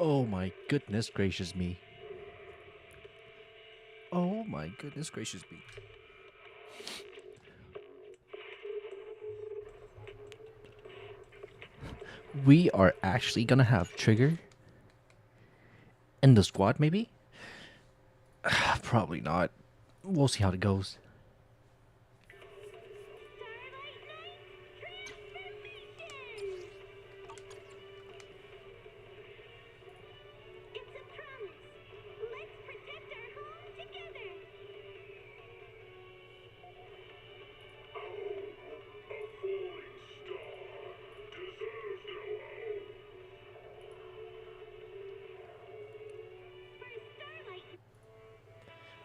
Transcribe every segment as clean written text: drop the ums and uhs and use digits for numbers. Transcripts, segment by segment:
Oh my goodness gracious me. Oh my goodness gracious me. We are actually gonna have Trigger in the squad, maybe? Probably not. We'll see how it goes.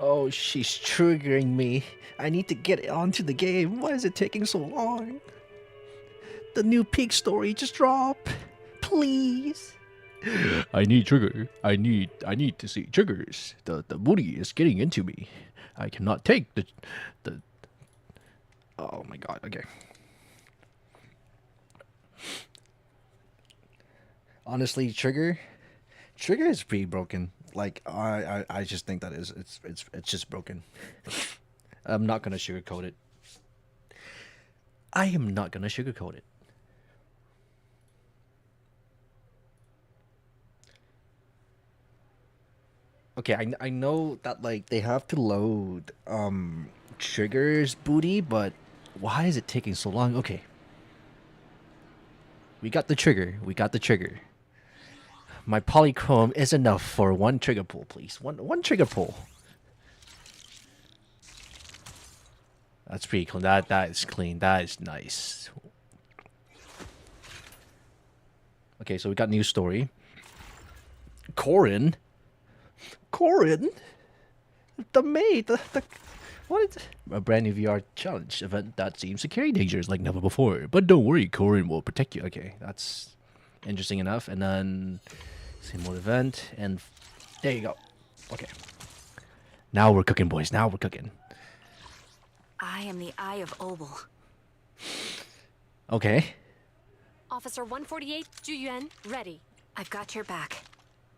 Oh, she's triggering me. I need to get onto the game. Why is it taking so long? The new peak story just dropped. Please. I need Trigger. I need to see triggers. The booty is getting into me. I cannot take the Oh my god, okay. Honestly, Trigger is pretty broken. Like I just think that it's just broken. I'm not gonna sugarcoat it. I am not gonna sugarcoat it. Okay, I know that like they have to load Trigger's booty, but why is it taking so long? Okay. We got the trigger. We got the trigger. My polychrome is enough for one trigger pull, please. One trigger pull. That's pretty clean. That is clean. That is nice. Okay, so we got new story. Corin, the maid, the what? A brand new VR challenge event that seems to carry dangers like never before. But don't worry, Corin will protect you. Okay, that's interesting enough. And then same old event, and there you go. Okay, now we're cooking, boys. Now we're cooking. I am the Eye of Obel. Okay, Officer 148, Ju Yuan, ready. I've got your back.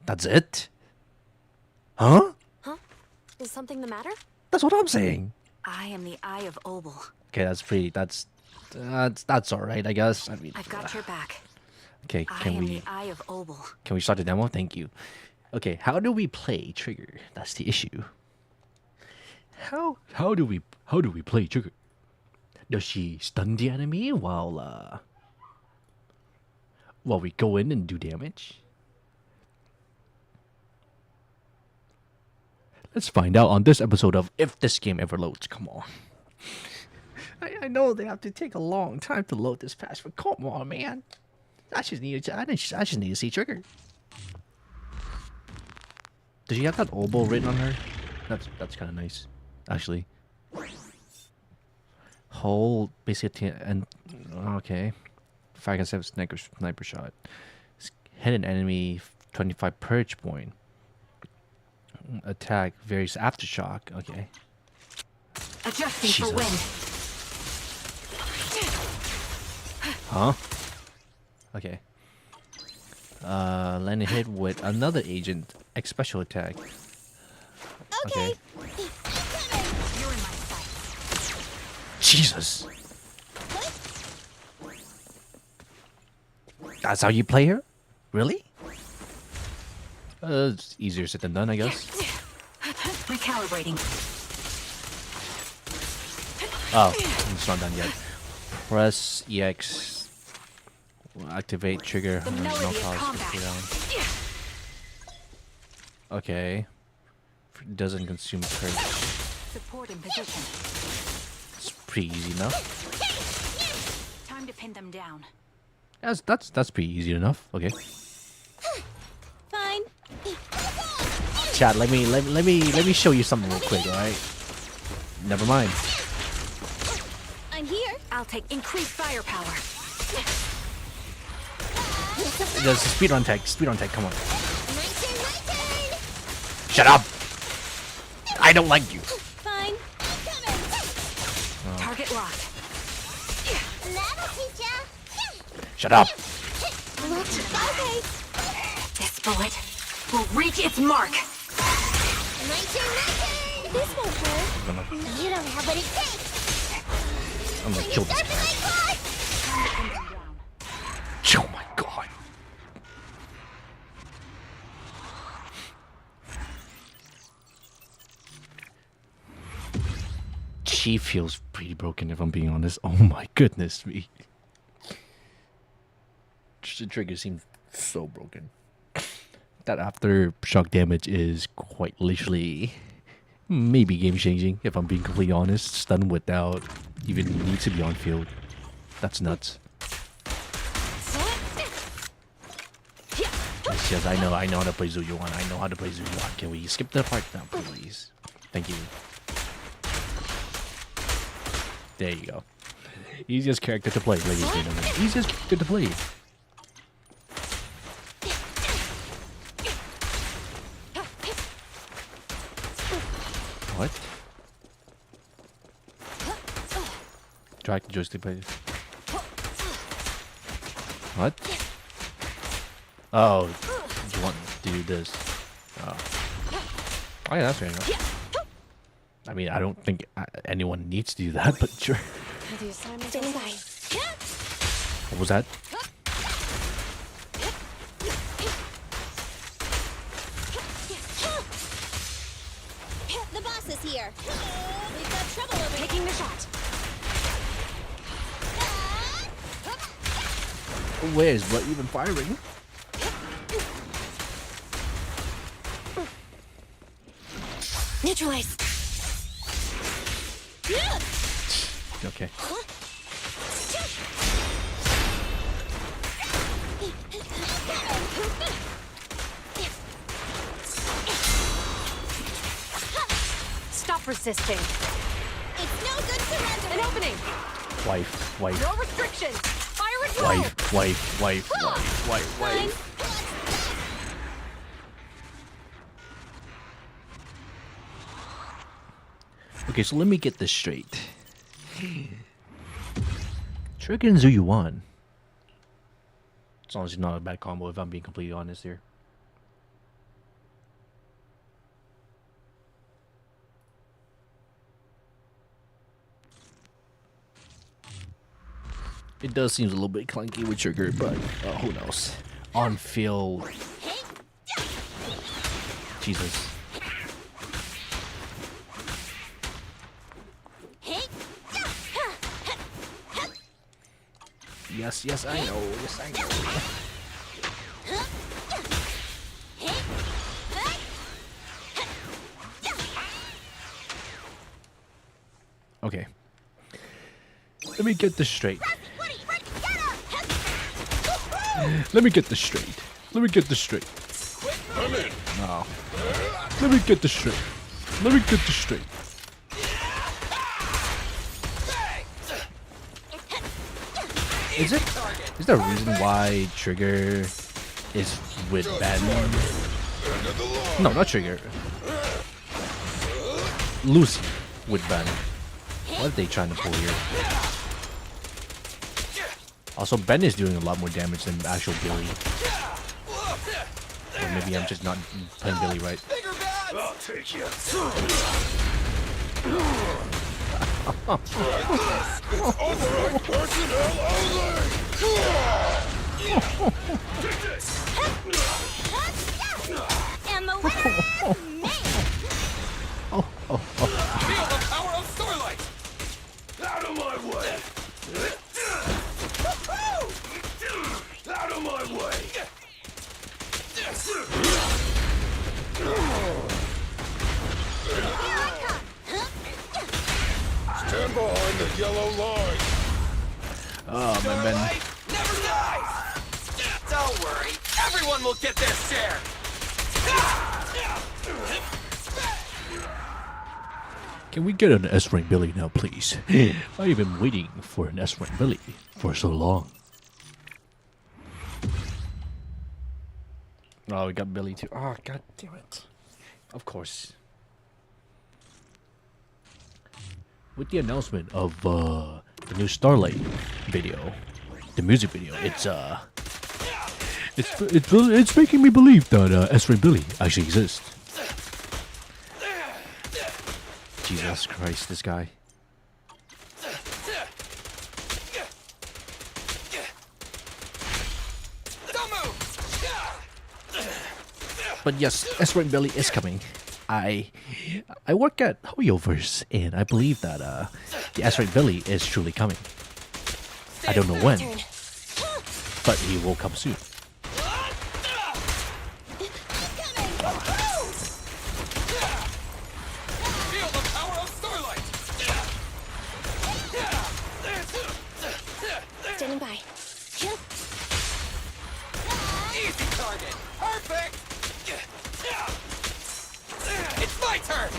that's it. Huh? Huh? Is something the matter? That's what I'm saying. I am the Eye of Obel. Okay, that's pretty. That's all right, I guess. I mean, I've got your back. okay, I can am we the Eye of Obel. start the demo? Thank you. Okay, how do we play Trigger? That's the issue. How do we play Trigger? Does she stun the enemy while we go in and do damage? Let's find out on this episode of If This Game Ever Loads. Come on. I know they have to take a long time to load this patch, but come on, man. I just need to see Trigger. Does she have that oboe written on her? That's kind of nice, actually. Hold basically and okay. 5 sniper shot. Hit an enemy 25 purge point. Attack various aftershock. Okay. Adjusting for Jesus. wind. Huh? Okay. Land a hit with another agent. Special attack. Okay. You're in my sight. Jesus. That's how you play her? Really? It's easier said than done, I guess. Recalibrating. Oh, it's not done yet. Press EX. Activate trigger. The No melody of pause. combat. Okay. Doesn't consume courage. Support in position. It's pretty easy enough. Time to pin them down. That's pretty easy enough. Okay. Fine. Chat, let me show you something real quick, alright? Never mind. I'm here. I'll take increased firepower. There's a speed on tech, come on. My turn. Shut up! I don't like you. Fine. I'm coming. Target locked. That'll teach ya. Shut up. Okay. This bullet will reach its mark. My turn! This won't hurt. You don't have what it takes. I'm gonna kill this guy. Oh my god. She feels pretty broken if I'm being honest. Oh my goodness me. The trigger seems so broken. That after shock damage is quite literally maybe game changing if I'm being completely honest. Stun without even need to be on field. That's nuts. Yes, I know how to play Zuyuan. I know how to play Zuyuan. Can we skip that part now, please? Thank you. There you go. Easiest character to play, ladies and gentlemen. Easiest character to play. What? Drag the joystick, please. What? Oh, you want to do this? Oh, oh yeah, that's fair enough. I mean, I don't think anyone needs to do that, but sure. Standing by. What was that? The boss is here. We've got trouble over here. Taking the shot. Where's what even firing? Neutralize. Okay. Stop resisting. It's no good surrendering. An opening. Wife. No restrictions. Fire and roll. Wife. Okay, so let me get this straight. Trigger and Zuyuan. It's honestly not a bad combo if I'm being completely honest here. It does seem a little bit clunky with Trigger, but who knows? On field. Jesus. Yes, I know. Yes, I know. Okay. Let me get this straight. Let me get this straight. No. Let me get this straight. Let me get this straight. Is there a reason why Trigger is with Ben? No, not Trigger. Lucy with Ben. What are they trying to pull here? Also, Ben is doing a lot more damage than actual Billy. Or maybe I'm just not playing Billy right. I'll take you. Override personnel only! And the winner is me! Feel the power of Starlight! Out of my way! Out of my way! Stand behind the yellow line! Oh, my Ben. Never dies! Don't worry, everyone will get their share! Can we get an S-rank Billy now, please? I've been waiting for an S-rank Billy for so long. Oh, we got Billy too. Oh, god damn it. Of course. With the announcement of the new Starlight video, the music video, it's It's making me believe that S-Ray Billy actually exists. Jesus Christ, this guy. Don't move. But yes, S-Ray Billy is coming. I work at Hoyoverse, and I believe that the S-Ray Billy is truly coming. I don't know when, Turn. but he will come soon. Feel the power of starlight. Standing by. Easy target. Perfect. It's my turn.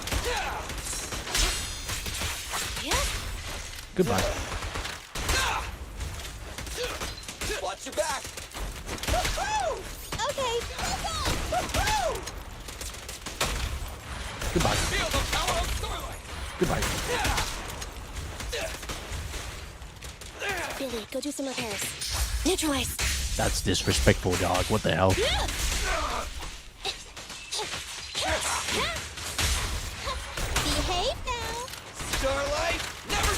Goodbye. Watch your back. Okay, Goodbye. Feel the power of starlight. Goodbye. Billy, go do some repairs. Neutralize. That's disrespectful, dog. What the hell? Behave now. Starlight. Never.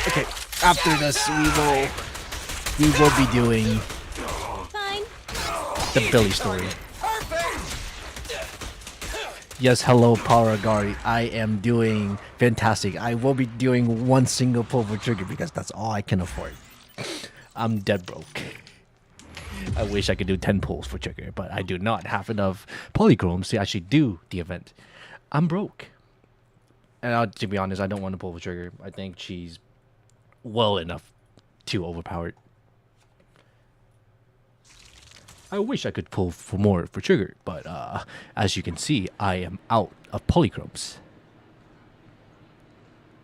Okay, after this, we will be doing Fine. the Billy story. Perfect. Yes, hello, Paragari. I am doing fantastic. I will be doing one single pull for trigger because that's all I can afford. I'm dead broke. I wish I could do 10 pulls for trigger, but I do not have enough polychromes to actually do the event. I'm broke. And to be honest, I don't want to pull for trigger. I think she's well enough too overpowered. I wish I could pull for more for trigger, but as you can see, I am out of polychromes.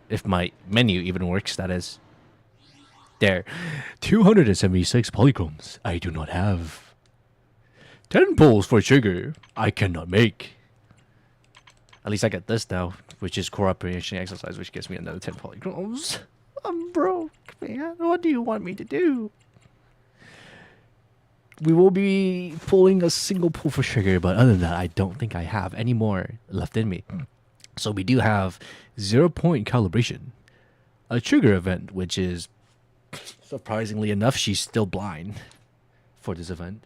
If my menu even works, that is. There, 276 polychromes I do not have. 10 pulls for trigger I cannot make. At least I get this now, which is cooperation exercise, which gives me another 10 polychromes. I'm broke, man. What do you want me to do? We will be pulling a single pull for trigger, but other than that, I don't think I have any more left in me. So we do have 0-point calibration, a trigger event, which is surprisingly enough, she's still blind for this event.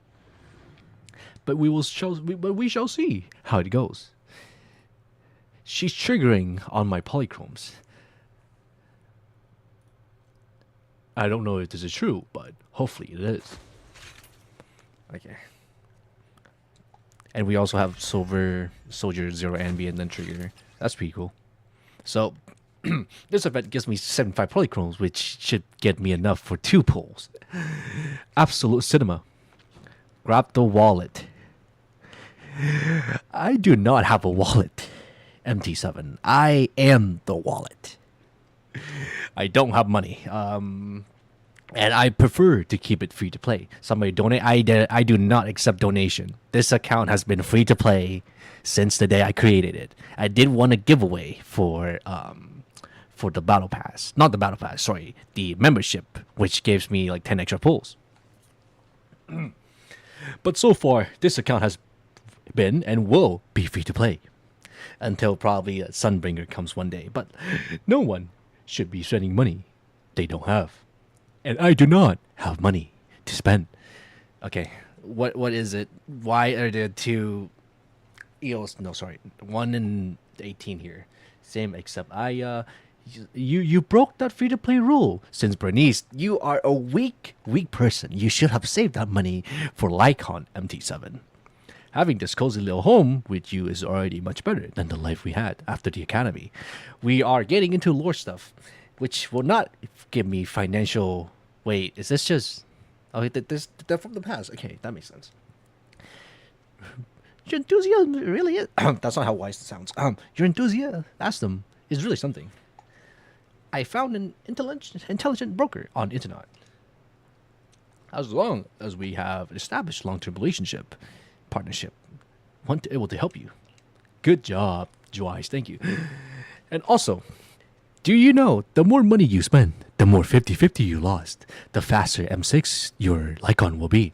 But we shall see how it goes. She's triggering on my polychromes. I don't know if this is true, but hopefully it is. Okay. And we also have Silver Soldier, Zero Ambient, then Trigger. That's pretty cool. So, this event gives me 75 polychromes, which should get me enough for 2 pulls. Absolute cinema. Grab the wallet. I do not have a wallet. MT7. I am the wallet. I don't have money. And I prefer to keep it free to play. Somebody donate. I do not accept donation. This account has been free to play since the day I created it. I did want a giveaway for the battle pass. Not the battle pass, sorry. The membership, which gives me like 10 extra pulls. But so far, this account has been and will be free to play. Until probably a Sunbringer comes one day. But no one should be spending money they don't have. And I do not have money to spend. Okay, what is it? Why are there 2 EOS? No, sorry, 1 and 18 here. Same, except you broke that free to play rule. Since Bernice, you are a weak person. You should have saved that money for Lycon MT7. Having this cozy little home with you is already much better than the life we had after the academy. We are getting into lore stuff, which will not give me financial. Wait, is this just? Oh, they're from the past. Okay, that makes sense. Your enthusiasm really is. That's not how wise it sounds. Your enthusiasm is really something. I found an intelligent broker on internet. As long as we have established long-term relationship, partnership, able to help you. Good job, Joyce. Thank you. And also, do you know the more money you spend, the more 50-50 you lost, the faster M6 your Lycon will be.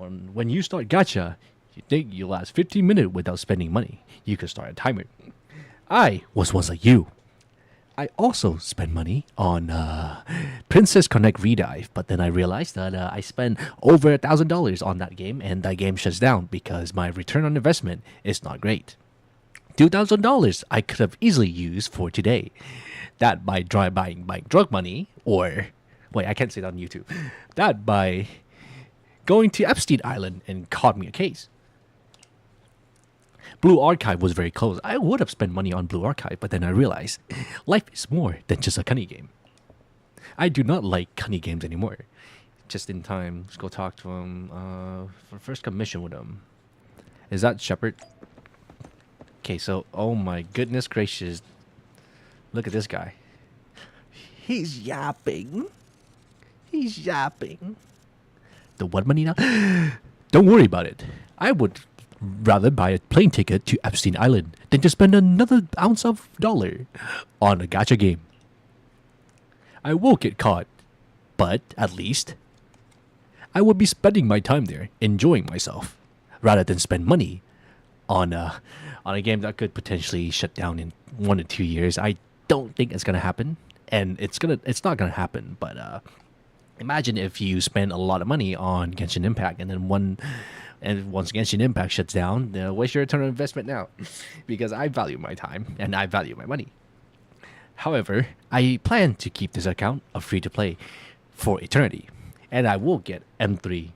when you start gacha, you think you last 15 minutes without spending money. You could start a timer. I was once like you. I also spent money on Princess Connect Redive, but then I realized that I spent over $1,000 on that game, and that game shuts down because my return on investment is not great. $2,000 I could have easily used for today. That by buying drug money, or wait, I can't say that on YouTube. That by going to Epstein Island and caught me a case. Blue Archive was very close. I would have spent money on Blue Archive, but then I realized life is more than just a Cunny game. I do not like Cunny games anymore. Just in time, let's go talk to him. For first commission with him. Is that Shepard? Okay, so, oh my goodness gracious. Look at this guy. He's yapping. He's yapping. The what money now? Don't worry about it. I would rather buy a plane ticket to Epstein Island than to spend another ounce of dollar on a gacha game. I will get caught, but at least I would be spending my time there enjoying myself rather than spend money on a game that could potentially shut down in 1 to 2 years. I don't think it's gonna happen, and it's not gonna happen. But imagine if you spend a lot of money on Genshin Impact, and then once Genshin Impact shuts down, where's your return on investment now? Because I value my time and I value my money. However, I plan to keep this account a free-to-play for eternity, and I will get M3,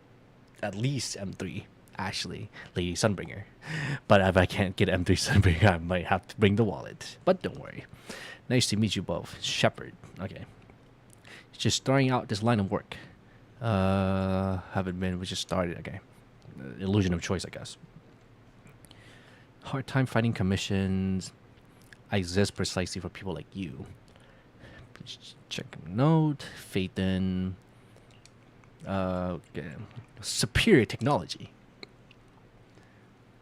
at least M3. Actually, Lady Sunbringer. But if I can't get M3 Sunbringer, I might have to bring the wallet. But don't worry. Nice to meet you both. Shepard. Okay. Just starting out this line of work. We just started. Okay. Illusion of choice, I guess. Hard time finding commissions. I exist precisely for people like you. Please check note. Faith in. Okay. Superior technology.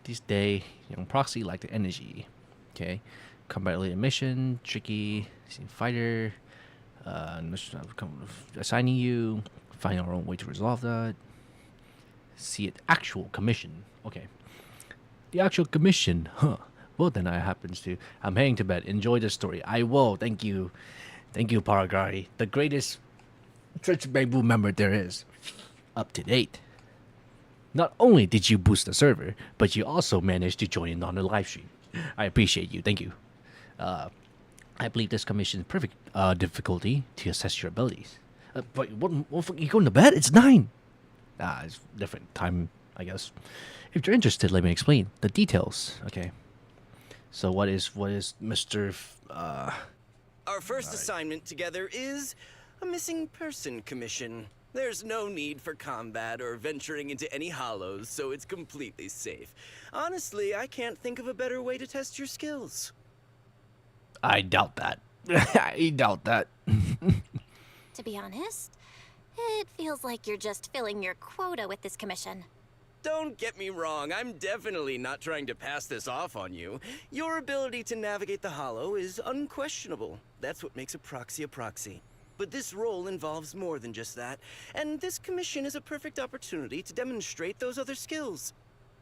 This day, young proxy like the energy. Okay. Combat related mission, tricky, fighter, assigning you, find our own way to resolve that. See it, actual commission. Okay. The actual commission, huh? Well, then I'm heading to bed. Enjoy the story. I will. Thank you. Thank you, Paragari. The greatest Church BANGBOO member there is. Up to date. Not only did you boost the server, but you also managed to join in on the live stream. I appreciate you. Thank you. I believe this commission is perfect difficulty to assess your abilities. But what, you going to bed? It's 9. It's different time, I guess. If you're interested, let me explain the details. Okay. So what is Mr. Our first assignment together is a missing person commission. There's no need for combat or venturing into any hollows, so it's completely safe. Honestly, I can't think of a better way to test your skills. I doubt that. I doubt that. To be honest, it feels like you're just filling your quota with this commission. Don't get me wrong, I'm definitely not trying to pass this off on you. Your ability to navigate the hollow is unquestionable. That's what makes a proxy a proxy. But this role involves more than just that, and this commission is a perfect opportunity to demonstrate those other skills.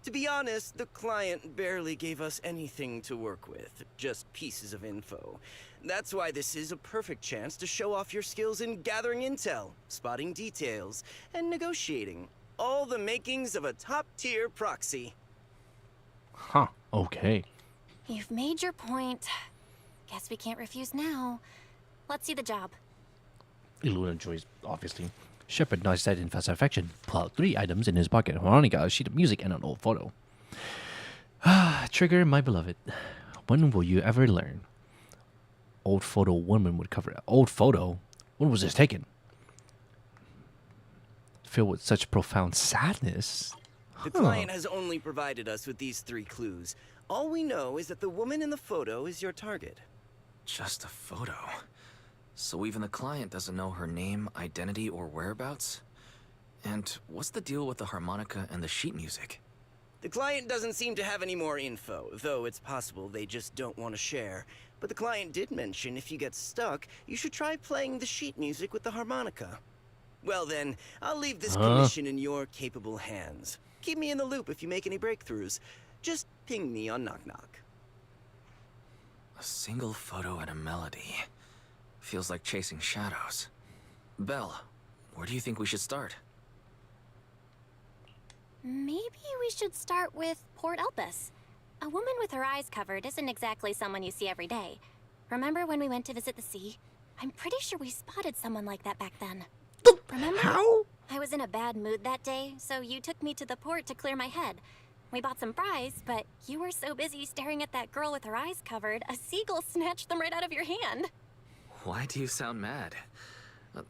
To be honest, the client barely gave us anything to work with, just pieces of info. That's why this is a perfect chance to show off your skills in gathering intel, spotting details, and negotiating. All the makings of a top-tier proxy. Huh, okay. You've made your point. Guess we can't refuse now. Let's see the job. Illuna enjoys, obviously. Shepard nods that in fast affection. Pull out 3 items in his pocket: harmonica, a sheet of music, and an old photo. Trigger, my beloved. When will you ever learn? Old photo woman would cover it. Old photo? When was this taken? Filled with such profound sadness. The client has only provided us with these 3 clues. All we know is that the woman in the photo is your target. Just a photo. So even the client doesn't know her name, identity, or whereabouts? And what's the deal with the harmonica and the sheet music? The client doesn't seem to have any more info, though it's possible they just don't want to share. But the client did mention if you get stuck, you should try playing the sheet music with the harmonica. Well then, I'll leave this commission in your capable hands. Keep me in the loop if you make any breakthroughs. Just ping me on Knock Knock. A single photo and a melody. Feels like chasing shadows. Belle, where do you think we should start? Maybe we should start with Port Elpis. A woman with her eyes covered isn't exactly someone you see every day. Remember when we went to visit the sea? I'm pretty sure we spotted someone like that back then. Remember? How? I was in a bad mood that day, so you took me to the port to clear my head. We bought some fries, but you were so busy staring at that girl with her eyes covered, a seagull snatched them right out of your hand. Why do you sound mad?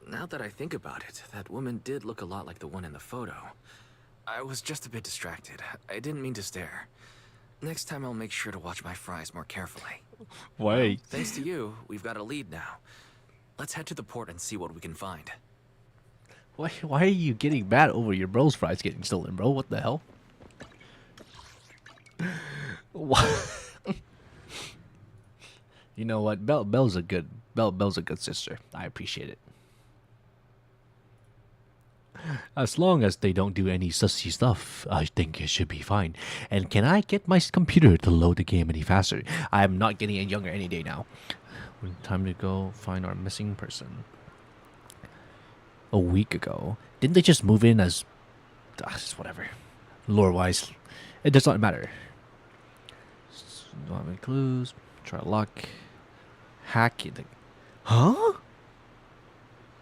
Now that I think about it, that woman did look a lot like the one in the photo. I was just a bit distracted. I didn't mean to stare. Next time I'll make sure to watch my fries more carefully. Why? Thanks to you, we've got a lead now. Let's head to the port and see what we can find. Why are you getting mad over your bro's fries getting stolen, bro? What the hell? What? You know what? Belle's a good sister. I appreciate it. As long as they don't do any sussy stuff, I think it should be fine. And can I get my computer to load the game any faster? I am not getting any younger any day now. Time to go find our missing person. A week ago. Didn't they just move in as... just whatever. Lore-wise, it does not matter. Don't have any clues. Try luck. Hack it. Huh?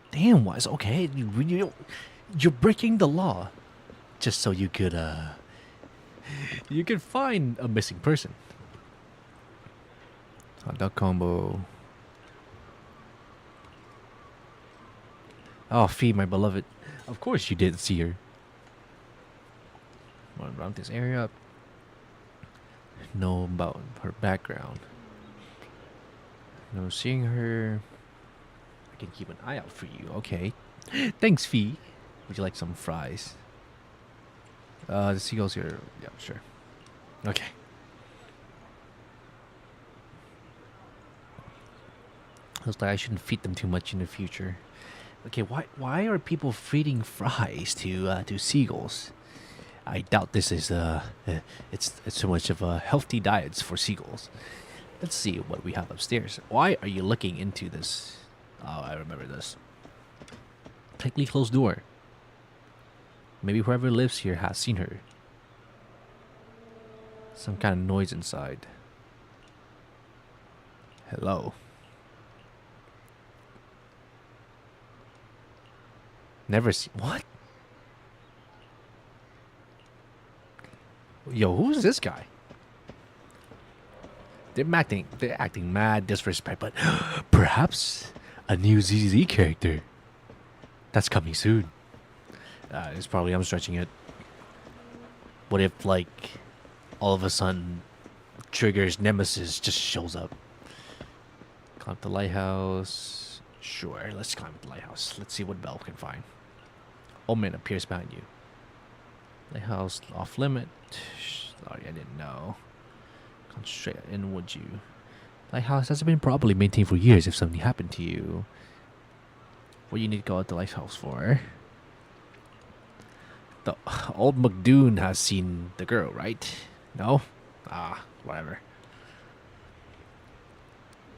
Damn, wise. Okay, you're breaking the law. Just so you could find a missing person. Hot dog combo. Oh, Fee, my beloved. Of course you didn't see her. Run around this area. Know about her background. No seeing her. I can keep an eye out for you. Okay. Thanks, Fee. Would you like some fries? The seagulls here. Yeah, sure. Okay. Looks like I shouldn't feed them too much in the future. Okay, why are people feeding fries to seagulls? I doubt this is it's so much of a healthy diets for seagulls. Let's see what we have upstairs. Why are you looking into this? Oh, I remember this. Tightly closed door. Maybe whoever lives here has seen her. Some kind of noise inside. Hello. Never seen. What? Yo, who's this guy? They're acting mad disrespect, but perhaps a new ZZ character. That's coming soon. It's probably, I'm stretching it. What if, like, all of a sudden, Trigger's nemesis just shows up? Climb the lighthouse. Sure, let's climb the lighthouse. Let's see what Belle can find. Omen appears behind you. Lighthouse off limit. Sorry, I didn't know. Concentrate in, would you? Lighthouse hasn't been properly maintained for years. If something happened to you, what do you need to go at the lighthouse for? The old McDoon has seen the girl, right? No? Ah, whatever.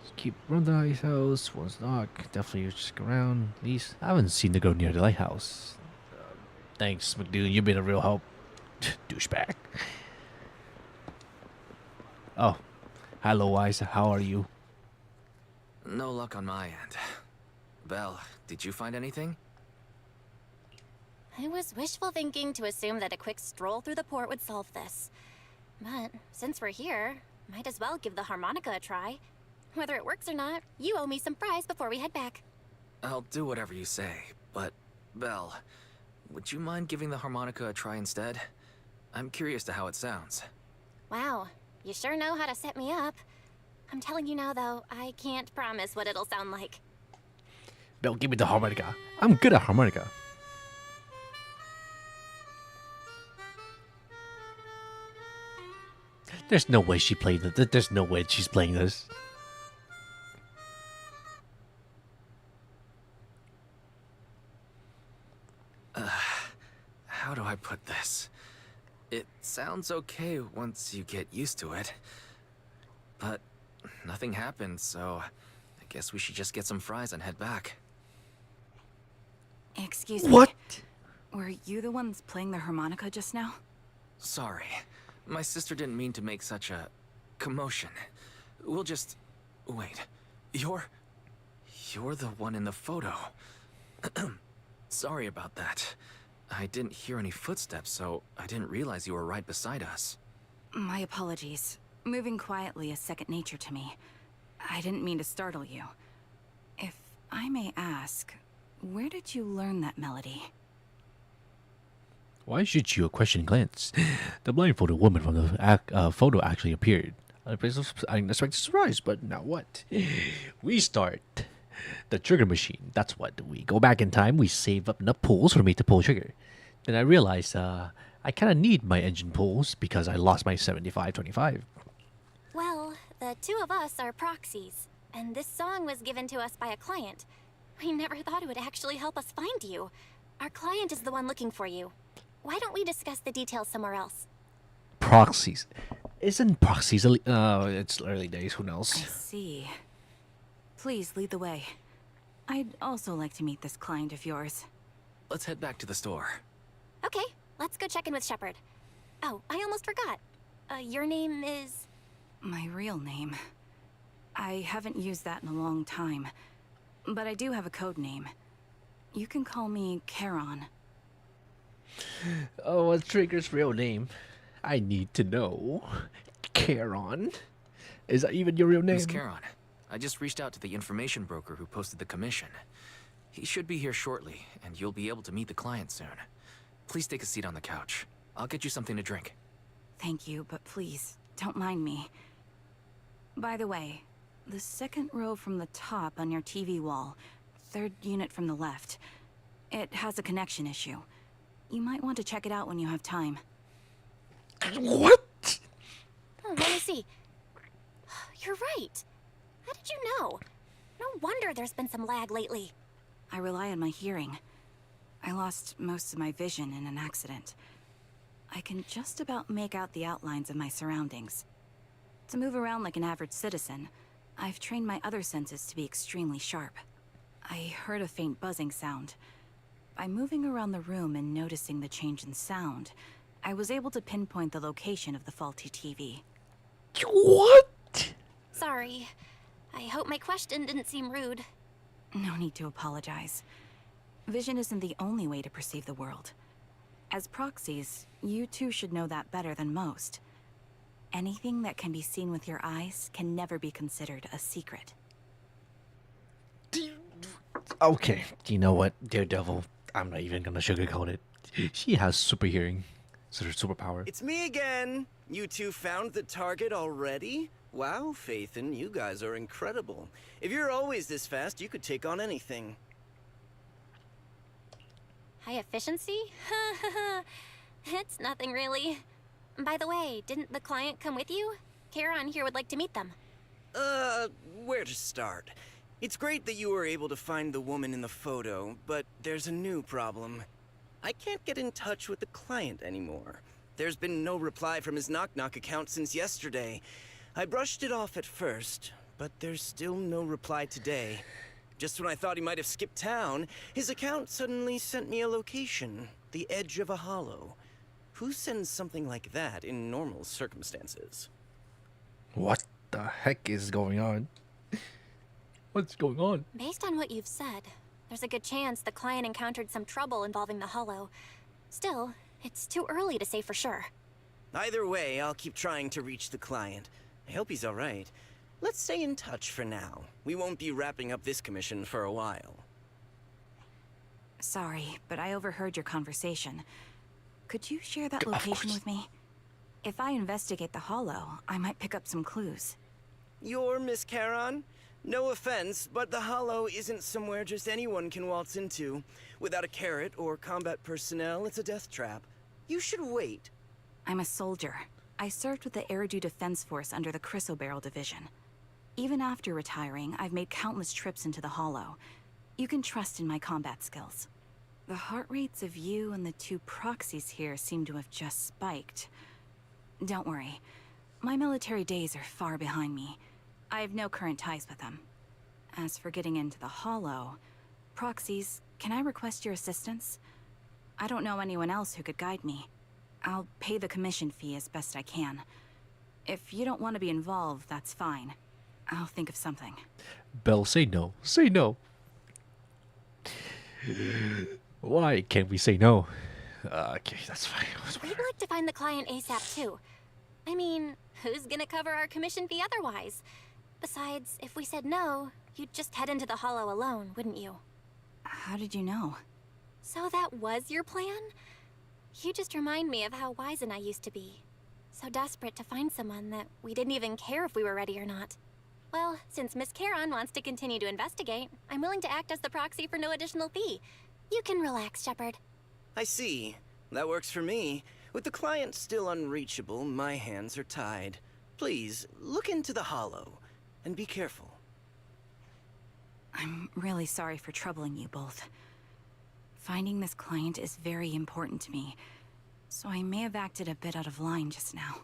Just keep running the lighthouse. Once dark, definitely just go around. At least I haven't seen the girl near the lighthouse. Thanks, McDoon. You've been a real help. Douchebag. Oh, hello, Wise. How are you? No luck on my end. Belle, did you find anything? I was wishful thinking to assume that a quick stroll through the port would solve this. But since we're here, might as well give the harmonica a try. Whether it works or not, you owe me some fries before we head back. I'll do whatever you say, but Belle, would you mind giving the harmonica a try instead? I'm curious to how it sounds. Wow, you sure know how to set me up. I'm telling you now, though, I can't promise what it'll sound like. Belle, give me the harmonica. I'm good at harmonica. There's no way she played this. There's no way she's playing this. how do I put this? It sounds okay once you get used to it. But nothing happened, so I guess we should just get some fries and head back. Excuse me. What? Were you the ones playing the harmonica just now? Sorry. My sister didn't mean to make such a commotion. We'll just... Wait. You're the one in the photo. Sorry about that. I didn't hear any footsteps, so I didn't realize you were right beside us. My apologies. Moving quietly is second nature to me. I didn't mean to startle you. If I may ask, where did you learn that melody? Why shoot you a questioning glance? The blindfolded woman from the photo actually appeared. I didn't expect a surprise, but now what? We start the trigger machine. That's what. We go back in time, we save up enough pulls for me to pull a trigger. Then I realized I kind of need my engine pulls because I lost my 75-25. Well, the two of us are proxies, and this song was given to us by a client. We never thought it would actually help us find you. Our client is the one looking for you. Why don't we discuss the details somewhere else? Proxies. Isn't proxies... it's early days, who I knows? see. Please lead the way. I'd also like to meet this client of yours. Let's head back to the store. Okay, let's go check in with Shepard. Oh, I almost forgot. Your name is... My real name. I haven't used that in a long time. But I do have a code name. You can call me Charon. Oh, what's Trigger's real name? I need to know. Charon? Is that even your real name? Miss Charon, I just reached out to the information broker who posted the commission. He should be here shortly, and you'll be able to meet the client soon. Please take a seat on the couch. I'll get you something to drink. Thank you, but please, don't mind me. By the way, the second row from the top on your TV wall, third unit from the left, it has a connection issue. You might want to check it out when you have time. What? Oh, let me see. You're right. How did you know? No wonder there's been some lag lately. I rely on my hearing. I lost most of my vision in an accident. I can just about make out the outlines of my surroundings. To move around like an average citizen, I've trained my other senses to be extremely sharp. I heard a faint buzzing sound. By moving around the room and noticing the change in sound, I was able to pinpoint the location of the faulty TV. What? Sorry. I hope my question didn't seem rude. No need to apologize. Vision isn't the only way to perceive the world. As proxies, you two should know that better than most. Anything that can be seen with your eyes can never be considered a secret. Okay, you know what, Daredevil? I'm not even gonna sugarcoat it. She has super hearing. So her superpower. It's me again. You two found the target already? Wow, Phaethon, you guys are incredible. If you're always this fast, you could take on anything. High efficiency? It's nothing really. By the way, didn't the client come with you? Charon here would like to meet them. Where to start? It's great that you were able to find the woman in the photo, but there's a new problem. I can't get in touch with the client anymore. There's been no reply from his knock-knock account since yesterday. I brushed it off at first, but there's still no reply today. Just when I thought he might have skipped town, his account suddenly sent me a location, the edge of a hollow. Who sends something like that in normal circumstances? What the heck is going on? What's going on? Based on what you've said, there's a good chance the client encountered some trouble involving the hollow. Still, it's too early to say for sure. Either way, I'll keep trying to reach the client. I hope he's alright. Let's stay in touch for now. We won't be wrapping up this commission for a while. Sorry, but I overheard your conversation. Could you share that location with me? If I investigate the hollow, I might pick up some clues. You're Miss Charon? No offense, but the hollow isn't somewhere just anyone can waltz into. Without a carrot or combat personnel, it's a death trap. You should wait. I'm a soldier. I served with the Eridu Defense Force under the Chrysoberyl Division. Even after retiring, I've made countless trips into the hollow. You can trust in my combat skills. The heart rates of you and the two proxies here seem to have just spiked. Don't worry. My military days are far behind me. I have no current ties with them. As for getting into the Hollow, proxies, can I request your assistance? I don't know anyone else who could guide me. I'll pay the commission fee as best I can. If you don't want to be involved, that's fine. I'll think of something. Belle, say no. Say no. Why can't we say no? Okay, that's fine. We'd like to find the client ASAP too. I mean, who's gonna cover our commission fee otherwise? Besides, if we said no, you'd just head into the Hollow alone, wouldn't you? How did you know? So that was your plan? You just remind me of how Wise and I used to be. So desperate to find someone that we didn't even care if we were ready or not. Well, since Miss Charon wants to continue to investigate, I'm willing to act as the proxy for no additional fee. You can relax, Shepard. I see. That works for me. With the client still unreachable, my hands are tied. Please, look into the Hollow, and be careful. I'm really sorry for troubling you both. Finding this client is very important to me, so I may have acted a bit out of line just now.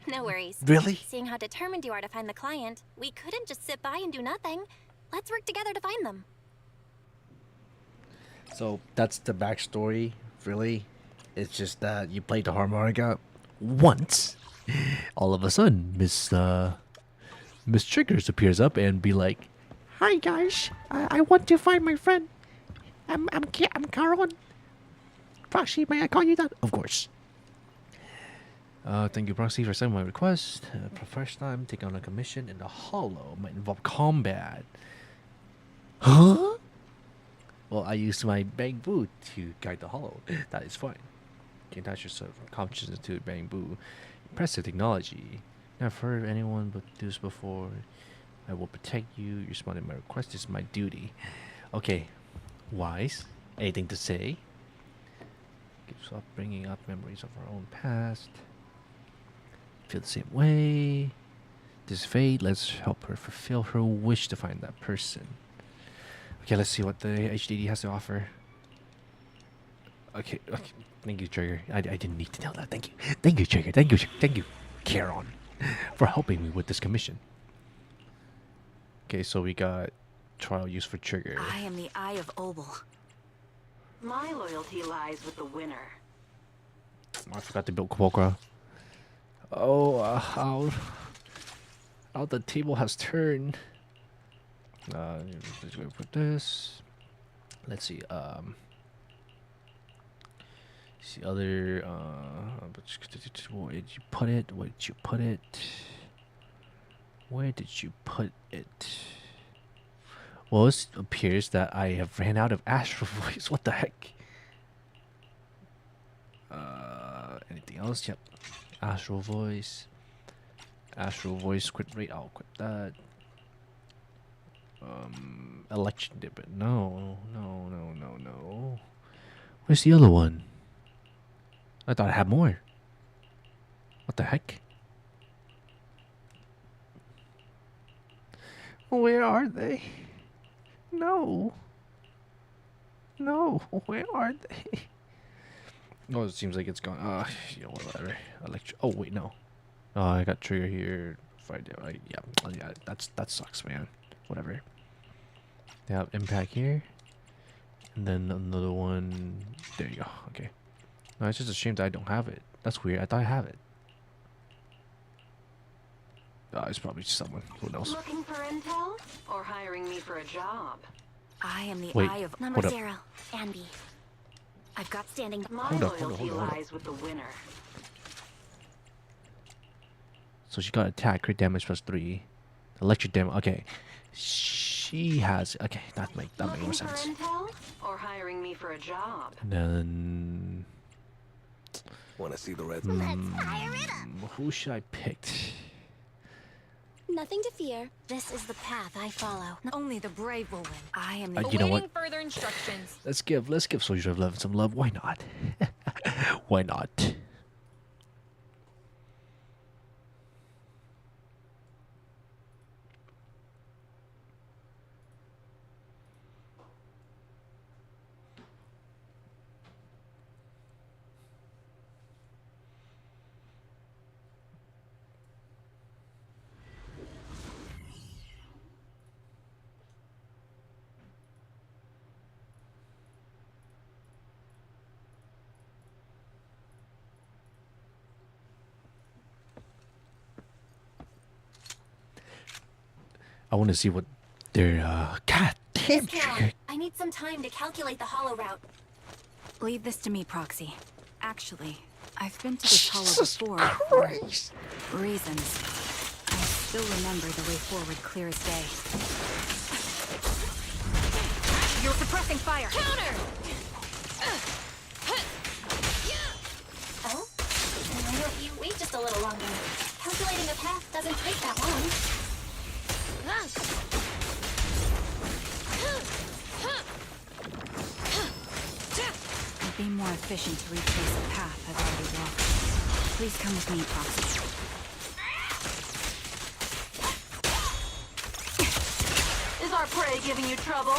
No worries. Really? Seeing how determined you are to find the client, we couldn't just sit by and do nothing. Let's work together to find them. So that's the backstory, really. It's just that you played the harmonica once. All of a sudden, Miss Triggers appears up and be like, "Hi guys, I want to find my friend. I'm Caron. Proxy, may I call you that?" Of course. Thank you, Proxy, for sending my request. For first time, take on a commission in the Hollow might involve combat. Huh? Well, I used my BANGBOO to guide the Hollow. That is fine. You can attach yourself consciousness to BANGBOO. Impressive technology. Never heard of anyone but this before. I will protect you. You responded to my request. This is my duty. Okay. Wise. Anything to say? Keeps up bringing up memories of our own past. Feel the same way. This fate. Let's help her fulfill her wish to find that person. Okay, let's see what the HDD has to offer. Okay. Thank you, Trigger. I didn't need to know that. Thank you. Thank you, Trigger. Thank you, Charon, for helping me with this commission. Okay, so we got trial use for Trigger. I am the Eye of Obel. My loyalty lies with the winner. I forgot to build Quokka. Oh, how the table has turned. Let's go put this. Let's see. See other. Where did you put it? Where did you put it? Where did you put it? Well, it appears that I have ran out of Astral Voice. What the heck? Anything else? Yep. Astral Voice. Astral Voice quit rate. I'll quit that. Election dip. No. Where's the other one? I thought I had more. What the heck? Where are they? No, where are they? Oh, it seems like it's gone. You know, whatever. Oh, wait, no. Oh, I got Trigger here. Yeah, that sucks, man. Whatever. They have Impact here. And then another one. There you go. Okay. No, it's just a shame that I don't have it. That's weird. I thought I have it. It's probably just someone. Who knows? Looking for intel or hiring me for a job? I am the Wait. Eye of... Number Hold up. 0, Andy. I've got standing. My Hold up. loyalty lies with the winner. So she got attack, crit damage +3, electric damage. Okay, she has. Okay, that makes more Looking for sense. intel or hiring me for a job? And then Want to see the red? Let's fire it up. who should I pick? Nothing to fear. This is the path I follow. Only the brave will win. I am the... You know what? Awaiting further instructions. Let's give Soldier of Love some love. Why not? Why not? I want to see what their god damn Miss trigger. Caroline, I need some time to calculate the hollow route. Leave this to me, Proxy. Actually, I've been to this hollow Jesus before Christ. for reasons. I still remember the way forward clear as day. You're suppressing fire. Counter! Oh? Why don't you wait just a little longer? Calculating a path doesn't take that long. It'd be more efficient to retrace a path I've already walked. Please come with me, Proxy. Is our prey giving you trouble?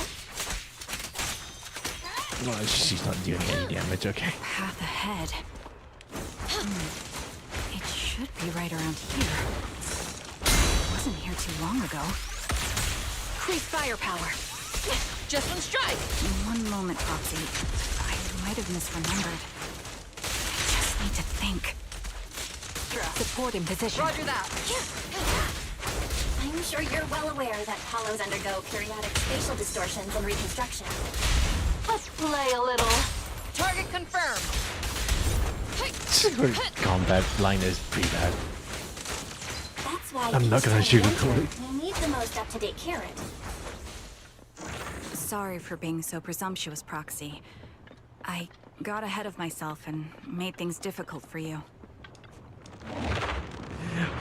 No, she's not doing any damage. Okay. Path ahead. It should be right around here. It wasn't here too long ago. Increase firepower. Just one strike. One moment, Proxy. I might have misremembered. I just need to think. Support in position. Roger that. I'm sure you're well aware that hollows undergo periodic spatial distortions and reconstruction. Let's play a little. Target confirmed. Her combat line is pretty bad. That's why I'm not each gonna time shoot we it. enter, we need the most up-to-date carrot. Sorry for being so presumptuous, Proxy. I got ahead of myself and made things difficult for you.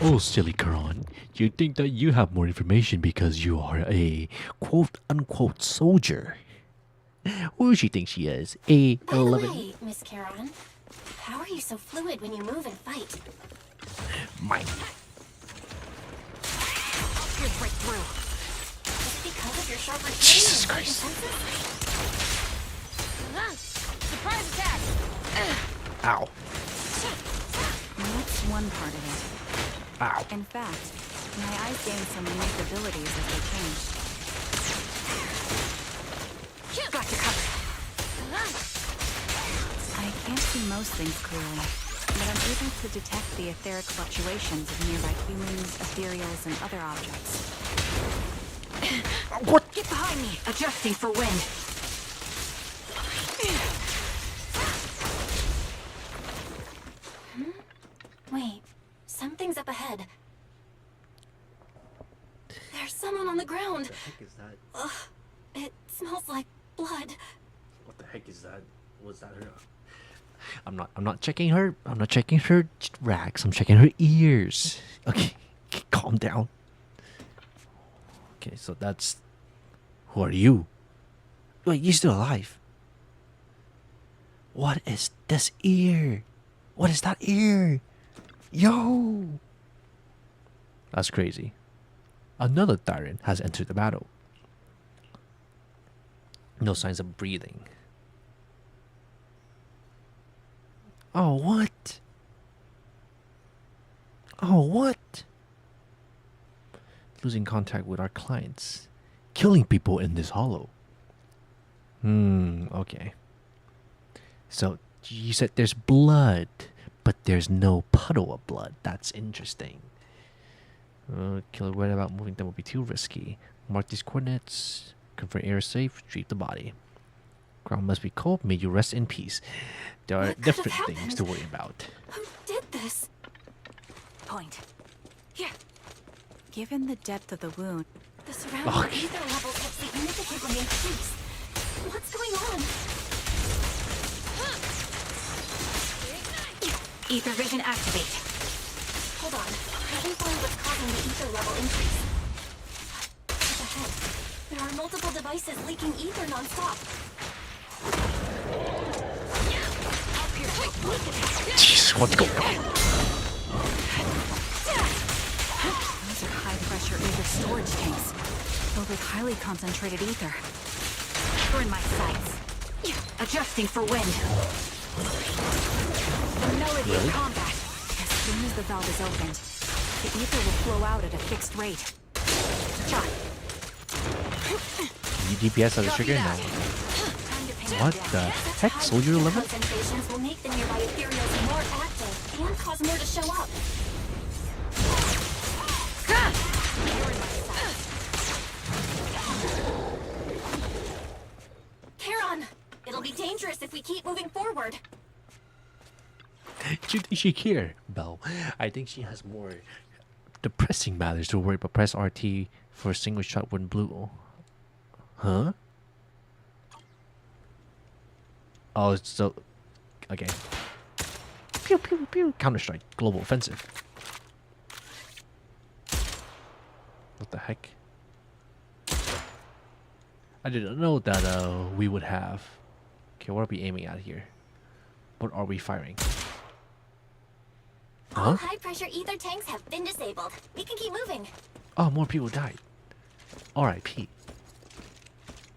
Oh, silly Karan. You think that you have more information because you are a quote-unquote soldier. Who does she think she is? A By the 11. way, Miss Caron, how are you so fluid when you move and fight? Mine. Pierce right through. Is it because of your sharper Jesus training and Christ. defenses? Surprise attack. Ow. That's one part of it. Ow. In fact, my eyes gained some unique abilities as they changed. Got you covered. I can't see most things clearly, but I'm able to detect the etheric fluctuations of nearby humans, ethereals, and other objects. What? Get behind me. Adjusting for wind. Wait, something's up ahead. There's someone on the ground. What the heck is that? Ugh, it smells like blood. What the heck is that? Was that her? I'm not checking her. I'm not checking her rags. I'm checking her ears. Okay, calm down. Okay, so that's. Who are you? Wait, you're still alive. What is this ear? What is that ear? Yo! That's crazy. Another tyrant has entered the battle. No signs of breathing. Oh, what? Oh, what? Losing contact with our clients. Killing people in this hollow. Okay. So, you said there's blood, but there's no puddle of blood. That's interesting. Killer worried about moving them would be too risky. Mark these coordinates. Confirm air safe. Retrieve the body. Ground must be cold. May you rest in peace. There are What could different have things happened? to worry about. Who did this? Point. Given the depth of the wound, The surrounding Oh. ether levels have significantly increased. What's going on? ether vision activate. Hold on. Let me find what's causing the ether level increase. Up ahead, there are multiple devices leaking ether nonstop. Jesus, what's going on? Those are high-pressure ether storage tanks, filled with highly concentrated ether. You're in my sights. Adjusting for wind. The melody of combat. As soon as the valve is opened, the ether will flow out at a fixed rate. Shot. DPS has a trigger now. What the heck? Soldier 11? Concentrations will make the nearby ethereals more active and cause more to show up. do you think she care, Belle? I think she has more depressing matters to worry about. Press RT for a single shot when blue. Huh? Oh, so okay. Pew pew pew. Counter-Strike. Global offensive. What the heck? I didn't know that we would have. Okay, what are we aiming at here? What are we firing? All Huh? high-pressure ether tanks have been disabled. We can keep moving. Oh, more people died. R.I.P.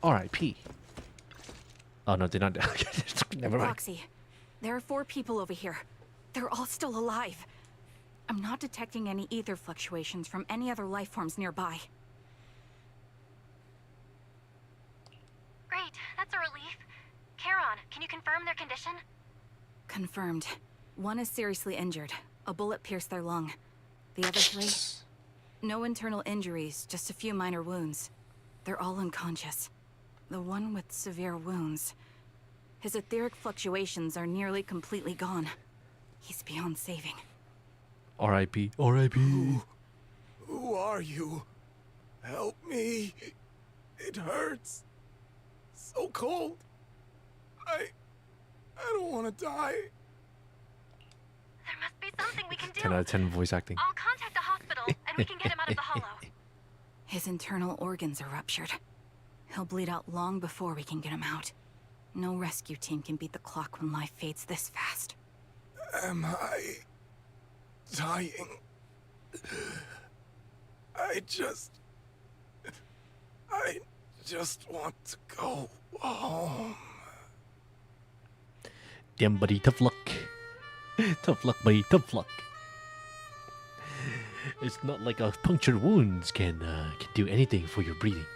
R.I.P. Oh no, they're not. Never mind. Roxy, there are 4 people over here. They're all still alive. I'm not detecting any ether fluctuations from any other life forms nearby. Great, that's a relief. Charon, can you confirm their condition? Confirmed. 1 is seriously injured. A bullet pierced their lung. The other 3? No internal injuries, just a few minor wounds. They're all unconscious. The one with severe wounds. His etheric fluctuations are nearly completely gone. He's beyond saving. R.I.P. R.I.P. Who are you? Help me. It hurts. So cold. I don't want to die. There must be something we can do. 10 out of 10 voice acting. I'll contact the hospital, and we can get him out of the hollow. His internal organs are ruptured. He'll bleed out long before we can get him out. No rescue team can beat the clock when life fades this fast. Am I dying? I just want to go home. Damn, buddy, tough luck. Tough luck, buddy, tough luck. It's not like a punctured wounds can do anything for your breathing.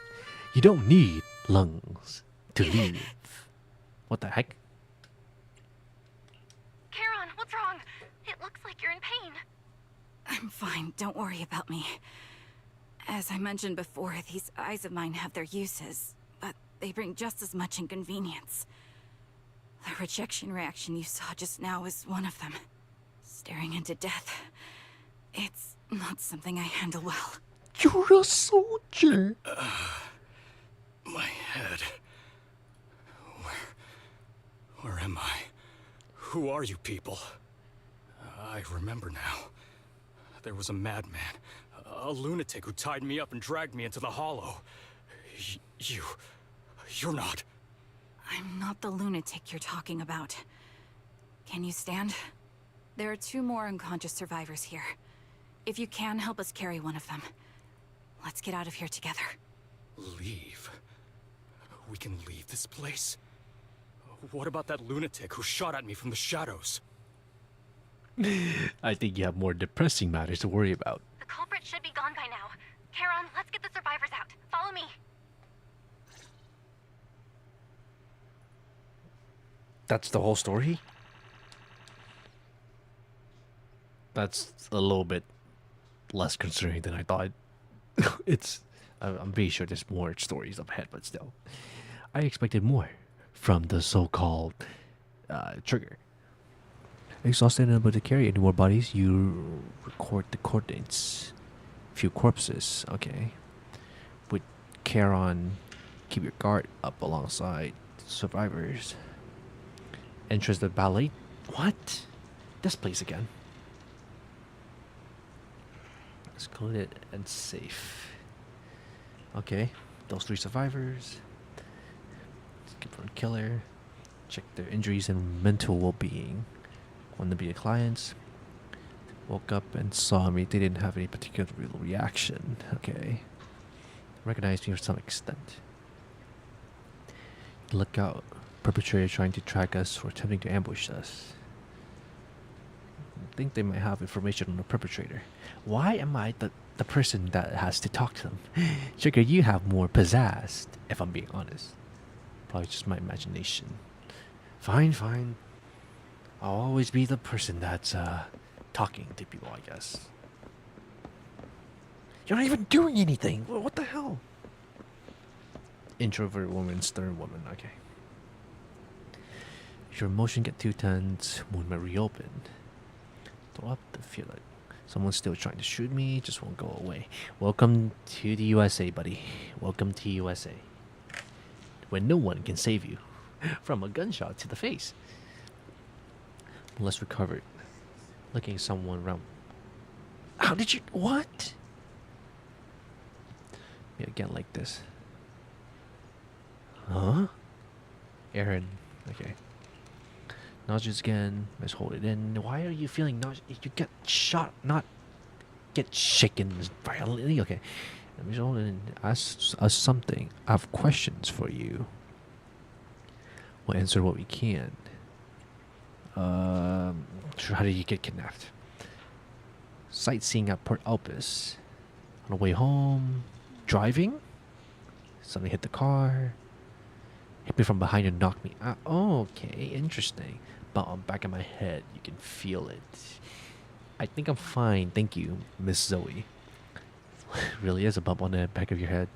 You don't need lungs to live. What the heck? Charon, what's wrong? It looks like you're in pain. I'm fine, don't worry about me. As I mentioned before, these eyes of mine have their uses, but they bring just as much inconvenience. The rejection reaction you saw just now is one of them. Staring into death. It's not something I handle well. You're a soldier. My head. Where am I? Who are you people? I remember now. There was a madman, a lunatic who tied me up and dragged me into the hollow. You're not. I'm not the lunatic you're talking about. Can you stand? There are 2 more unconscious survivors here. If you can, help us carry one of them. Let's get out of here together. Leave? We can leave this place? What about that lunatic who shot at me from the shadows? I think you have more depressing matters to worry about. The culprit should be gone by now. Charon, let's get the survivors out. Follow me. That's the whole story? That's a little bit less concerning than I thought. I'm pretty sure there's more stories up ahead, but still. I expected more from the so-called trigger. Exhausted and unable to carry any more bodies, you record the coordinates. Few corpses, okay. With Charon, keep your guard up alongside survivors. Entrance the ballet. What? This place again. Secluded and safe. Okay, those 3 survivors. Skip from killer. Check their injuries and mental well-being. One to be the clients. Woke up and saw me. They didn't have any particular real reaction. Okay. Recognized me to some extent. Look out. Perpetrator trying to track us or attempting to ambush us. I think they might have information on the perpetrator. Why am I the person that has to talk to them? Sugar, you have more pizzazz, if I'm being honest. Probably just my imagination. Fine, fine. I'll always be the person that's talking to people, I guess. You're not even doing anything. What the hell? Introvert woman, stern woman. Okay. If your emotion get too tense, wound may reopen. Throw up the feel like someone's still trying to shoot me, just won't go away. Welcome to the USA, buddy. Welcome to USA. When no one can save you from a gunshot to the face. Less recovered. Looking at someone around. How did you... What? Yeah, again like this. Huh? Aaron. Okay. Nauseous again. Let's hold it in. Why are you feeling nauseous? You get shot, not get shaken violently. Okay. Let me hold it in. Ask us something. I have questions for you. We'll answer what we can. Sure, how did you get kidnapped? Sightseeing at Port Elpis. On the way home. Driving. Suddenly hit the car. Hit me from behind and knocked me out. Oh, okay, interesting. But on the back of my head, you can feel it. I think I'm fine, thank you, Miss Zoe. Really is a bump on the back of your head.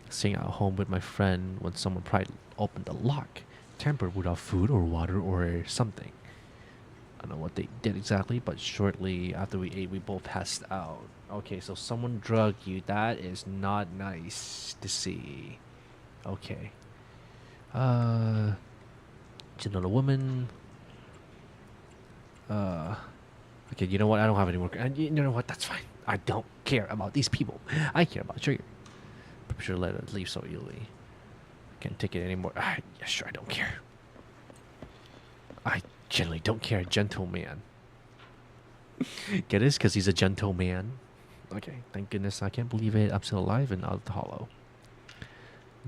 Staying at home with my friend when someone pried opened the lock. Tampered without food or water or something. I don't know what they did exactly, but shortly after we ate, we both passed out. Okay, so someone drugged you. That is not nice to see. Okay. Just another woman. Okay, you know what? I don't have any more. And you know what? That's fine. I don't care about these people. I care about Trigger. I'm sure let it leave so easily. Can't take it anymore. Yeah, sure, I don't care. I generally don't care. Gentleman. Get this? Because he's a gentleman. Okay, thank goodness. I can't believe it. I'm still alive and out of the hollow.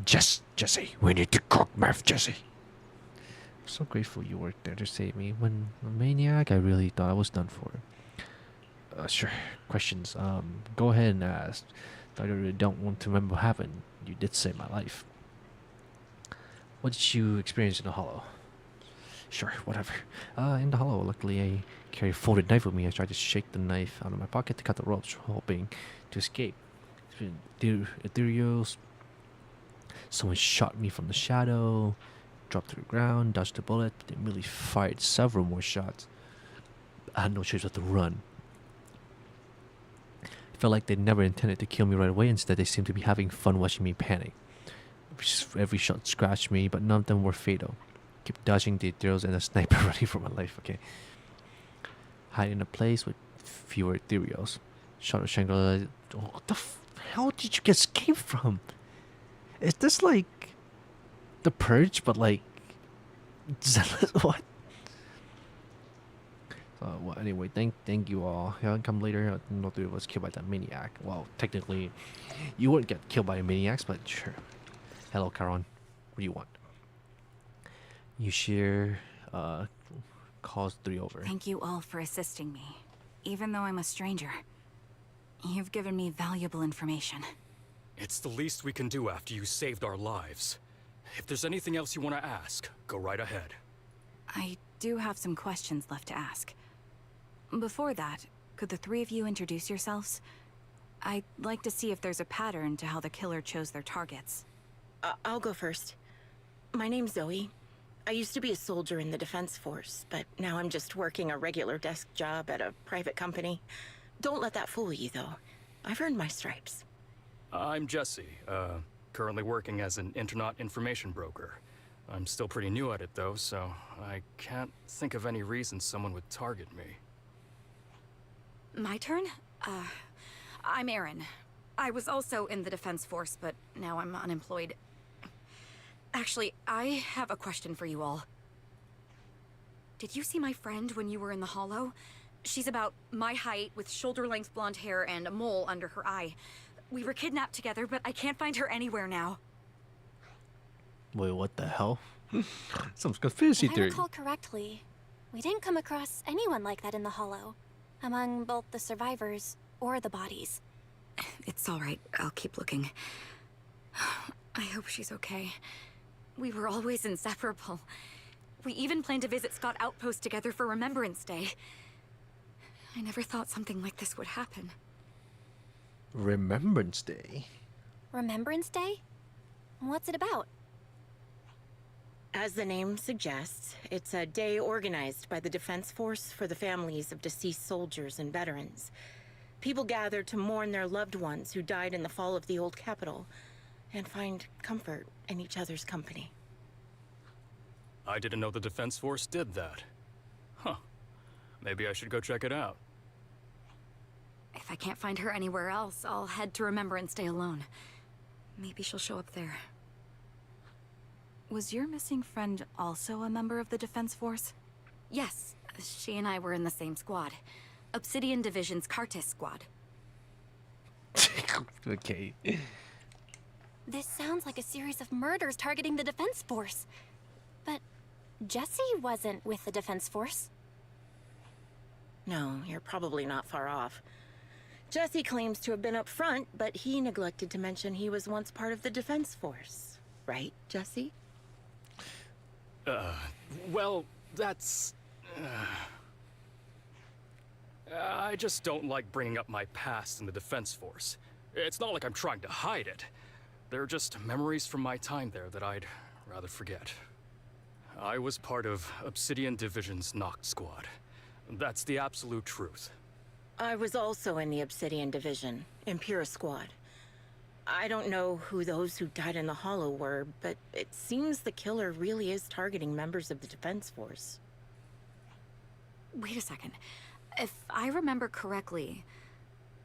Jesse, we need to cook meth, Jesse. I'm so grateful you were there to save me. When a maniac, I really thought I was done for. Sure. Questions. Go ahead and ask. I really don't want to remember what happened. You did save my life. What did you experience in the hollow? Sure, whatever. In the hollow, luckily I carry a folded knife with me. I tried to shake the knife out of my pocket to cut the ropes, hoping to escape. Ethereals. Someone shot me from the shadow, dropped to the ground, dodged the bullet, but they immediately fired several more shots. I had no choice but to run. It felt like they never intended to kill me right away. Instead, they seemed to be having fun watching me panic. Every shot scratched me, but none of them were fatal. Keep dodging the ethereals and a sniper running for my life. Okay. Hide in a place with fewer ethereals. Shot a Shangri-La. Oh, what the hell did you get escape from? Is this like The Purge, but like Zenless? What? Well, anyway, thank you all. Yeah, come later. No three of us killed by that maniac. Well, technically, you wouldn't get killed by a maniac, but sure. Hello, Charon. What do you want? You share cause 3 over. Thank you all for assisting me, even though I'm a stranger. You've given me valuable information. It's the least we can do after you saved our lives. If there's anything else you want to ask, go right ahead. I do have some questions left to ask. Before that, could the 3 of you introduce yourselves? I'd like to see if there's a pattern to how the killer chose their targets. I'll go first. My name's Zoe. I used to be a soldier in the Defense Force, but now I'm just working a regular desk job at a private company. Don't let that fool you, though. I've earned my stripes. I'm Jesse, currently working as an internet information broker. I'm still pretty new at it, though, so I can't think of any reason someone would target me. My turn? I'm Erin. I was also in the Defense Force, but now I'm unemployed. Actually, I have a question for you all. Did you see my friend when you were in the Hollow? She's about my height, with shoulder-length blonde hair and a mole under her eye. We were kidnapped together, but I can't find her anywhere now. Wait, what the hell? Some conspiracy If I theory. recall correctly, we didn't come across anyone like that in the Hollow, among both the survivors or the bodies. It's all right. I'll keep looking. I hope she's okay. We were always inseparable. We even planned to visit Scott Outpost together for Remembrance Day. I never thought something like this would happen. Remembrance Day? Remembrance Day? What's it about? As the name suggests, it's a day organized by the Defense Force for the families of deceased soldiers and veterans. People gather to mourn their loved ones who died in the fall of the old capital and find comfort in each other's company. I didn't know the Defense Force did that. Huh. Maybe I should go check it out. If I can't find her anywhere else, I'll head to Remembrance Day alone. Maybe she'll show up there. Was your missing friend also a member of the Defense Force? Yes, she and I were in the same squad. Obsidian Division's Cartis squad. Okay. This sounds like a series of murders targeting the Defense Force. But Jesse wasn't with the Defense Force. No, you're probably not far off. Jesse claims to have been up front, but he neglected to mention he was once part of the Defense Force. Right, Jesse? Well, that's... I just don't like bringing up my past in the Defense Force. It's not like I'm trying to hide it. They're just memories from my time there that I'd rather forget. I was part of Obsidian Division's Noct Squad. That's the absolute truth. I was also in the Obsidian Division, Impera Squad. I don't know who those who died in the Hollow were, but it seems the killer really is targeting members of the Defense Force. Wait a second. If I remember correctly,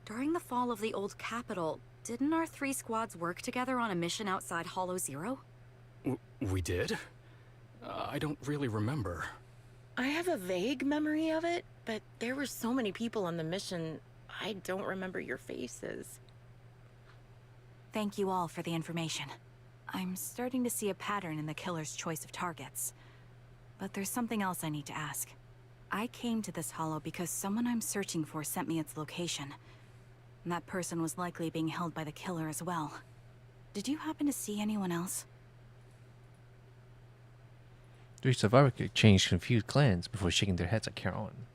during the fall of the old capital, didn't our 3 squads work together on a mission outside Hollow Zero? We did? I don't really remember. I have a vague memory of it, but there were so many people on the mission, I don't remember your faces. Thank you all for the information. I'm starting to see a pattern in the killer's choice of targets. But there's something else I need to ask. I came to this hollow because someone I'm searching for sent me its location. And that person was likely being held by the killer as well. Did you happen to see anyone else? 3 survivors exchanged confused glance before shaking their heads at Charon.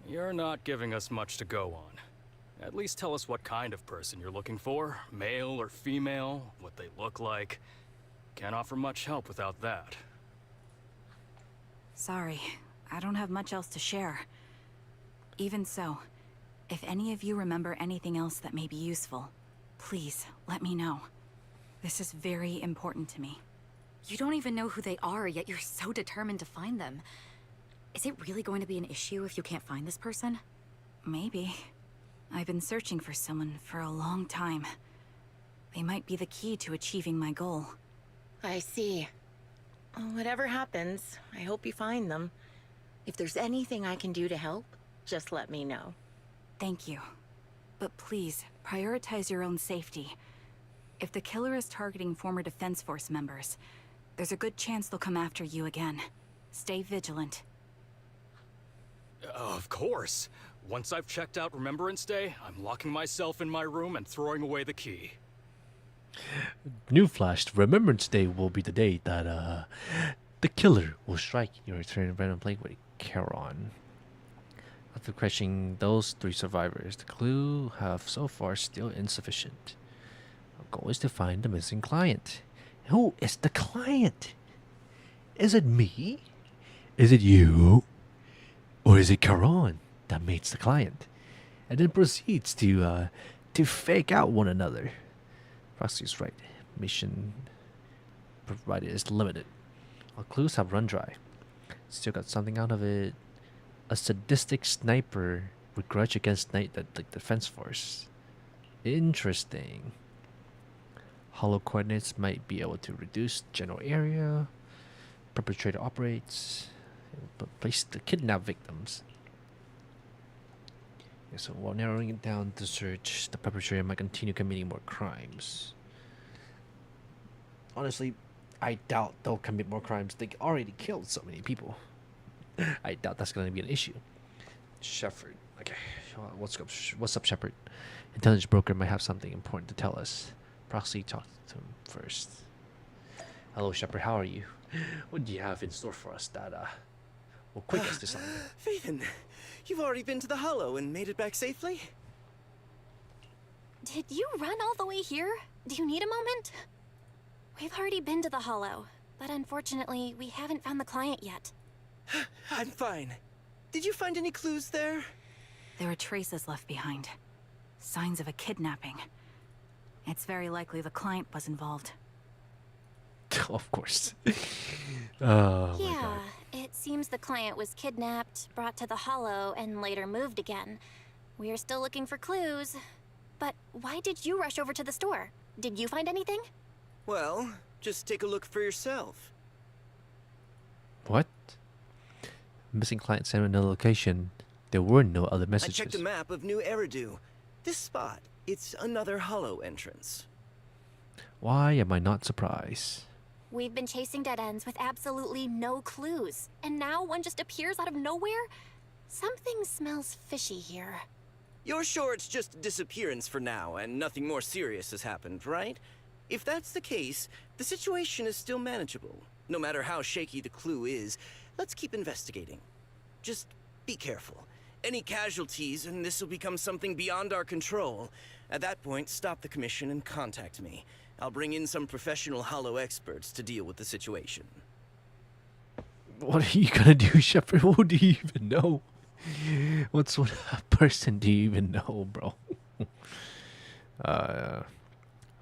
You're not giving us much to go on. At least tell us what kind of person you're looking for. Male or female, what they look like. Can't offer much help without that. Sorry, I don't have much else to share. Even so, if any of you remember anything else that may be useful, please let me know. This is very important to me. You don't even know who they are, yet you're so determined to find them. Is it really going to be an issue if you can't find this person? Maybe. I've been searching for someone for a long time. They might be the key to achieving my goal. I see. Whatever happens, I hope you find them. If there's anything I can do to help, just let me know. Thank you. But please, prioritize your own safety. If the killer is targeting former Defense Force members, there's a good chance they'll come after you again. Stay vigilant. Of course. Once I've checked out Remembrance Day, I'm locking myself in my room and throwing away the key. Newsflash, Remembrance Day will be the day that the killer will strike. You return to random play with Charon. After questioning those 3 survivors, the clue have so far still insufficient. Our goal is to find the missing client. Who is the client? Is it me? Is it you? Or is it Charon that meets the client and then proceeds to fake out one another? Proxy is right. Mission provided is limited. Our clues have run dry. Still got something out of it. A sadistic sniper with grudge against the Defense Force. Interesting. Hollow coordinates might be able to reduce general area. Perpetrator operates. Place to kidnap victims. Yeah, so while narrowing it down to search, the perpetrator might continue committing more crimes. Honestly, I doubt they'll commit more crimes. They already killed so many people. I doubt that's going to be an issue. Shepard. Okay. What's up, Shepard? Intelligence broker might have something important to tell us. Proxy, talk to him first. Hello, Shepard. How are you? What do you have in store for us that will quick us this time? Phaethon, you've already been to the Hollow and made it back safely? Did you run all the way here? Do you need a moment? We've already been to the Hollow, but unfortunately, we haven't found the client yet. I'm fine. Did you find any clues there? There are traces left behind. Signs of a kidnapping. It's very likely the client was involved. Of course. Oh my Yeah, god. it seems the client was kidnapped, brought to the Hollow, and later moved again. We are still looking for clues. But why did you rush over to the store? Did you find anything? Well, just take a look for yourself. What? Missing client sent another location. There were no other I messages. checked a map of New Eridu. This spot, it's another hollow entrance. Why am I not surprised? We've been chasing dead ends with absolutely no clues. And now one just appears out of nowhere? Something smells fishy here. You're sure it's just a disappearance for now and nothing more serious has happened, right? If that's the case, the situation is still manageable. No matter how shaky the clue is, let's keep investigating. Just be careful. Any casualties and this will become something beyond our control. At that point, stop the commission and contact me. I'll bring in some professional hollow experts to deal with the situation. What are you gonna do, Shepard? What do you even know? What person do you even know, bro? I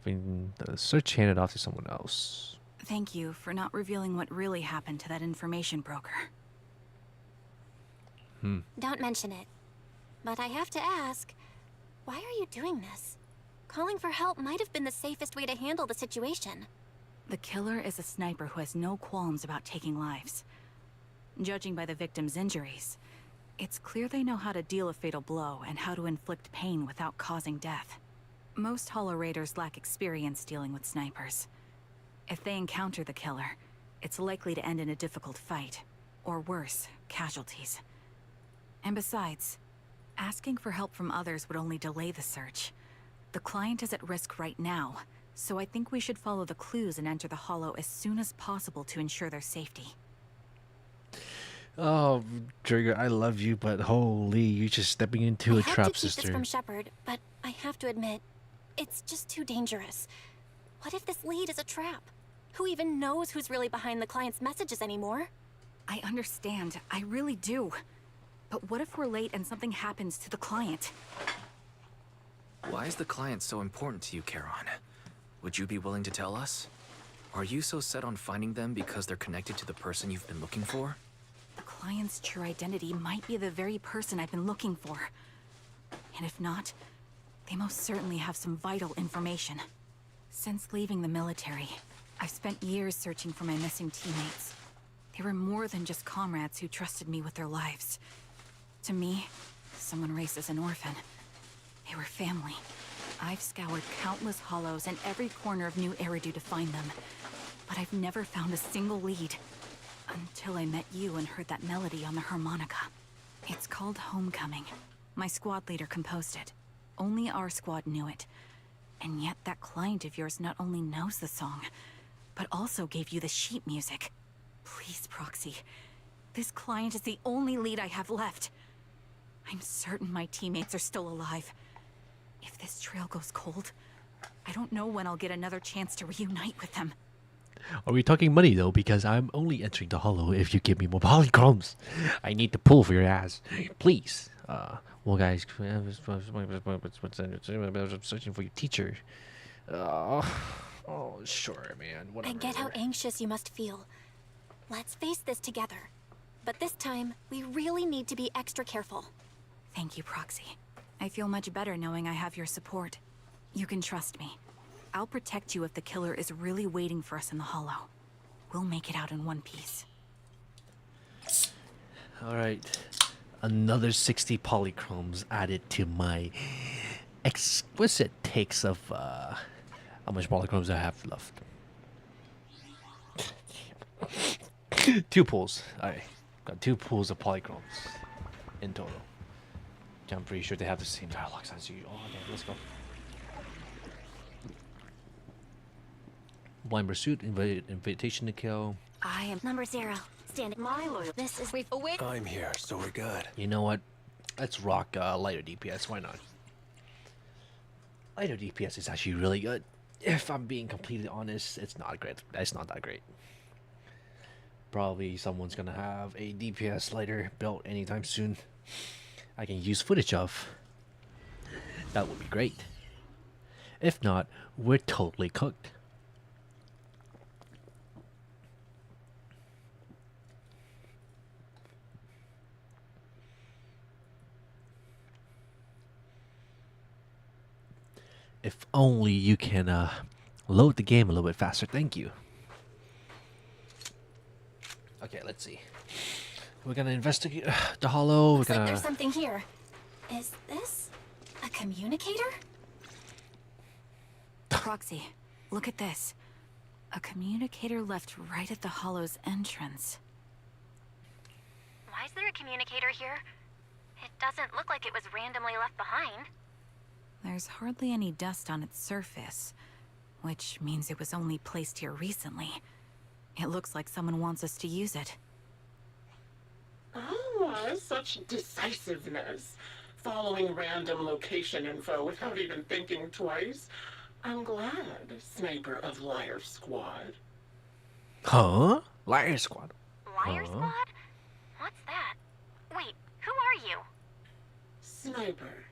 mean, the search handed off to someone else. Thank you for not revealing what really happened to that information broker. Don't mention it. But I have to ask, why are you doing this? Calling for help might have been the safest way to handle the situation. The killer is a sniper who has no qualms about taking lives. Judging by the victim's injuries, it's clear they know how to deal a fatal blow and how to inflict pain without causing death. Most Hollow Raiders lack experience dealing with snipers. If they encounter the killer, it's likely to end in a difficult fight, or worse, casualties. And besides, asking for help from others would only delay the search. The client is at risk right now, so I think we should follow the clues and enter the Hollow as soon as possible to ensure their safety. Oh, Trigger, I love you, but holy, you're just stepping into a I trap, hope to keep sister. this from Shepard, but I have to admit, it's just too dangerous. What if this lead is a trap? Who even knows who's really behind the client's messages anymore? I understand, I really do. But what if we're late and something happens to the client? Why is the client so important to you, Charon? Would you be willing to tell us? Are you so set on finding them because they're connected to the person you've been looking for? The client's true identity might be the very person I've been looking for. And if not, they most certainly have some vital information. Since leaving the military, I've spent years searching for my missing teammates. They were more than just comrades who trusted me with their lives. To me, someone raised as an orphan. They were family. I've scoured countless hollows and every corner of New Eridu to find them, but I've never found a single lead. Until I met you and heard that melody on the harmonica. It's called Homecoming. My squad leader composed it. Only our squad knew it. And yet that client of yours not only knows the song, but also gave you the sheet music. Please, Proxy. This client is the only lead I have left. I'm certain my teammates are still alive. If this trail goes cold, I don't know when I'll get another chance to reunite with them. Are we talking money though? Because I'm only entering the Hollow if you give me more polychromes. I need to pull for your ass, please. Well, guys, I'm searching for your teacher. Oh, sure, man. Whatever. I get how anxious you must feel. Let's face this together. But this time, we really need to be extra careful. Thank you, Proxy. I feel much better knowing I have your support. You can trust me. I'll protect you if the killer is really waiting for us in the Hollow. We'll make it out in one piece. Alright. Another 60 polychromes added to my exquisite takes of how much polychromes I have left. 2 pulls. I got 2 pulls of polychromes in total. I'm pretty sure they have the same dialogues as you. Oh, okay, let's go. Blind pursuit, invitation to kill. I am number 0. Standing. My loyal. This is we've away. I'm here, so we're good. You know what? Let's rock lighter DPS. Why not? Lighter DPS is actually really good. If I'm being completely honest, it's not great. It's not that great. Probably someone's gonna have a DPS lighter built anytime soon. I can use footage of. That would be great. If not, we're totally cooked. If only you can load the game a little bit faster. Thank you. Okay, let's see. We're gonna investigate the hollow. Looks We're like gonna. there's something here. Is this a communicator? Proxy, look at this. A communicator left right at the hollow's entrance. Why is there a communicator here? It doesn't look like it was randomly left behind. There's hardly any dust on its surface, which means it was only placed here recently. It looks like someone wants us to use it. Ah, such decisiveness. Following random location info without even thinking twice. I'm glad, Sniper of Liar Squad. Huh? Liar Squad. Liar Squad? What's that? Wait, who are you? Sniper.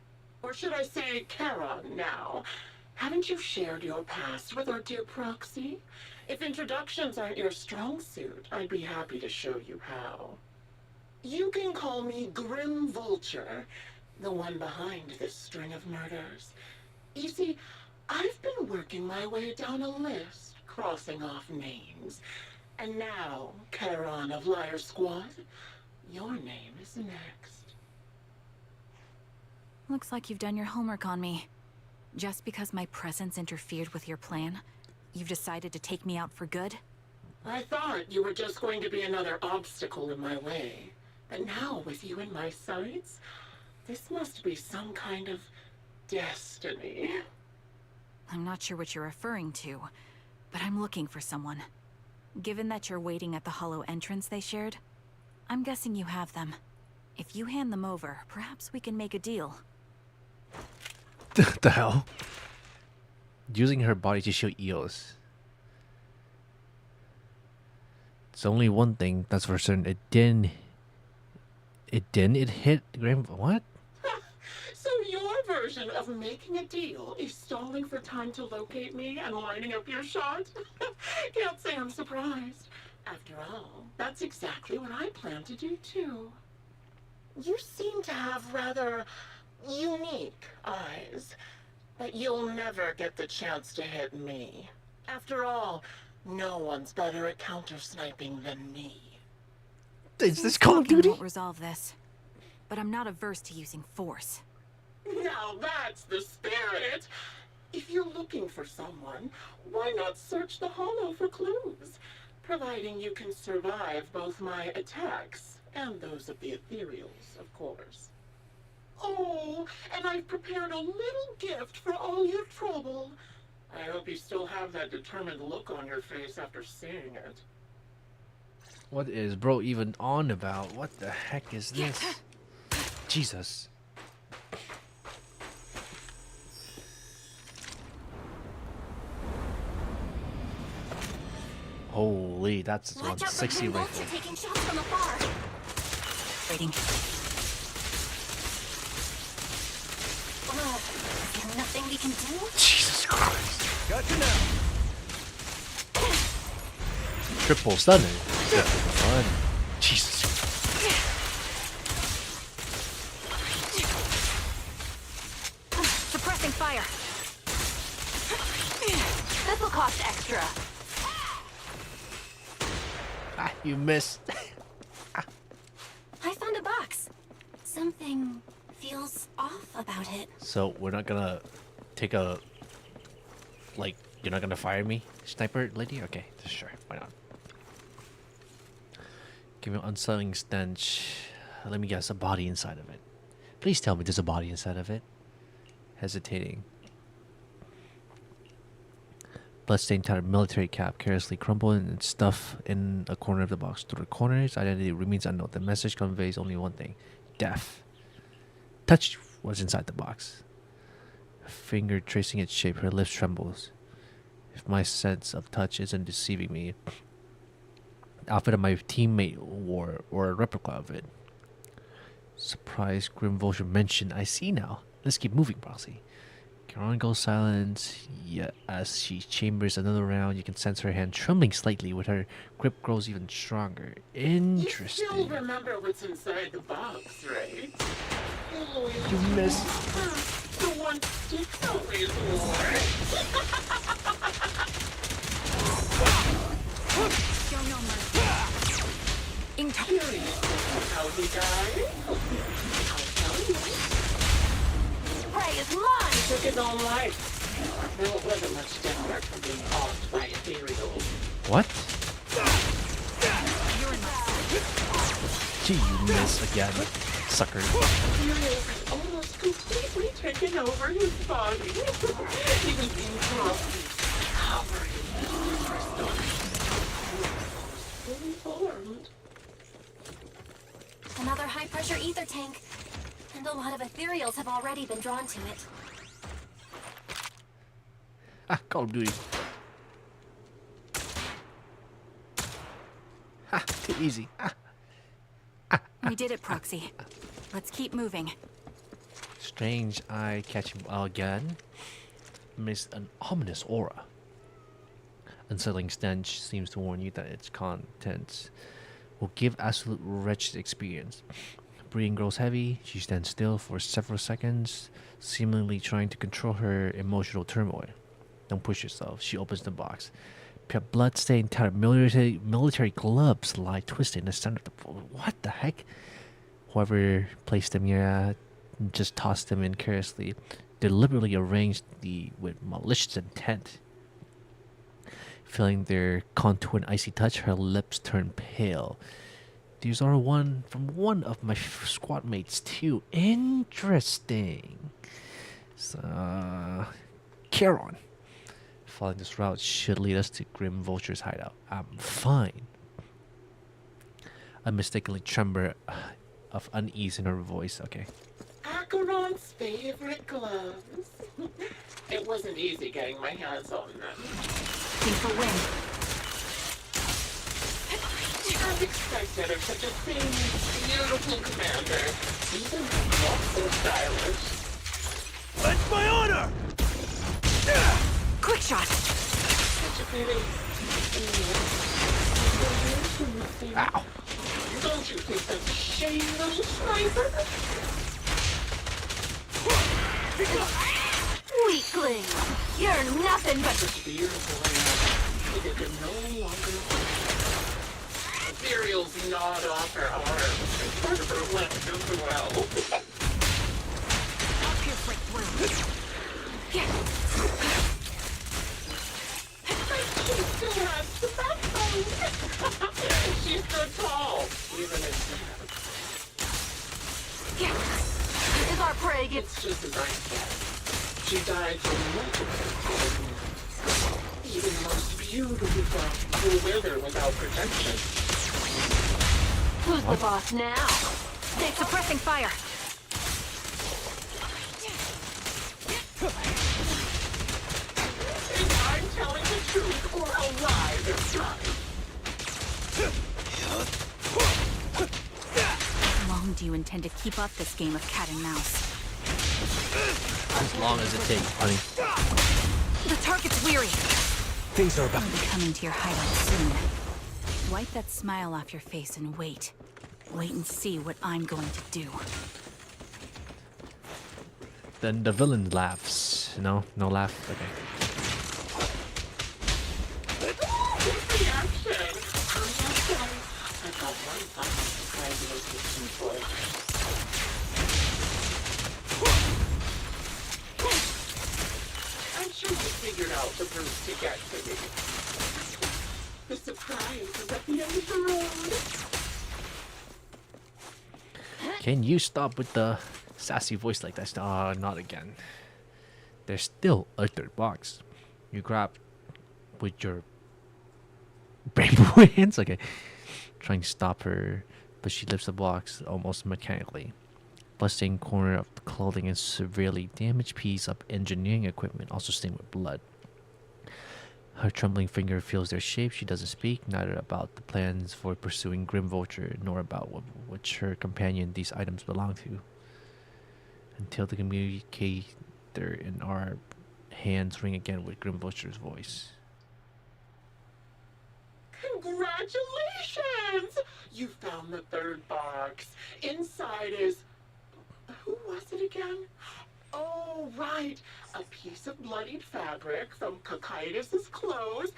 Or should I say Charon now? Haven't you shared your past with our dear Proxy? If introductions aren't your strong suit, I'd be happy to show you how. You can call me Grim Vulture, the one behind this string of murders. You see, I've been working my way down a list, crossing off names. And now, Charon of Liar Squad, your name is next. Looks like you've done your homework on me. Just because my presence interfered with your plan, you've decided to take me out for good? I thought you were just going to be another obstacle in my way. But now, with you in my sights, this must be some kind of destiny. I'm not sure what you're referring to, but I'm looking for someone. Given that you're waiting at the hollow entrance they shared, I'm guessing you have them. If you hand them over, perhaps we can make a deal. The hell? Using her body to show EOS. It's only one thing that's for certain. It hit Graham. What? So your version of making a deal is stalling for time to locate me and lining up your shot? Can't say I'm surprised. After all, that's exactly what I plan to do too. You seem to have rather unique eyes, but you'll never get the chance to hit me. After all, no one's better at counter-sniping than me. Is this Call of Talking Duty? won't resolve this, but I'm not averse to using force. Now that's the spirit! If you're looking for someone, why not search the hollow for clues? Providing you can survive both my attacks and those of the ethereals, of course. Oh, and I've prepared a little gift for all your trouble. I hope you still have that determined look on your face after seeing it. What is bro even on about? What the heck is this? Jesus. Holy, that's Watch out for 160 Grim rifle. Vulture taking shots from afar. Waiting. Is there nothing we can do? Jesus Christ. Gotcha now. Triple stunning. Fun. Jesus. Suppressing fire. This will cost extra. Ah, you missed. I found a box. Something feels off about it. So we're not gonna take a you're not gonna fire me, sniper lady? Okay, sure, why not? Give me an unsettling stench. Let me guess, a body inside of it. Please tell me there's a body inside of it. Hesitating. Bloodstained tattered military cap carelessly crumpled and stuffed in a corner of the box. Through the corners, identity remains unknown. The message conveys only one thing: death. Touch what's inside the box. A finger tracing its shape, her lips trembles. If my sense of touch isn't deceiving me, outfit of my teammate wore, or a replica of it. Surprise, Grim Vulture mentioned. I see now. Let's keep moving, Proxy. Karen goes silent. Yeah, as she chambers another round, you can sense her hand trembling slightly. With her grip grows even stronger. Interesting. You still remember what's inside the box, right? You missed. The one Stick always wore. Show no mercy. Curious how he died? I'll tell you. Prey is mine! He took his own life. Though it wasn't much different from being offed by ethereal. What? You're in my Gee, you miss again, sucker. Ethereal had almost completely taken over his body. He was being covered in crystals. Fully formed. Another high-pressure ether tank. And a lot of ethereals have already been drawn to it. Ah, Call of Duty. Ha, too easy. Ah. We did it, Proxy. Let's keep moving. Strange eye catching again. Amidst an ominous aura. Unsettling stench seems to warn you that its contents will give absolute wretched experience. Breathing grows heavy. She stands still for several seconds, seemingly trying to control her emotional turmoil. Don't push yourself. She opens the box. Blood-stained tattered military gloves lie twisted in the center of the... What the heck? Whoever placed them here just tossed them in carelessly, deliberately arranged with malicious intent. Feeling their contoured icy touch, her lips turn pale. These are from one of my squad mates too. Interesting. So, Charon. Following this route should lead us to Grim Vulture's hideout. I'm fine. A mistakenly tremor of unease in her voice. Okay. Acheron's favorite gloves. It wasn't easy getting my hands on them. Think for wind. Unexpected of such a thin, beautiful commander. Even not so stylish. That's my honor! Quick shot! Such a pity. Ow. Don't you think that's a shame, little sniper? Weakling! You're nothing but... Such beautiful hands. They can no longer... Ethereal's gnawed off her arm, and part of her left as well. I'll pierce right through. She still has the backbone. She stood tall, even if This is our prey. it's just as I said. She died from multiple causes. Even the most beautiful craft will wither without protection. Who's the boss now? They're suppressing fire. Is I'm telling the truth or a lie this time? How long do you intend to keep up this game of cat and mouse? As long as it takes, honey. The target's weary. Things are about I'll be coming to your hideout soon. Wipe that smile off your face and wait. Wait and see what I'm going to do. Then the villain laughs. No laugh. Okay. Reaction. I got one final surprise location for it. I'm sure you figured out the route to get to me. The surprise is at the end of the road. Can you stop with the sassy voice like that? Not again. There's still a third box. You grab with your BANGBOO hands. Okay. Trying to stop her, but she lifts the box almost mechanically. Bloodstained corner of the clothing and severely damaged piece of engineering equipment, also stained with blood. Her trembling finger feels their shape. She doesn't speak, neither about the plans for pursuing Grim Vulture, nor about which her companion these items belong to. Until the communicator in our hands ring again with Grim Vulture's voice. Congratulations! You found the third box. Inside is... Who was it again? Oh, right. A piece of bloodied fabric from Cocytus's clothes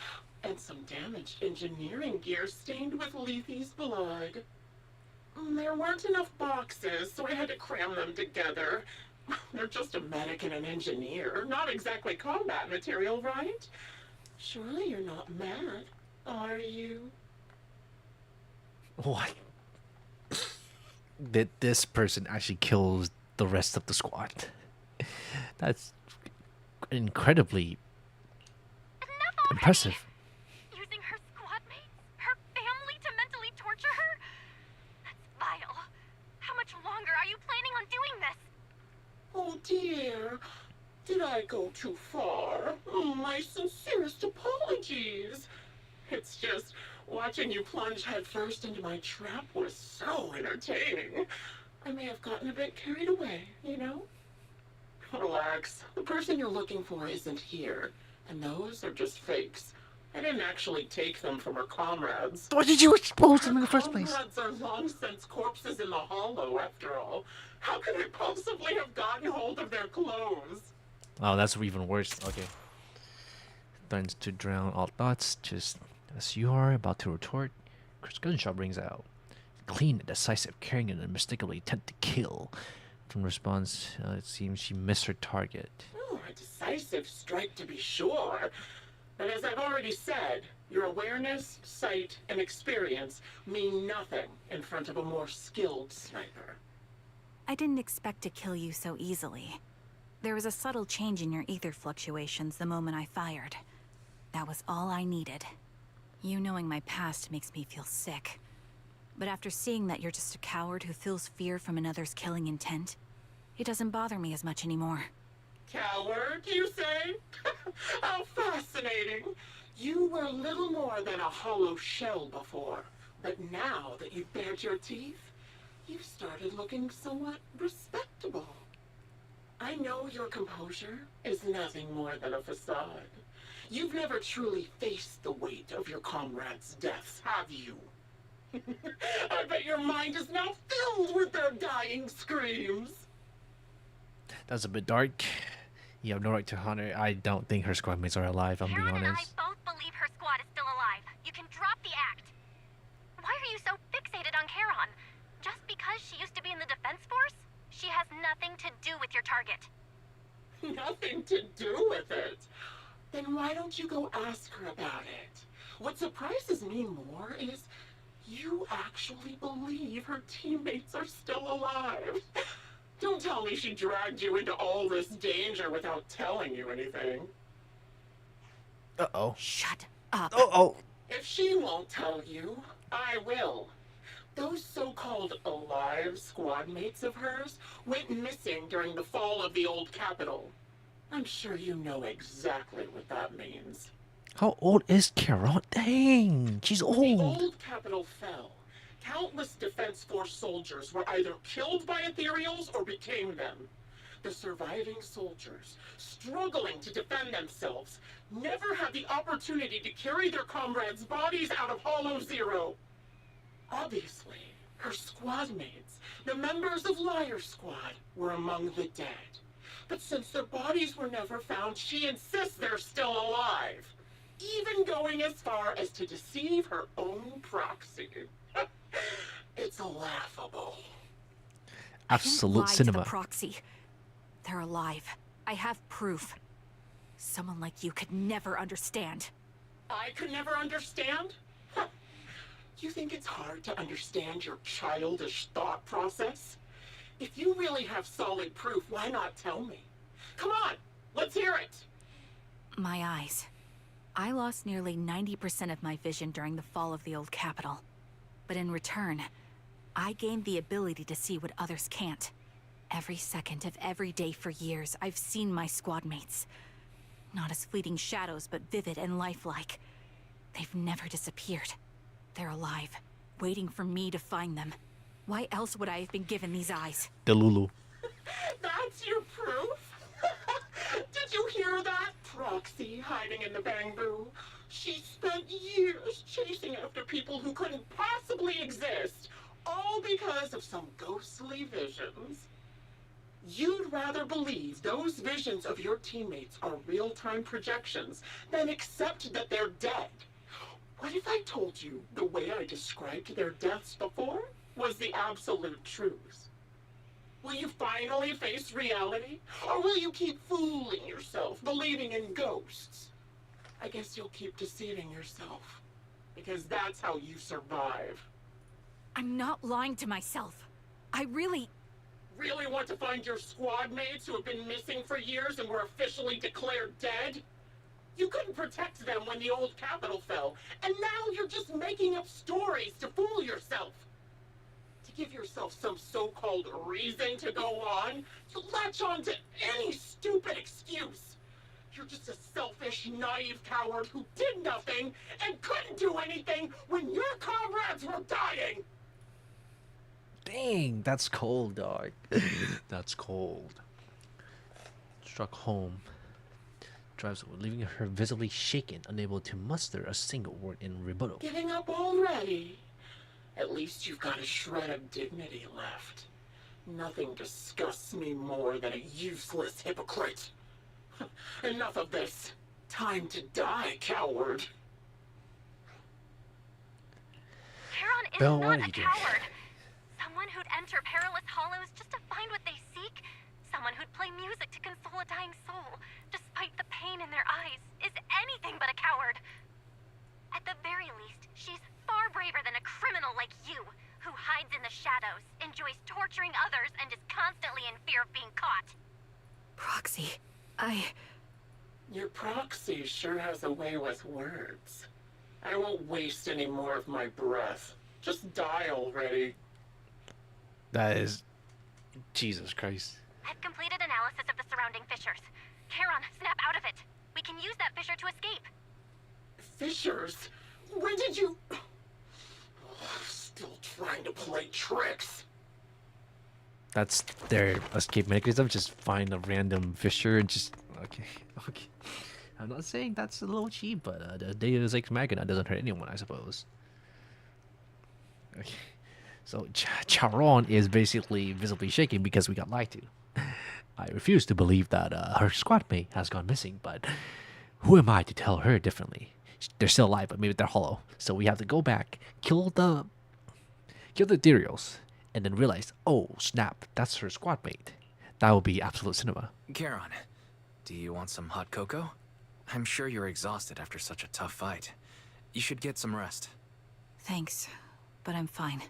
and some damaged engineering gear stained with Leafy's blood. There weren't enough boxes, so I had to cram them together. They're just a medic and an engineer, not exactly combat material, right? Surely you're not mad, are you? What? That this person actually kills the rest of the squad. That's incredibly impressive. Using her squad mates, her family to mentally torture her? That's vile. How much longer are you planning on doing this? Oh dear, did I go too far? My sincerest apologies. It's just, watching you plunge headfirst into my trap was so entertaining. I may have gotten a bit carried away, you know? Relax, the person you're looking for isn't here, and those are just fakes. I didn't actually take them from her comrades. Why did you expose them in the first place? Comrades are long since corpses in the hollow, after all. How could I possibly have gotten hold of their clothes? Oh, that's even worse. Okay. Threatens to drown all thoughts, just as you are about to retort. Chris gunshot rings out. Clean and decisive, carrying an unmistakable intent to kill. From response, it seems she missed her target. Oh, a decisive strike to be sure. But as I've already said, your awareness, sight, and experience mean nothing in front of a more skilled sniper. I didn't expect to kill you so easily. There was a subtle change in your ether fluctuations the moment I fired. That was all I needed. You knowing my past makes me feel sick. But after seeing that you're just a coward who feels fear from another's killing intent, it doesn't bother me as much anymore. Coward, you say? How fascinating. You were little more than a hollow shell before, but now that you've bared your teeth, you've started looking somewhat respectable. I know your composure is nothing more than a facade. You've never truly faced the weight of your comrades' deaths, have you? I bet your mind is now filled with their dying screams. That's a bit dark. You have no right to hunt her. I don't think her squad mates are alive, I'm being Karen and I honest. both believe her squad is still alive. You can drop the act. Why are you so fixated on Karen? Just because she used to be in the defense force? She has nothing to do with your target. Nothing to do with it? Then why don't you go ask her about it? What surprises me more is you actually believe her teammates are still alive. Don't tell me she dragged you into all this danger without telling you anything. Uh-oh. Shut up. Uh-oh. If she won't tell you, I will. Those so-called alive squad mates of hers went missing during the fall of the old capital. I'm sure you know exactly what that means. How old is Karen? Dang, she's The old. old capital fell. Countless Defense Force soldiers were either killed by ethereals or became them. The surviving soldiers, struggling to defend themselves, never had the opportunity to carry their comrades' bodies out of Hollow Zero. Obviously, her squad mates, the members of Liar Squad, were among the dead. But since their bodies were never found, she insists they're still alive. Even going as far as to deceive her own proxy. It's laughable. Absolute I didn't lie cinema. to the proxy. They're alive. I have proof. Someone like you could never understand. I could never understand? Huh. You think it's hard to understand your childish thought process? If you really have solid proof, why not tell me? Come on, let's hear it. My eyes. I lost nearly 90% of my vision during the fall of the old capital. But in return, I gained the ability to see what others can't. Every second of every day for years, I've seen my squad mates. Not as fleeting shadows, but vivid and lifelike. They've never disappeared. They're alive, waiting for me to find them. Why else would I have been given these eyes? Delulu. That's your proof? Did you hear that? Proxy hiding in the BANGBOO. She spent years chasing after people who couldn't possibly exist, all because of some ghostly visions. You'd rather believe those visions of your teammates are real-time projections than accept that they're dead. What if I told you the way I described their deaths before was the absolute truth? Will you finally face reality? Or will you keep fooling yourself, believing in ghosts? I guess you'll keep deceiving yourself. Because that's how you survive. I'm not lying to myself. I really want to find your squad mates who have been missing for years and were officially declared dead? You couldn't protect them when the old capital fell, and now you're just making up stories to fool yourself. To give yourself some so-called reason to go on, you latch on to any stupid excuse. You're just a selfish, naive coward who did nothing and couldn't do anything when your comrades were dying. Dang, that's cold, dog. That's cold. Struck home. Drives away, leaving her visibly shaken, unable to muster a single word in rebuttal. Giving up already? At least you've got a shred of dignity left. Nothing disgusts me more than a useless hypocrite. Enough of this. Time to die, coward. Charon is Belle, what not are a you doing? coward. Someone who'd enter perilous hollows just to find what they seek. Someone who'd play music to console a dying soul, despite the pain in their eyes, is anything but a coward. At the very least, she's far braver than a criminal like you, who hides in the shadows, enjoys torturing others, and is constantly in fear of being caught. Proxy, Your proxy sure has a way with words. I won't waste any more of my breath. Just die already. That is... Jesus Christ. I've completed analysis of the surrounding fissures. Charon, snap out of it. We can use that fissure to escape. Fissures? When did you... Still trying to play tricks. That's their escape mechanism. Just find a random fissure and just... Okay. I'm not saying that's a little cheap, but the Deus Ex Machina doesn't hurt anyone, I suppose. Okay. So Charon is basically visibly shaking because we got lied to. I refuse to believe that her squad mate has gone missing, but who am I to tell her differently? They're still alive, but maybe they're hollow. So we have to go back, kill the ethereals, and then realize, oh snap, that's her squad mate. That would be absolute cinema. Charon, do you want some hot cocoa? I'm sure you're exhausted after such a tough fight. You should get some rest. thanks, but I'm fine.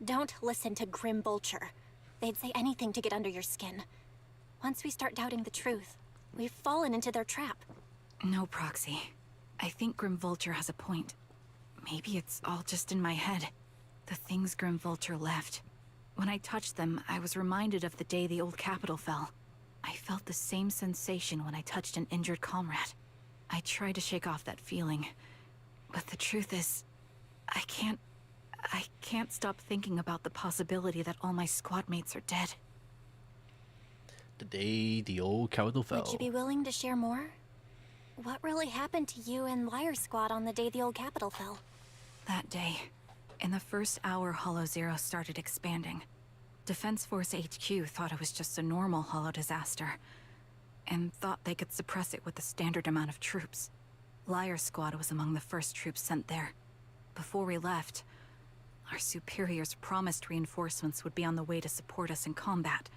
Don't listen to Grim Vulture. They'd say anything to get under your skin. Once we start doubting the truth, we've fallen into their trap. No, Proxy. I think Grim Vulture has a point. Maybe it's all just in my head. The things Grim Vulture left. When I touched them, I was reminded of the day the old capital fell. I felt the same sensation when I touched an injured comrade. I tried to shake off that feeling, but the truth is, I can't stop thinking about the possibility that all my squad mates are dead. The day the old capital fell. Would you be willing to share more? What really happened to you and Liar Squad on the day the old capital fell? That day, in the first hour Hollow Zero started expanding, Defense Force HQ thought it was just a normal Hollow disaster, and thought they could suppress it with the standard amount of troops. Liar Squad was among the first troops sent there. Before we left, our superiors promised reinforcements would be on the way to support us in combat,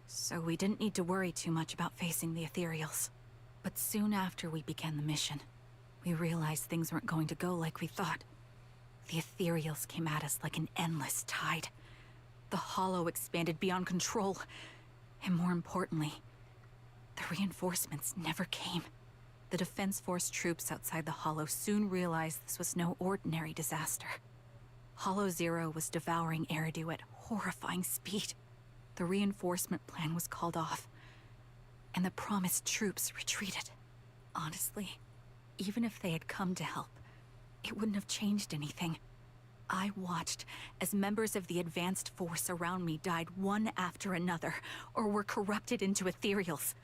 so we didn't need to worry too much about facing the ethereals. But soon after we began the mission, we realized things weren't going to go like we thought. The ethereals came at us like an endless tide. The Hollow expanded beyond control, and more importantly, the reinforcements never came. The Defense Force troops outside the Hollow soon realized this was no ordinary disaster. Hollow Zero was devouring Eridu at horrifying speed. The reinforcement plan was called off, and the promised troops retreated. Honestly, even if they had come to help, it wouldn't have changed anything. I watched as members of the advanced force around me died one after another, or were corrupted into ethereals.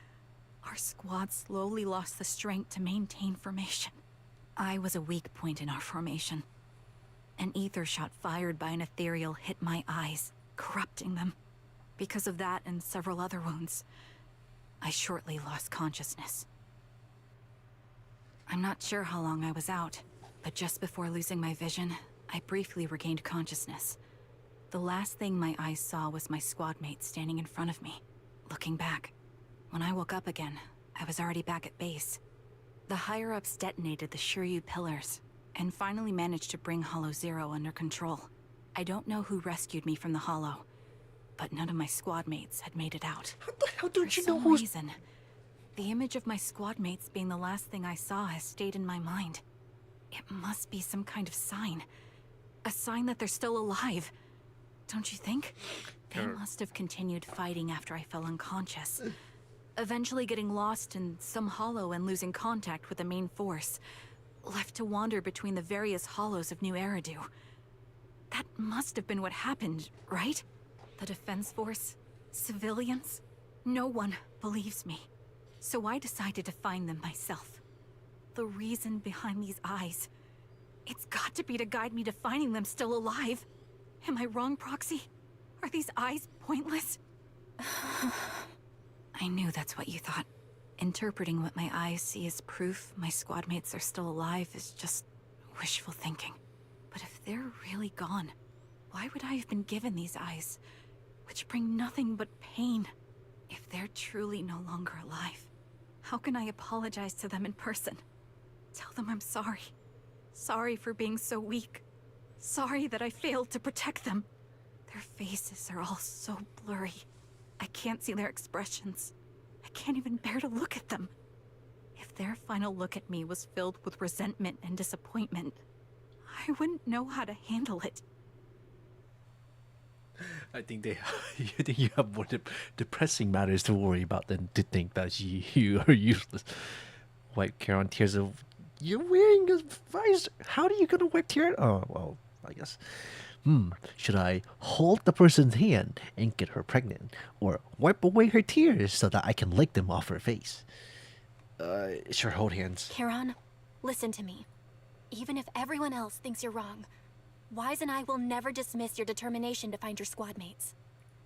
Our squad slowly lost the strength to maintain formation. I was a weak point in our formation. An ether shot fired by an ethereal hit my eyes, corrupting them. Because of that and several other wounds, I shortly lost consciousness. I'm not sure how long I was out, but just before losing my vision, I briefly regained consciousness. The last thing my eyes saw was my squad mate standing in front of me, looking back. When I woke up again, I was already back at base. The higher-ups detonated the Shiryu pillars, and finally managed to bring Hollow Zero under control. I don't know who rescued me from the Hollow, but none of my squad mates had made it out. How the hell don't you know For some who's... reason, the image of my squad mates being the last thing I saw has stayed in my mind. It must be some kind of sign. A sign that they're still alive. Don't you think? They must have continued fighting after I fell unconscious. Eventually getting lost in some hollow and losing contact with the main force. Left to wander between the various hollows of New Eridu. That must have been what happened, right? The defense force? Civilians? No one believes me. So I decided to find them myself. The reason behind these eyes. It's got to be to guide me to finding them still alive. Am I wrong, Proxy? Are these eyes pointless? I knew that's what you thought. Interpreting what my eyes see as proof my squad mates are still alive is just wishful thinking. But if they're really gone, why would I have been given these eyes, which bring nothing but pain? If they're truly no longer alive, how can I apologize to them in person? Tell them I'm sorry. Sorry for being so weak. Sorry that I failed to protect them. Their faces are all so blurry. I can't see their expressions. I can't even bear to look at them. If their final look at me was filled with resentment and disappointment, I wouldn't know how to handle it. I think you think you have more depressing matters to worry about than to think that you are useless. Wipe Charon tears of... You're wearing a visor. How are you gonna wipe tears? Oh, well, I guess. Should I hold the person's hand and get her pregnant? Or wipe away her tears so that I can lick them off her face? Sure, hold hands. Charon, listen to me. Even if everyone else thinks you're wrong, Wise and I will never dismiss your determination to find your squad mates.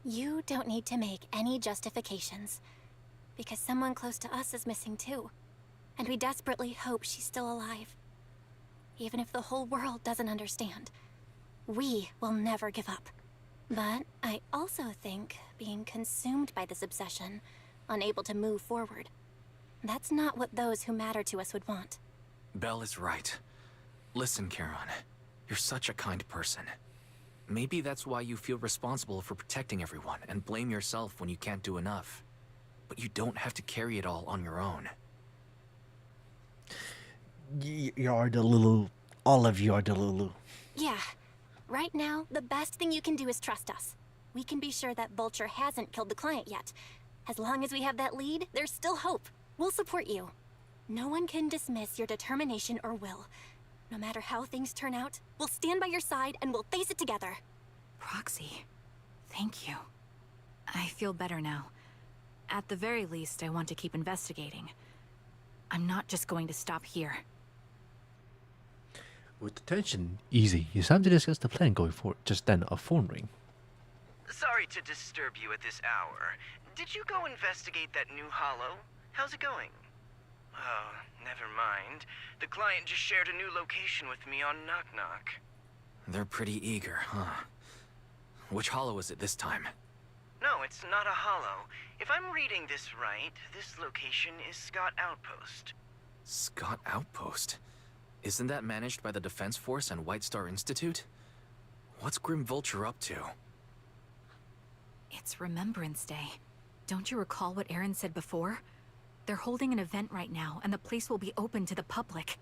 You don't need to make any justifications, because someone close to us is missing too, and we desperately hope she's still alive. Even if the whole world doesn't understand, we will never give up. But I also think being consumed by this obsession, unable to move forward, that's not what those who matter to us would want. Belle is right. Listen, Charon. You're such a kind person. Maybe that's why you feel responsible for protecting everyone and blame yourself when you can't do enough. But you don't have to carry it all on your own. You are the Lulu. All of you are the Lulu. Yeah. Right now, the best thing you can do is trust us. We can be sure that Vulture hasn't killed the client yet. As long as we have that lead, there's still hope. We'll support you. No one can dismiss your determination or will. No matter how things turn out, we'll stand by your side and we'll face it together. Proxy, thank you. I feel better now. At the very least, I want to keep investigating. I'm not just going to stop here. With the tension easy, it's time to discuss the plan going forward. Just then, a phone ring. Sorry to disturb you at this hour. Did you go investigate that new hollow? How's it going? Oh, never mind. The client just shared a new location with me on Knock Knock. They're pretty eager, huh? Which hollow is it this time? No, it's not a hollow. If I'm reading this right, this location is Scott Outpost. Scott Outpost? Isn't that managed by the Defense Force and White Star Institute? What's Grim Vulture up to? It's Remembrance Day. Don't you recall what Aaron said before? They're holding an event right now, and the place will be open to the public.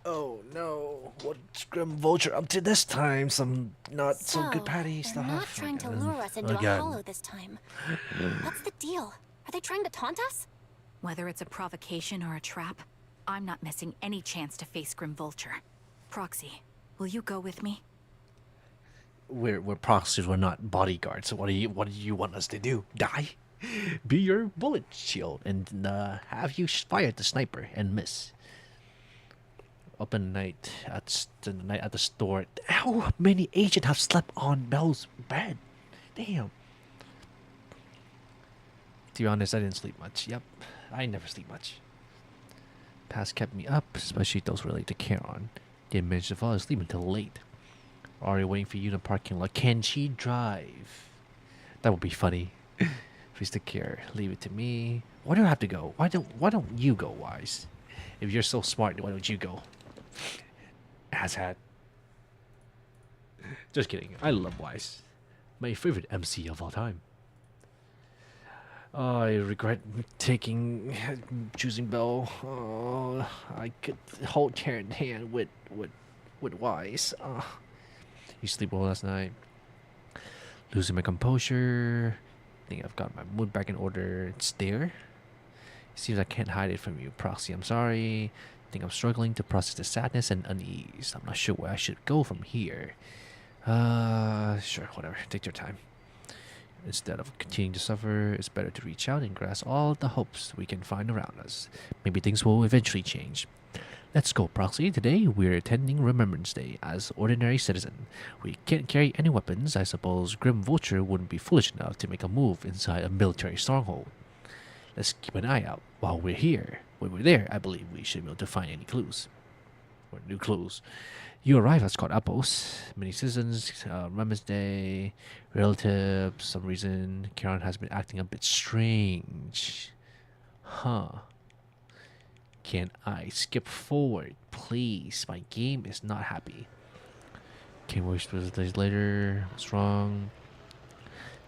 Oh no, what's Grim Vulture up to this time? Some not so good patty they're stuff. not trying to lure us into a Again. hollow this time. What's the deal? Are they trying to taunt us? Whether it's a provocation or a trap, I'm not missing any chance to face Grim Vulture. Proxy, will you go with me? We're proxies. We're not bodyguards. So what do you want us to do? Die? Be your bullet shield and have you fire at the sniper and miss. Open night at the night at the store. How many agents have slept on Belle's bed? Damn. To be honest, I didn't sleep much. Yep, I never sleep much. Past kept me up, especially those related to Charon. Didn't manage to fall asleep until late. Already waiting for you in the parking lot. Can she drive? That would be funny. Please take care. Leave it to me. Why do I have to go? Why don't you go, Wise? If you're so smart, why don't you go? Asshat. Just kidding. I love Wise. My favorite MC of all time. I regret choosing Belle. I could hold her in hand with Wise. You sleep well last night. Losing my composure. Think I've got my mood back in order. It's there. Seems I can't hide it from you, Proxy. I'm sorry. Think I'm struggling to process the sadness and unease. I'm not sure where I should go from here. Sure, whatever. Take your time. Instead of continuing to suffer, it's better to reach out and grasp all the hopes we can find around us. Maybe things will eventually change. Let's go, Proxy. Today, we're attending Remembrance Day as ordinary citizen. We can't carry any weapons. I suppose Grim Vulture wouldn't be foolish enough to make a move inside a military stronghold. Let's keep an eye out while we're here. When we're there, I believe we should be able to find any clues. Or new clues. You arrive at Scott Apples. Many citizens, Remembrance Day, relatives, some reason. Karen has been acting a bit strange. Huh. Can I skip forward, please? My game is not happy. Came wish days later. What's wrong?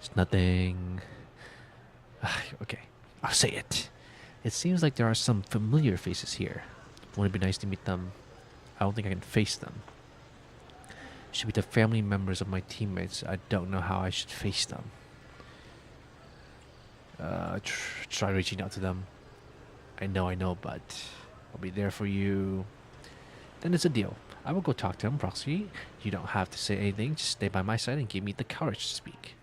It's nothing. Okay, I'll say it. It seems like there are some familiar faces here. Wouldn't it be nice to meet them? I don't think I can face them. Should be the family members of my teammates. I don't know how I should face them. Try reaching out to them. I know, but I'll be there for you. Then it's a deal. I will go talk to him, Proxy. You don't have to say anything. Just stay by my side and give me the courage to speak.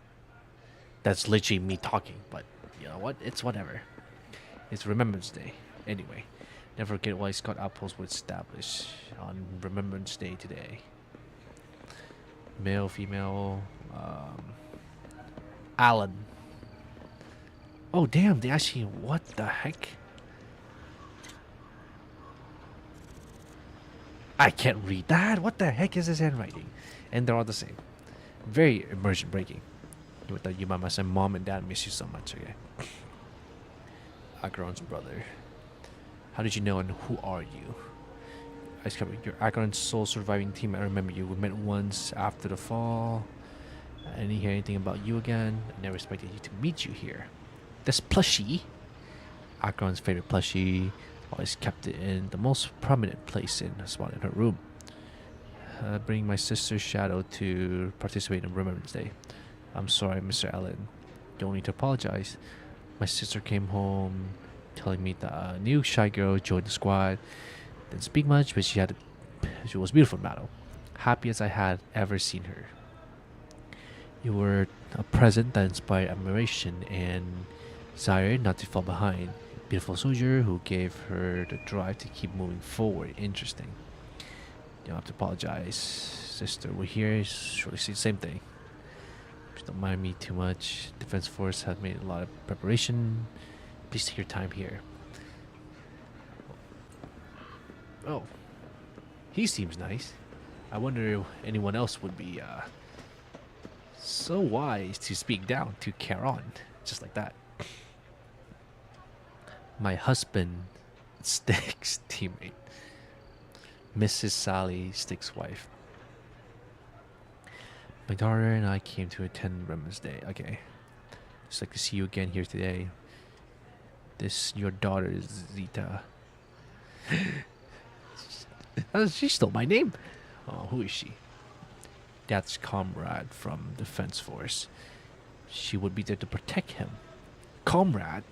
That's literally me talking, but you know what? It's whatever. It's Remembrance Day. Anyway, never forget why Scott Apples was established on Remembrance Day today. Male, female, Alan. Oh, damn, they actually, what the heck? I can't read that. What the heck is this handwriting? And they're all the same. Very immersion breaking. You might say, Mom and Dad miss you so much, okay? Acheron's brother. How did you know and who are you? I discovered you're Acheron's sole surviving team. I remember you. We met once after the fall. I didn't hear anything about you again. I never expected you to meet you here. This plushie, Acheron's favorite plushie, always kept it in the most prominent place in a spot in her room. Bringing my sister's shadow to participate in Remembrance Day. I'm sorry, Mr. Allen. Don't need to apologize. My sister came home telling me that a new shy girl joined the squad. Didn't speak much, but she was beautiful in battle. Happy as I had ever seen her. You were a present that inspired admiration and desire not to fall behind. Beautiful soldier who gave her the drive to keep moving forward. Interesting. You don't have to apologize, sister. We're here. Surely see the same thing. Please don't mind me too much. Defense Force has made a lot of preparation. Please take your time here. Oh, he seems nice. I wonder if anyone else would be so wise to speak down to Charon, just like that. My husband, Stick's teammate, Mrs. Sally, Stick's wife. My daughter and I came to attend Remembrance Day. Okay, just like to see you again here today. This your daughter, Zita. She stole my name. Oh, who is she? Dad's comrade from Defense Force. She would be there to protect him. Comrade?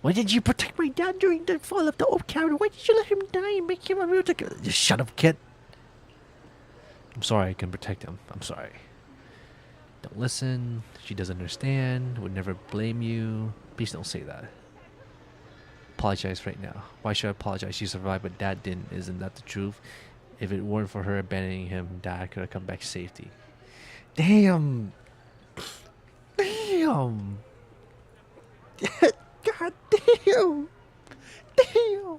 Why did you protect my dad during the fall of the old cabin? Why did you let him die and make him a real... Just shut up, kid. I'm sorry I can protect him. I'm sorry. Don't listen. She doesn't understand. Would never blame you. Please don't say that. Apologize right now. Why should I apologize? She survived, but Dad didn't. Isn't that the truth? If it weren't for her abandoning him, Dad could have come back to safety. Damn. Damn. God damn. Damn.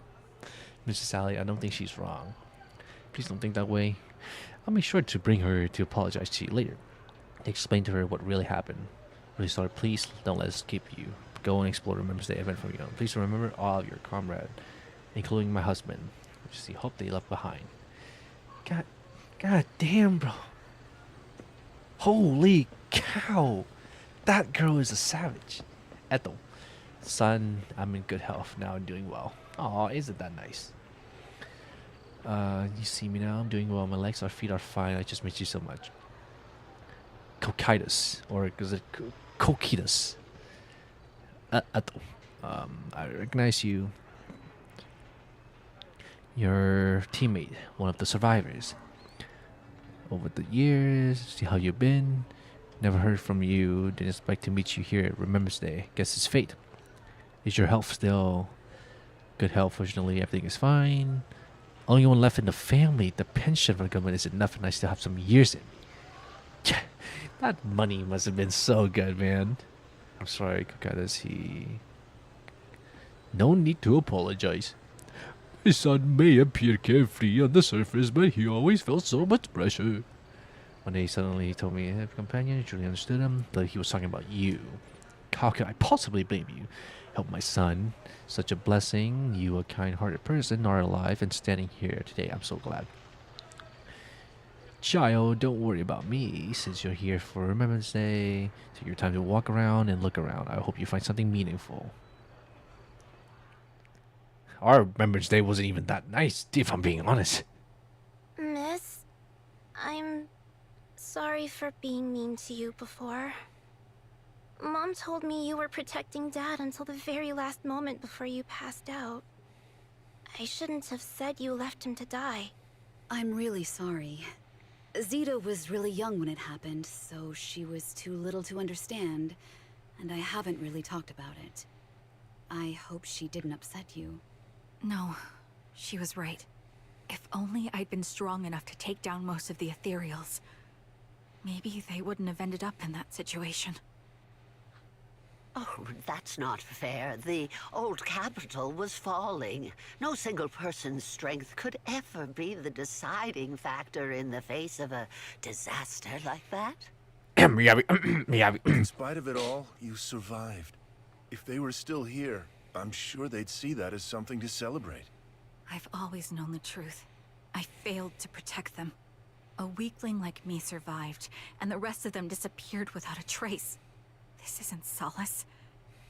Mrs. Sally, I don't think she's wrong. Please don't think that way. I'll make sure to bring her to apologize to you later. Explain to her what really happened. Really sorry. Please don't let us keep you. Go and explore Remembrance Day event from you. Please remember all of your comrades, including my husband, which is the hope they left behind. God damn, bro. Holy cow. That girl is a savage. Ethel. Son, I'm in good health. Now I'm doing well. Aw, isn't that nice? You see me now. I'm doing well. My legs, our feet are fine. I just miss you so much. Cocytus. Or is it Cocytus? Ethel. I recognize you. Your teammate. One of the survivors. Over the years, see how you've been. Never heard from you. Didn't expect to meet you here at Remembrance Day. Guess it's fate. Is your health still good health? Fortunately, everything is fine. Only one left in the family. The pension from the government is enough, and I still have some years in me. That money must have been so good, man. I'm sorry, Cocytus. No need to apologize. His son may appear carefree on the surface, but he always felt so much pressure. One day, suddenly, he told me his companion truly understood him, that he was talking about you. How could I possibly blame you? Help my son. Such a blessing. You, a kind-hearted person, are alive and standing here today. I'm so glad. Child, don't worry about me. Since you're here for Remembrance Day, take your time to walk around and look around. I hope you find something meaningful. Our Remembrance Day wasn't even that nice, if I'm being honest. Miss, I'm sorry for being mean to you before. Mom told me you were protecting Dad until the very last moment before you passed out. I shouldn't have said you left him to die. I'm really sorry. Zeta was really young when it happened, so she was too little to understand, and I haven't really talked about it. I hope she didn't upset you. No, she was right. If only I'd been strong enough to take down most of the ethereals. Maybe they wouldn't have ended up in that situation. Oh, that's not fair. The old capital was falling. No single person's strength could ever be the deciding factor in the face of a disaster like that. In spite of it all, you survived. If they were still here, I'm sure they'd see that as something to celebrate. I've always known the truth. I failed to protect them. A weakling like me survived, and the rest of them disappeared without a trace. This isn't solace.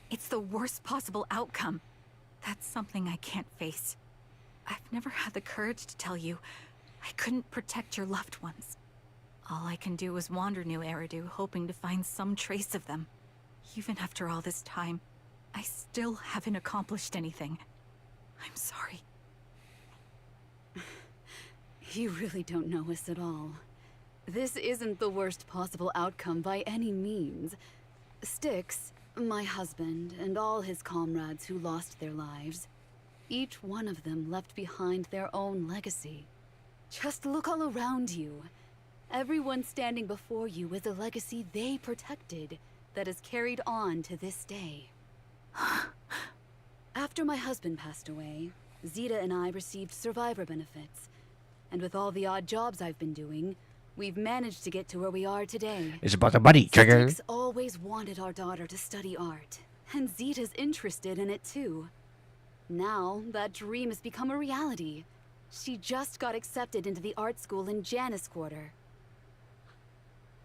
It's the worst possible outcome. That's something I can't face. I've never had the courage to tell you I couldn't protect your loved ones. All I can do is wander New Eridu, hoping to find some trace of them. Even after all this time, I still haven't accomplished anything. I'm sorry. You really don't know us at all. This isn't the worst possible outcome by any means. Styx, my husband, and all his comrades who lost their lives, each one of them left behind their own legacy. Just look all around you. Everyone standing before you with a legacy they protected that is carried on to this day. After my husband passed away, Zeta and I received survivor benefits. And with all the odd jobs I've been doing, we've managed to get to where we are today. It's about the money, trigger. Styx always wanted our daughter to study art, and Zeta's interested in it too. Now, that dream has become a reality. She just got accepted into the art school in Janus Quarter.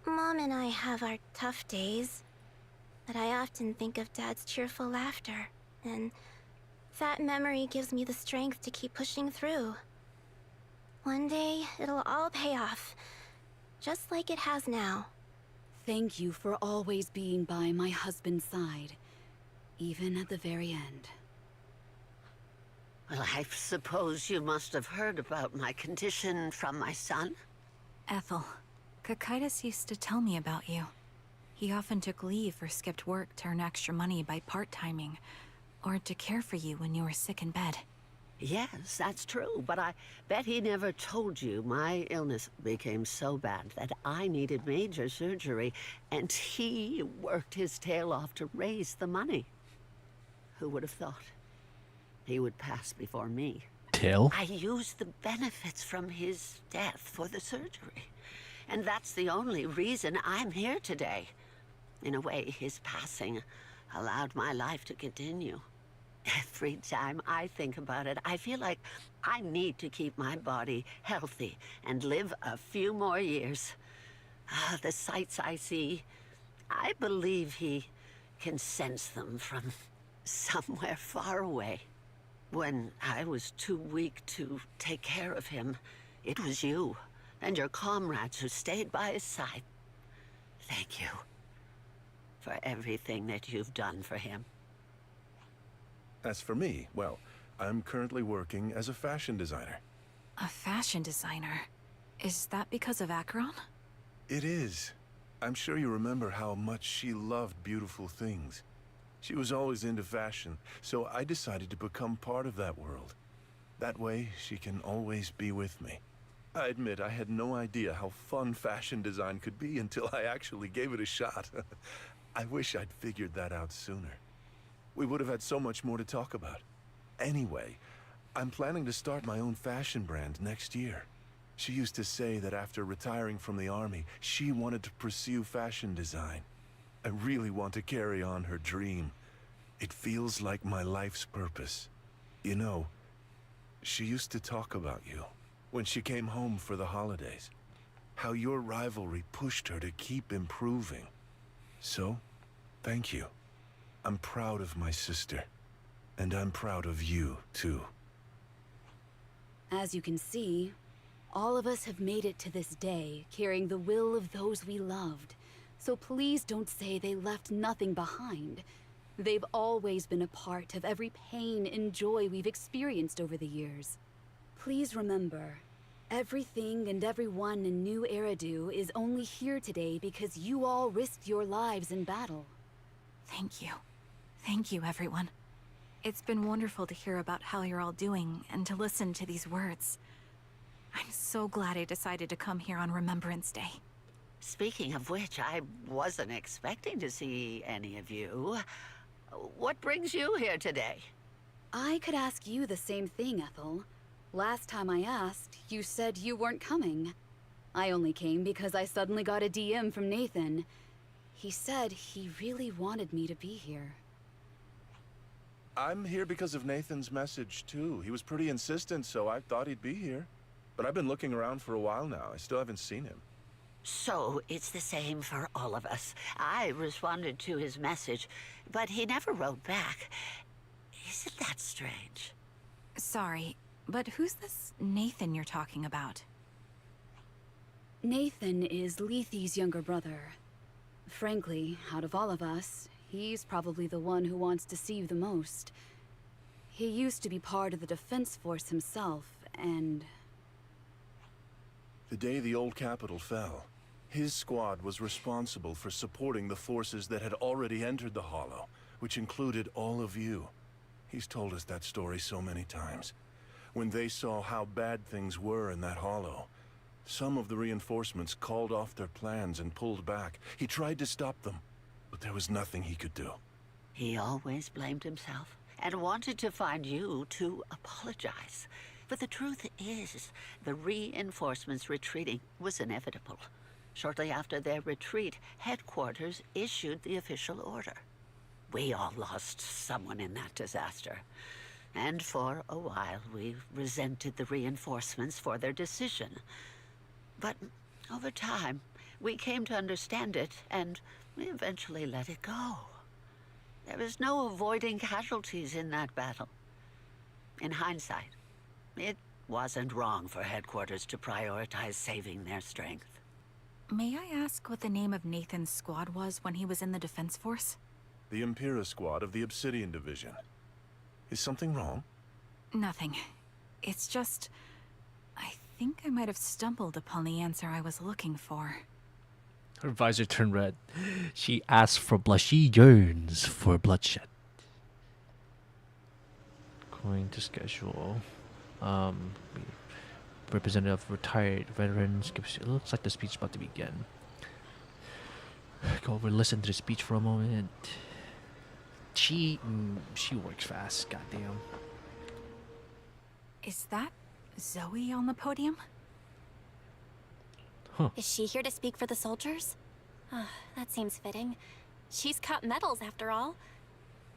Mom and I have our tough days, but I often think of Dad's cheerful laughter, and that memory gives me the strength to keep pushing through. One day, it'll all pay off. Just like it has now. Thank you for always being by my husband's side, even at the very end. Well, I suppose you must have heard about my condition from my son? Ethel, Kakaitis used to tell me about you. He often took leave or skipped work to earn extra money by part-timing, or to care for you when you were sick in bed. Yes, that's true, but I bet he never told you my illness became so bad that I needed major surgery, and he worked his tail off to raise the money. Who would have thought he would pass before me? Tail? I used the benefits from his death for the surgery, and that's the only reason I'm here today. In a way, his passing allowed my life to continue. Every time I think about it, I feel like I need to keep my body healthy and live a few more years. The sights I see, I believe he can sense them from somewhere far away. When I was too weak to take care of him, it was you and your comrades who stayed by his side. Thank you for everything that you've done for him. As for me, well, I'm currently working as a fashion designer. A fashion designer? Is that because of Acheron? It is. I'm sure you remember how much she loved beautiful things. She was always into fashion, so I decided to become part of that world. That way, she can always be with me. I admit I had no idea how fun fashion design could be until I actually gave it a shot. I wish I'd figured that out sooner. We would have had so much more to talk about. Anyway, I'm planning to start my own fashion brand next year. She used to say that after retiring from the army, she wanted to pursue fashion design. I really want to carry on her dream. It feels like my life's purpose. You know, she used to talk about you when she came home for the holidays. How your rivalry pushed her to keep improving. So, thank you. I'm proud of my sister. And I'm proud of you, too. As you can see, all of us have made it to this day, carrying the will of those we loved. So please don't say they left nothing behind. They've always been a part of every pain and joy we've experienced over the years. Please remember, everything and everyone in New Eridu is only here today because you all risked your lives in battle. Thank you. Thank you, everyone. It's been wonderful to hear about how you're all doing and to listen to these words. I'm so glad I decided to come here on Remembrance Day. Speaking of which, I wasn't expecting to see any of you. What brings you here today? I could ask you the same thing, Ethel. Last time I asked, you said you weren't coming. I only came because I suddenly got a DM from Nathan. He said he really wanted me to be here. I'm here because of Nathan's message, too. He was pretty insistent, so I thought he'd be here. But I've been looking around for a while now. I still haven't seen him. So, it's the same for all of us. I responded to his message, but he never wrote back. Isn't that strange? Sorry, but who's this Nathan you're talking about? Nathan is Lethe's younger brother. Frankly, out of all of us, he's probably the one who wants to see you the most. He used to be part of the defense force himself, and... The day the old capital fell, his squad was responsible for supporting the forces that had already entered the Hollow, which included all of you. He's told us that story so many times. When they saw how bad things were in that Hollow, some of the reinforcements called off their plans and pulled back. He tried to stop them, but there was nothing he could do. He always blamed himself and wanted to find you to apologize. But the truth is, the reinforcements retreating was inevitable. Shortly after their retreat, headquarters issued the official order. We all lost someone in that disaster. And for a while, we resented the reinforcements for their decision. But over time, we came to understand it, and we eventually let it go. There was no avoiding casualties in that battle. In hindsight, it Wasn't wrong for headquarters to prioritize saving their strength. May I ask what the name of Nathan's squad was when he was in the Defense Force? The Impera squad of the Obsidian Division. Is something wrong? Nothing. It's just... I think I might have stumbled upon the answer I was looking for. Her visor turned red. She asks for blood. She yearns for bloodshed. Going to schedule. Representative of retired veterans. It looks like the speech is about to begin. Go over and listen to the speech for a moment. She works fast. Goddamn. Is that Zoe on the podium? Huh. Is she here to speak for the soldiers? That seems fitting. She's cut medals after all.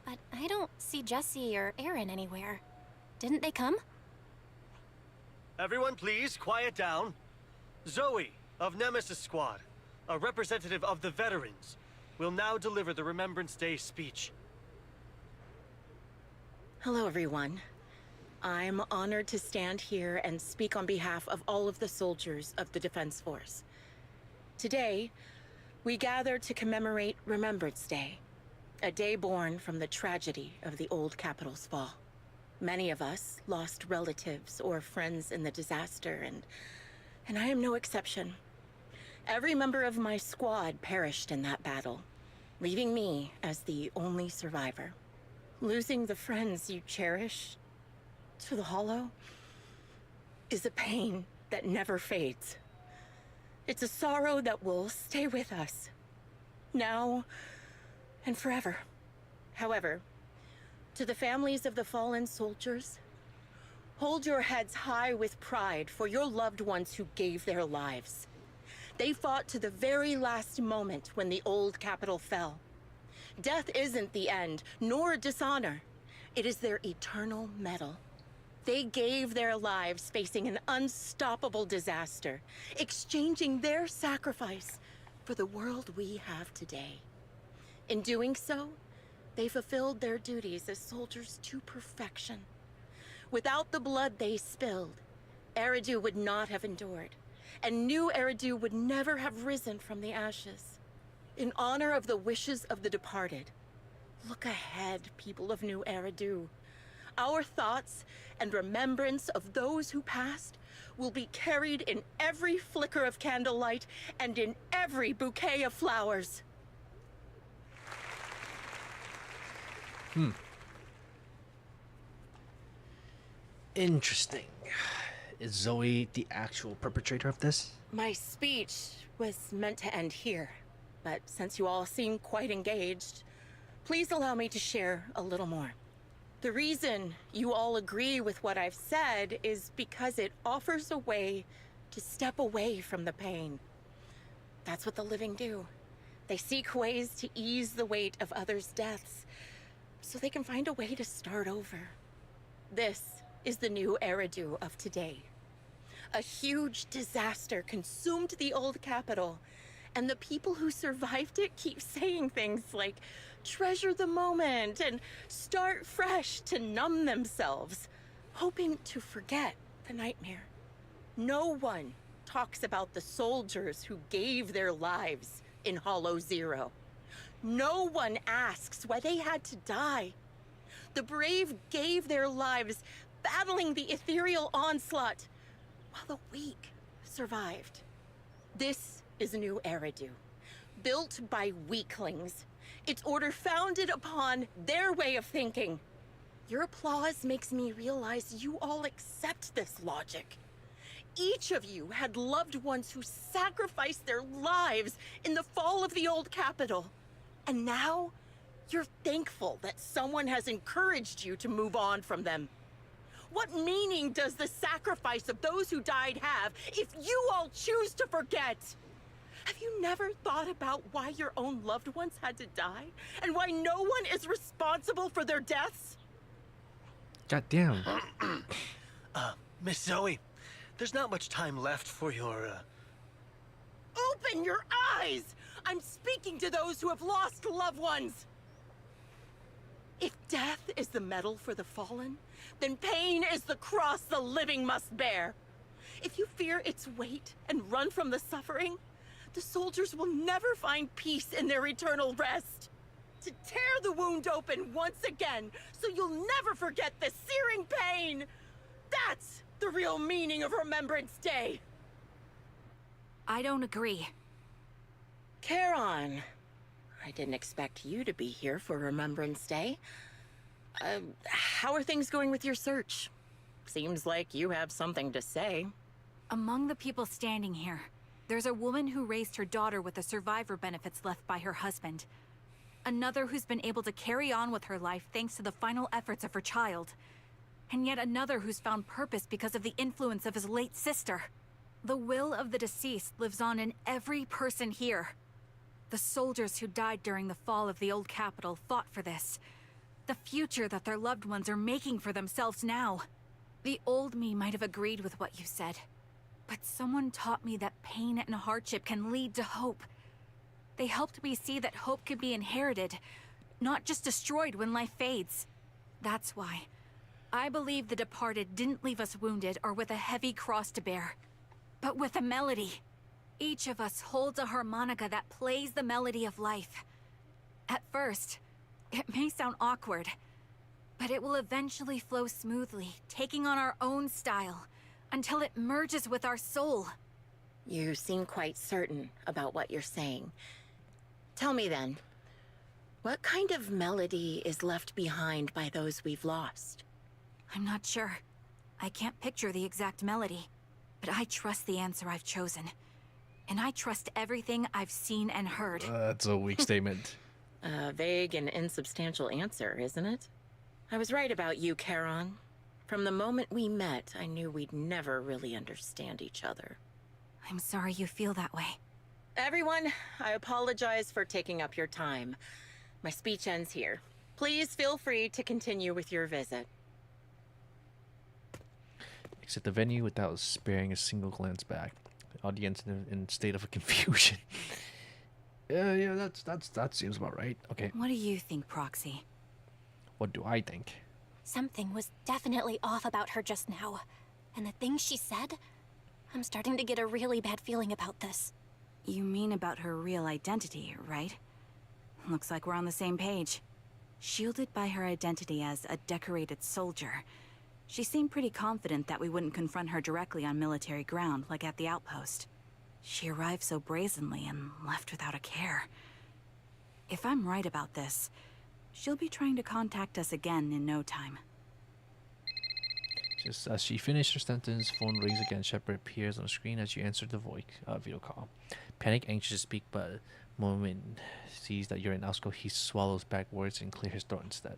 But I don't see Jesse or Aaron anywhere. Didn't they come? Everyone please, quiet down. Zoe, of Nemesis Squad, a representative of the veterans, will now deliver the Remembrance Day speech. Hello, everyone. I'm honored to stand here and speak on behalf of all of the soldiers of the Defense Force. Today, we gather to commemorate Remembrance Day, a day born from the tragedy of the old capital's fall. Many of us lost relatives or friends in the disaster, and I am no exception. Every member of my squad perished in that battle, leaving me as the only survivor. Losing the friends you cherish to the Hollow is a pain that never fades. It's a sorrow that will stay with us, now and forever. However, to the families of the fallen soldiers, hold your heads high with pride for your loved ones who gave their lives. They fought to the very last moment when the old capital fell. Death isn't the end, nor dishonor. It is their eternal medal. They gave their lives facing an unstoppable disaster, exchanging their sacrifice for the world we have today. In doing so, they fulfilled their duties as soldiers to perfection. Without the blood they spilled, Eridu would not have endured, and new Eridu would never have risen from the ashes. In honor of the wishes of the departed, look ahead, people of New Eridu. Our thoughts and remembrance of those who passed will be carried in every flicker of candlelight and in every bouquet of flowers. Interesting. Is Zoe the actual perpetrator of this? My speech was meant to end here, but since you all seem quite engaged, please allow me to share a little more. The reason you all agree with what I've said is because it offers a way to step away from the pain. That's what the living do. They seek ways to ease the weight of others' deaths, so they can find a way to start over. This is the new Eridu of today. A huge disaster consumed the old capital, and the people who survived it keep saying things like, treasure the moment and start fresh to numb themselves, hoping to forget the nightmare. No one talks about the soldiers who gave their lives in Hollow Zero. No one asks why they had to die. The brave gave their lives battling the ethereal onslaught, while the weak survived. This is a new Eridu, built by weaklings. Its order founded upon their way of thinking. Your applause makes me realize you all accept this logic. Each of you had loved ones who sacrificed their lives in the fall of the old capital. And now, you're thankful that someone has encouraged you to move on from them. What meaning does the sacrifice of those who died have if you all choose to forget? Have you never thought about why your own loved ones had to die? And why no one is responsible for their deaths? God damn. Miss Zoe, there's not much time left for your, Open your eyes! I'm speaking to those who have lost loved ones! If death is the medal for the fallen, then pain is the cross the living must bear. If you fear its weight and run from the suffering, the soldiers will never find peace in their eternal rest. To tear the wound open once again, so you'll never forget the searing pain. That's the real meaning of Remembrance Day. I don't agree. Charon, I didn't expect you to be here for Remembrance Day. How are things going with your search? Seems like you have something to say. Among the people standing here, there's a woman who raised her daughter with the survivor benefits left by her husband. Another who's been able to carry on with her life thanks to the final efforts of her child. And yet another who's found purpose because of the influence of his late sister. The will of the deceased lives on in every person here. The soldiers who died during the fall of the old capital fought for this. The future that their loved ones are making for themselves now. The old me might have agreed with what you said, but someone taught me that pain and hardship can lead to hope. They helped me see that hope can be inherited, not just destroyed when life fades. That's why I believe the departed didn't leave us wounded or with a heavy cross to bear, but with a melody. Each of us holds a harmonica that plays the melody of life. At first, it may sound awkward, but it will eventually flow smoothly, taking on our own style, until it merges with our soul. You seem quite certain about what you're saying. Tell me then, what kind of melody is left behind by those we've lost? I'm not sure. I can't picture the exact melody, but I trust the answer I've chosen. And I trust everything I've seen and heard. That's a weak statement. A vague and insubstantial answer, isn't it? I was right about you, Charon. From the moment we met, I knew we'd never really understand each other. I'm sorry you feel that way. Everyone, I apologize for taking up your time. My speech ends here. Please feel free to continue with your visit. Exit the venue without sparing a single glance back. The audience in a state of confusion. Yeah, that seems about right. Okay. What do you think, Proxy? What do I think? Something was definitely off about her just now. And the things she said, I'm starting to get a really bad feeling about this. You mean about her real identity, right? Looks like we're on the same page. Shielded by her identity as a decorated soldier, she seemed pretty confident that we wouldn't confront her directly on military ground like at the outpost. She arrived so brazenly and left without a care. If I'm right about this, she'll be trying to contact us again in no time. Just as she finished her sentence, phone rings again. Shepard appears on the screen as you answer the video call. Panic, anxious to speak, but moment sees that you're in Alsco, he swallows back words and clears his throat instead.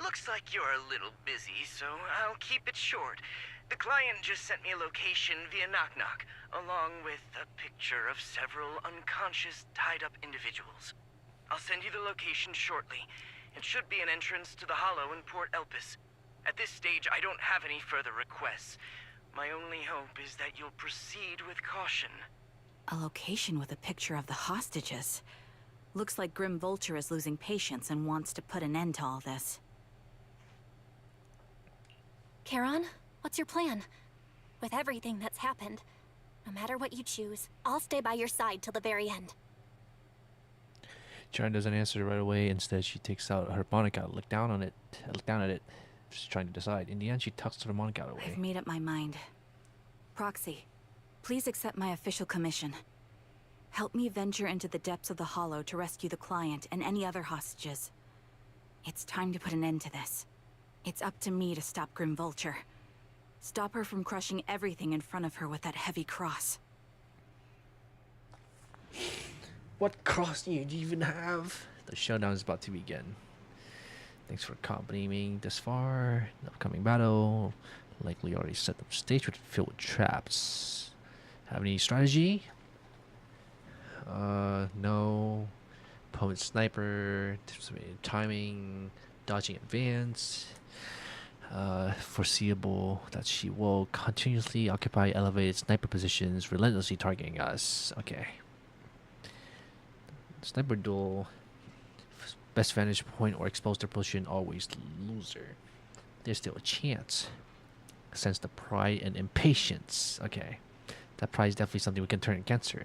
Looks like you're a little busy, so I'll keep it short. The client just sent me a location via Knock Knock, along with a picture of several unconscious, tied-up individuals. I'll send you the location shortly. It should be an entrance to the Hollow in Port Elpis. At this stage, I don't have any further requests. My only hope is that you'll proceed with caution. A location with a picture of the hostages. Looks like Grim Vulture is losing patience and wants to put an end to all this. Charon, what's your plan? With everything that's happened, no matter what you choose, I'll stay by your side till the very end. Charon doesn't answer right away. Instead, she takes out her harmonica, look down at it. She's trying to decide. In the end, she tucks the harmonica away. I've made up my mind. Proxy, please accept my official commission. Help me venture into the depths of the Hollow to rescue the client and any other hostages. It's time to put an end to this. It's up to me to stop Grim Vulture. Stop her from crushing everything in front of her with that heavy cross. What cross do you even have? The showdown is about to begin. Thanks for accompanying me this far. The upcoming battle likely already set the stage filled with traps. Have any strategy? No. Opponent sniper, timing, dodging advance. Foreseeable that she will continuously occupy elevated sniper positions, relentlessly targeting us. Okay. Sniper duel. Best vantage point or exposed their position, always loser. There's still a chance. Sense the pride and impatience. Okay. That pride is definitely something we can turn against her.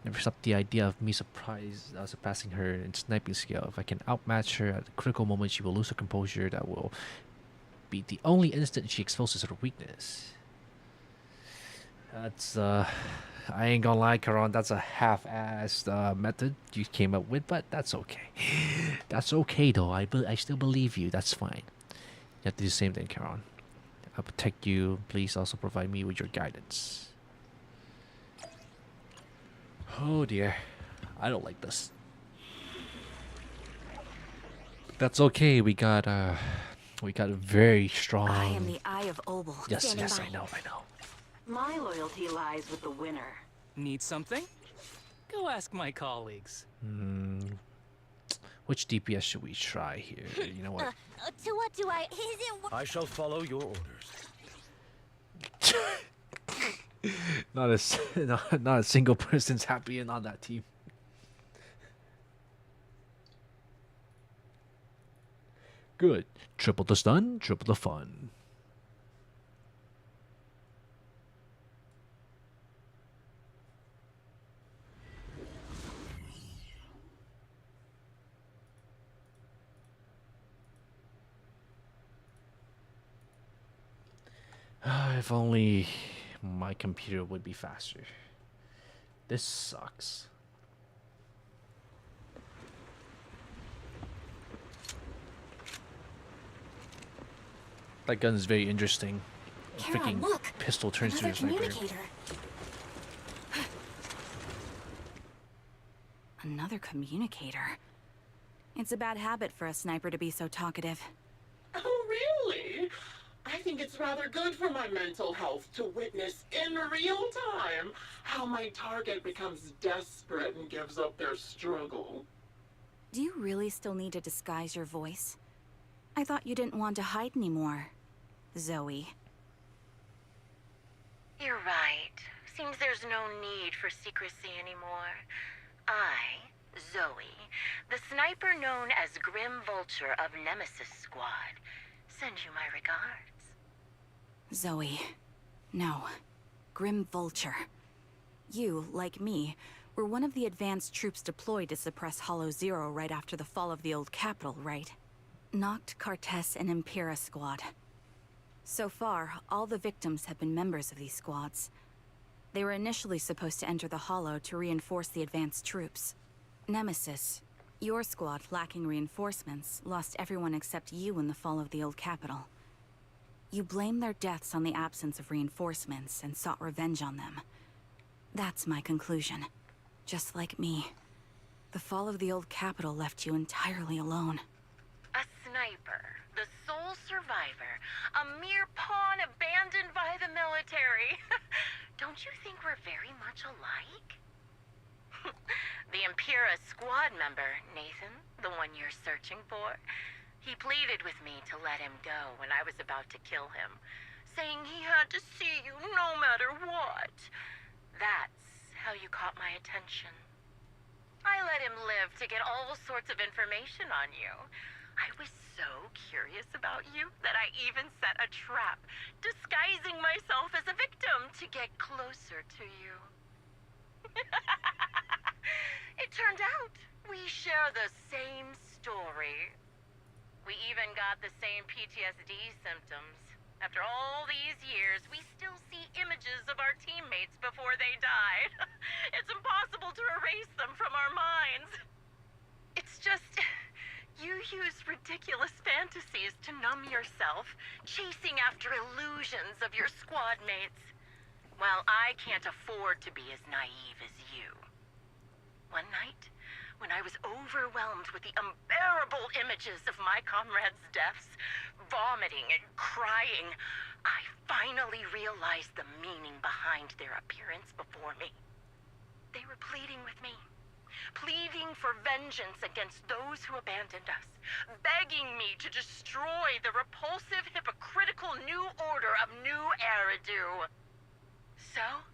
Never stopped the idea of me surpassing her in sniping skill. If I can outmatch her at the critical moment, she will lose her composure. That will be the only instant she exposes her weakness. That's I ain't gonna lie, Karan, that's a half-assed method you came up with, but that's okay. That's okay though. I still believe you. That's fine. You have to do the same thing, Karan. I'll protect you. Please also provide me with your guidance. Oh dear. I don't like this. That's okay. We got a very strong. I am the Eye of Obel. Yes, Standing yes, by. I know. My loyalty lies with the winner. Need something? Go ask my colleagues. Which DPS should we try here? You know what? To what do I? Is it? I shall follow your orders. Not a single person's happy and on that team. Good. Triple the stun, triple the fun. If only my computer would be faster. This sucks. That gun is very interesting. A Kara, freaking look! pistol turns to a Another sniper. communicator. Another communicator. It's a bad habit for a sniper to be so talkative. Oh, really? I think it's rather good for my mental health to witness in real time how my target becomes desperate and gives up their struggle. Do you really still need to disguise your voice? I thought you didn't want to hide anymore, Zoe. You're right. Seems there's no need for secrecy anymore. I, Zoe, the sniper known as Grim Vulture of Nemesis Squad, send you my regards. Zoe. No. Grim Vulture. You, like me, were one of the advanced troops deployed to suppress Hollow Zero right after the fall of the old capital, right? Noct, Cartes, and Impera Squad. So far, all the victims have been members of these squads. They were initially supposed to enter the Hollow to reinforce the advanced troops. Nemesis, your squad, lacking reinforcements, lost everyone except you in the fall of the old capital. You blamed their deaths on the absence of reinforcements and sought revenge on them. That's my conclusion. Just like me. The fall of the old capital left you entirely alone. A sniper, the sole survivor, a mere pawn abandoned by the military. Don't you think we're very much alike? The Impera squad member, Nathan, the one you're searching for, he pleaded with me to let him go when I was about to kill him, saying he had to see you no matter what. That's how you caught my attention. I let him live to get all sorts of information on you. I was so curious about you that I even set a trap, disguising myself as a victim to get closer to you. It turned out we share the same story. We even got the same PTSD symptoms. After all these years, we still see images of our teammates before they died. It's impossible to erase them from our minds. It's just, you use ridiculous fantasies to numb yourself, chasing after illusions of your squad mates. While I can't afford to be as naive as you. One night, when I was overwhelmed with the unbearable images of my comrades' deaths, vomiting and crying, I finally realized the meaning behind their appearance before me. They were pleading with me, pleading for vengeance against those who abandoned us, begging me to destroy the repulsive, hypocritical new order of New Eridu. So,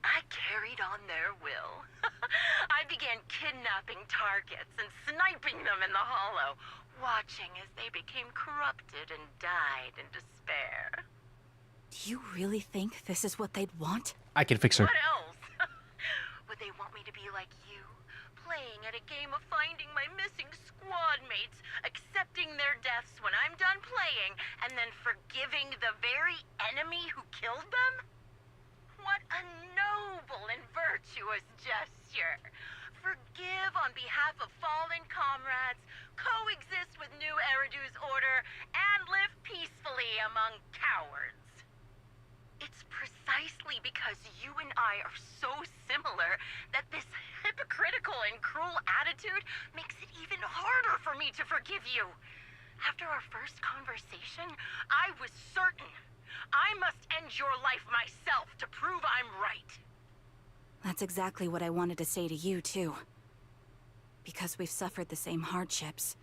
I carried on their will. I began kidnapping targets and sniping them in the hollow, watching as they became corrupted and died in despair. Do you really think this is what they'd want? I can fix her. What else? Would they want me to be like you? Playing at a game of finding my missing squad mates, accepting their deaths when I'm done playing, and then forgiving the very enemy who killed them? What a noble and virtuous gesture. Forgive on behalf of fallen comrades, coexist with new Eridu's order, and live peacefully among cowards. It's precisely because you and I are so similar that this hypocritical and cruel attitude makes it even harder for me to forgive you. After our first conversation, I was certain I must end your life myself to prove I'm right. That's exactly what I wanted to say to you, too. Because we've suffered the same hardships,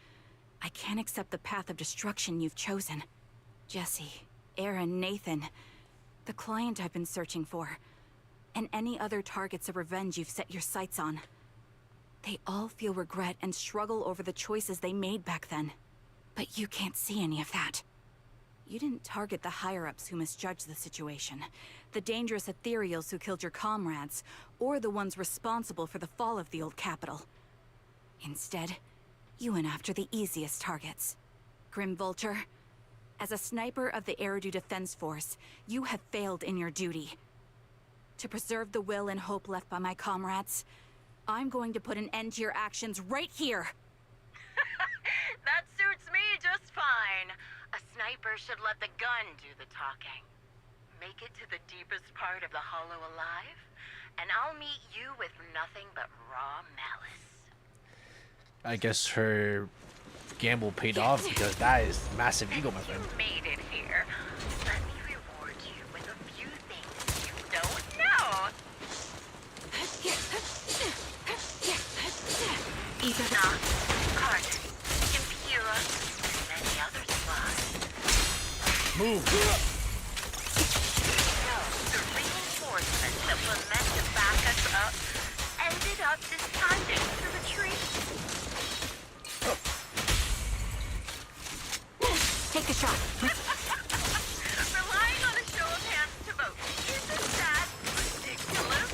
I can't accept the path of destruction you've chosen. Jesse, Aaron, Nathan, the client I've been searching for, and any other targets of revenge you've set your sights on. They all feel regret and struggle over the choices they made back then. But you can't see any of that. You didn't target the higher-ups who misjudged the situation, the dangerous ethereals who killed your comrades, or the ones responsible for the fall of the old capital. Instead, you went after the easiest targets. Grim Vulture, as a sniper of the Eridu Defense Force, you have failed in your duty. To preserve the will and hope left by my comrades, I'm going to put an end to your actions right here! That suits me just fine. A sniper should let the gun do the talking. Make it to the deepest part of the hollow alive, and I'll meet you with nothing but raw malice. I guess her gamble paid off because that is massive ego, my friend. You made it here. Let me reward you with a few things you don't know. Enoch, Carter, Impera, and many other spies. Move! No, the reinforcements that were meant to back us up ended up deciding to retreat. Take a shot. Relying on a show of hands to vote. Isn't that ridiculous?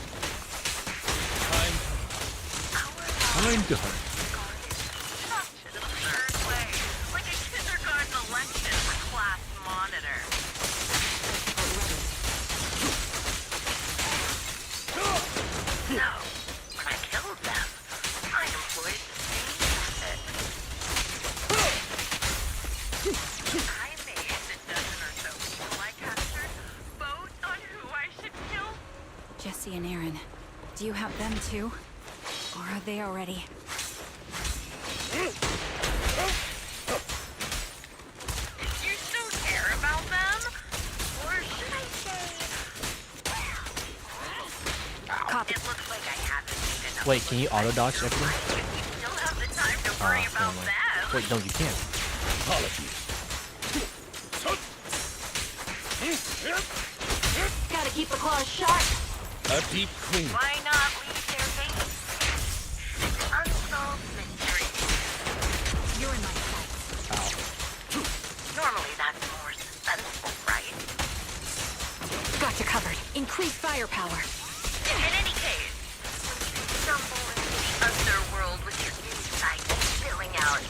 Time to hunt. Such an absurd way. Like a kindergarten election with class monitor. No, when I killed them, I employed the same method. I made a dozen or so people I captured vote on who I should kill. Jesse and Aaron, do you have them too? Or are they already? You still care about them? Or should I say... Copy. It looks like I haven't made enough. Wait, can you auto-dox everything? You still have the time to worry about never mind. them. Wait, no, you can't. Apologies. Gotta keep the claws sharp. A deep clean. Why not leave their base? It's an unsolved mystery. You're in my sights. Normally that's more suspenseful, right? Got you covered. Increase firepower. In any case, when you stumble into the underworld with your insight spilling out,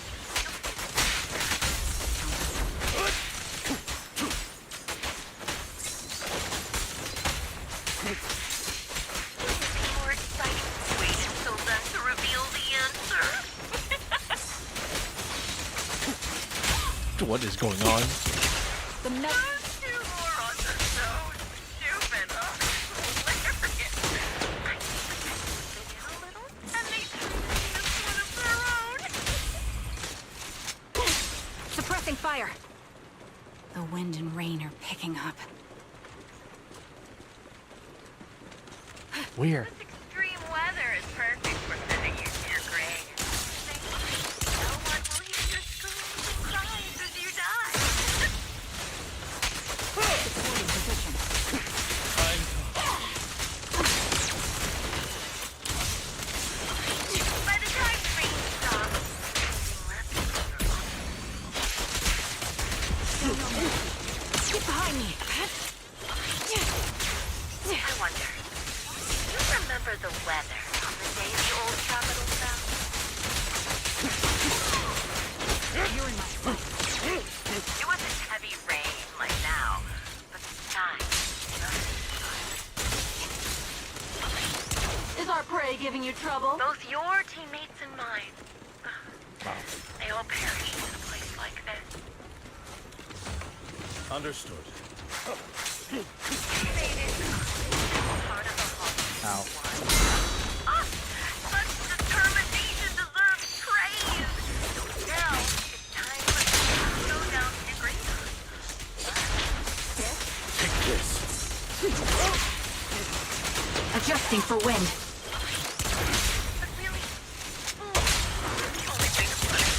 more exciting to wait until then to reveal the answer. What is going on? The Those two morons are so stupid. Oh, hilarious. I think they a little, and they treated me as one of their own. Suppressing fire. The wind and rain are picking up. Where? This extreme weather is perfect for sending you to your grave. No one will hear your screams and cries as you die. Securing position. Time to find me. I wonder, do you remember the weather on the day the old capital fell? You're in my sight. It wasn't heavy rain like now, but the sky just Is our prey giving you trouble? both your teammates and mine. They all perished in a place like this. Understood. We made it. Part of the whole. Ow. Such determination deserves praise. Now it's time for us to go down to the greenhouse. Take this. Adjusting for wind. But really, the only way to put it.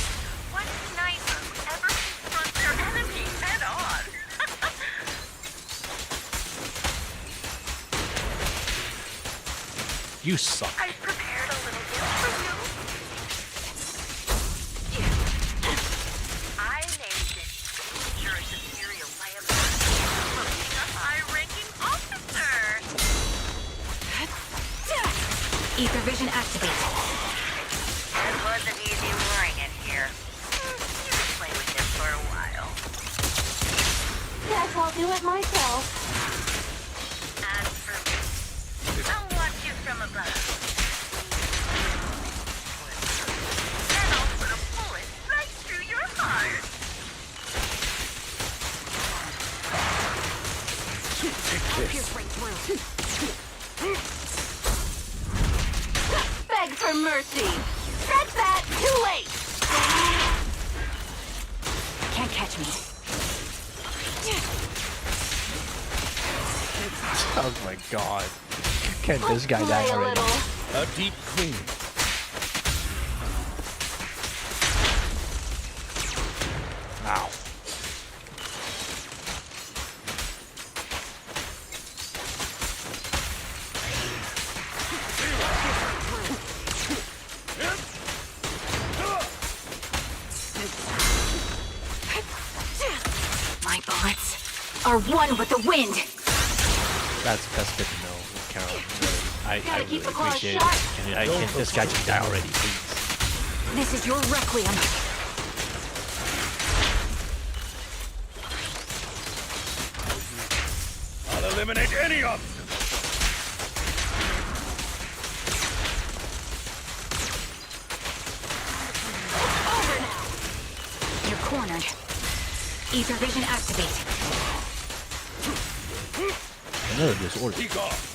What sniper would ever confront their enemy head on? You suck. I prepared a little gift for you. I named it You're a Superior Liability, promoting a high-ranking officer. Ether vision activated. It wasn't easy luring it here. You can play with it for a while. Guess I'll do it myself. As for me, I'll watch you from above. Then I'll put a bullet right through your heart. Take this. Beg for mercy. That's that. Too late. Can't catch me. Oh my god. Can this guy die Play a already? little. A deep clean. Ow. My bullets are one with the wind. That's good to know, Carol. I Gotta really keep the claws appreciate sharp. it. Can this guy just die already, please? This is your requiem. I'll eliminate any of them. You're cornered. Ether vision activate. Another disorder. Peek off.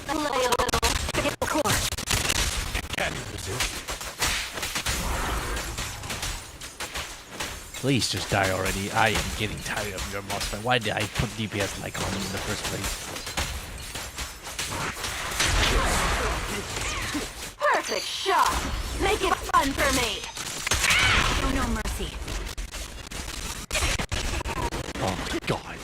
Play a little. Hit the core. Can you resist? Please just die already. I am getting tired of your mouse fight. Why did I put DPS like on him in the first place? Perfect shot. Make it fun for me. Oh, no mercy. Oh my god.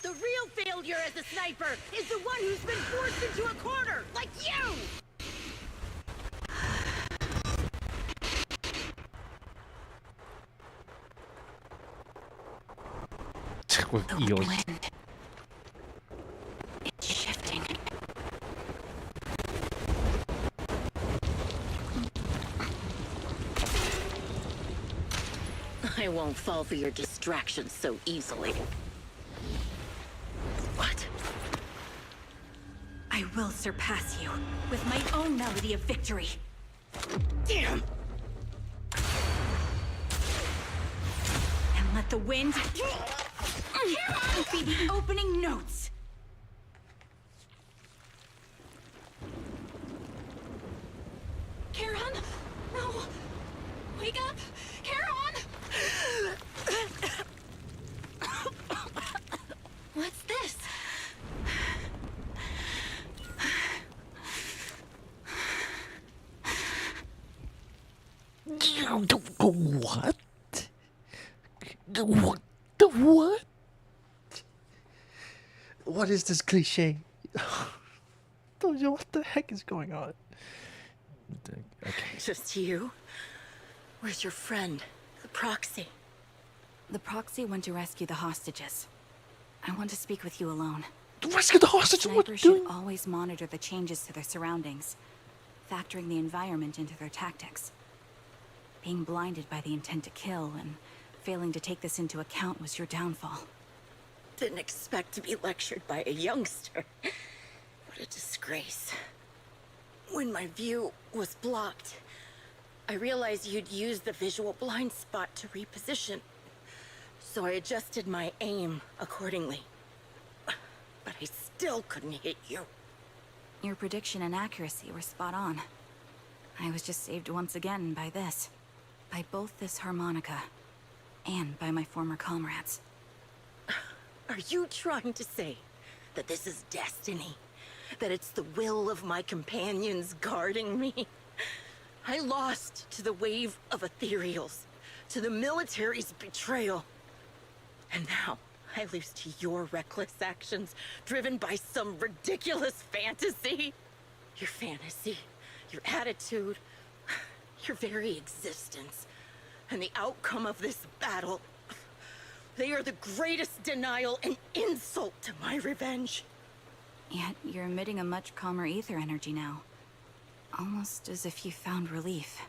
The real failure as a sniper is the one who's been forced into a corner, like you! With The eels. wind. It's shifting. I won't fall for your distractions so easily. What? I will surpass you with my own melody of victory. Damn! And let the wind be the opening notes. Karen? No. Wake up! Karen! What's this? What? What? The what? What is this cliche? What the heck is going on? Okay. Just you? Where's your friend, the proxy? The proxy went to rescue the hostages. I want to speak with you alone. Rescue the hostages? What are Snipers you should doing? always monitor the changes to their surroundings, factoring the environment into their tactics. Being blinded by the intent to kill and failing to take this into account was your downfall. Didn't expect to be lectured by a youngster. What a disgrace. When my view was blocked, I realized you'd used the visual blind spot to reposition. So I adjusted my aim accordingly. But I still couldn't hit you. Your prediction and accuracy were spot on. I was just saved once again by this. By both this harmonica and by my former comrades. Are you trying to say that this is destiny? That it's the will of my companions guarding me? I lost to the wave of ethereals, to the military's betrayal. And now I lose to your reckless actions, driven by some ridiculous fantasy. Your fantasy, your attitude, your very existence, and the outcome of this battle. They are the greatest denial and insult to my revenge. Yet you're emitting a much calmer ether energy now. Almost as if you found relief.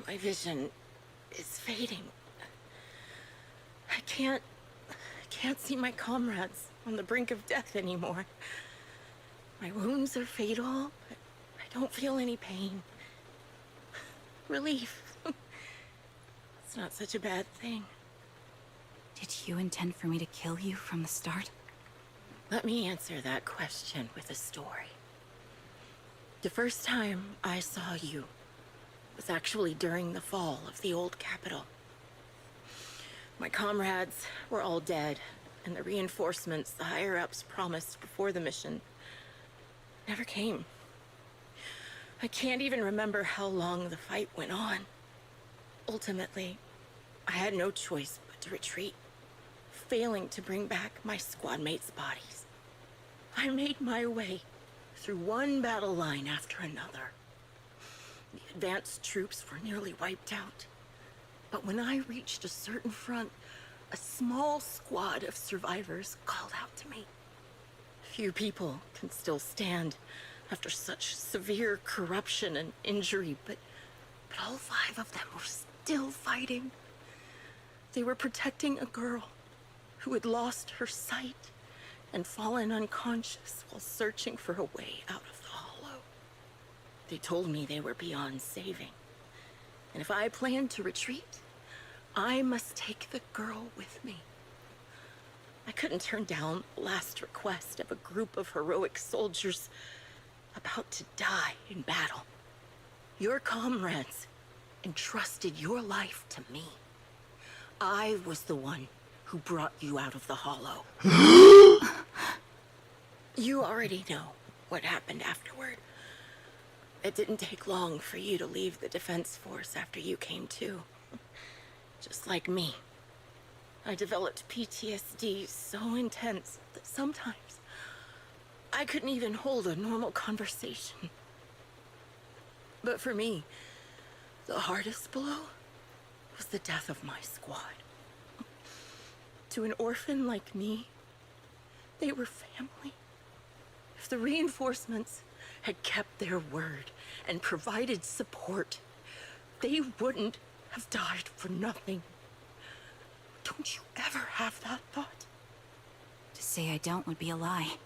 My vision is fading. I can't see my comrades on the brink of death anymore. My wounds are fatal, but I don't feel any pain. Relief. It's not such a bad thing. Did you intend for me to kill you from the start? Let me answer that question with a story. The first time I saw you was actually during the fall of the old capital. My comrades were all dead, and the reinforcements the higher-ups promised before the mission never came. I can't even remember how long the fight went on. Ultimately, I had no choice but to retreat, failing to bring back my squad mates' bodies. I made my way through one battle line after another. The advanced troops were nearly wiped out. But when I reached a certain front, a small squad of survivors called out to me. Few people can still stand after such severe corruption and injury, but all 5 of them were still fighting. They were protecting a girl who had lost her sight and fallen unconscious while searching for a way out of the hollow. They told me they were beyond saving, and if I planned to retreat, I must take the girl with me. I couldn't turn down the last request of a group of heroic soldiers about to die in battle. Your comrades entrusted your life to me. I was the one who brought you out of the hollow. You already know what happened afterward. It didn't take long for you to leave the Defense Force after you came to. Just like me. I developed PTSD so intense that sometimes I couldn't even hold a normal conversation. But for me, the hardest blow was the death of my squad. To an orphan like me, they were family. If the reinforcements had kept their word and provided support, they wouldn't have died for nothing. Don't you ever have that thought? To say I don't would be a lie.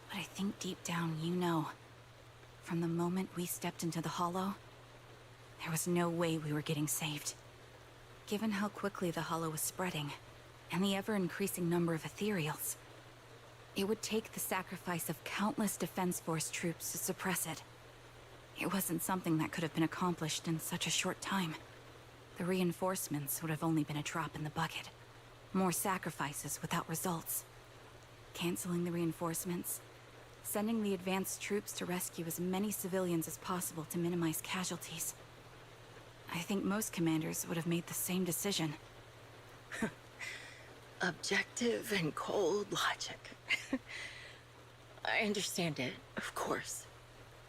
But I think deep down you know. From the moment we stepped into the hollow, there was no way we were getting saved. Given how quickly the hollow was spreading, and the ever-increasing number of ethereals, it would take the sacrifice of countless Defense Force troops to suppress it. It wasn't something that could have been accomplished in such a short time. The reinforcements would have only been a drop in the bucket. More sacrifices without results. Canceling the reinforcements, sending the advanced troops to rescue as many civilians as possible to minimize casualties. I think most commanders would have made the same decision. Objective and cold logic. I understand it, of course.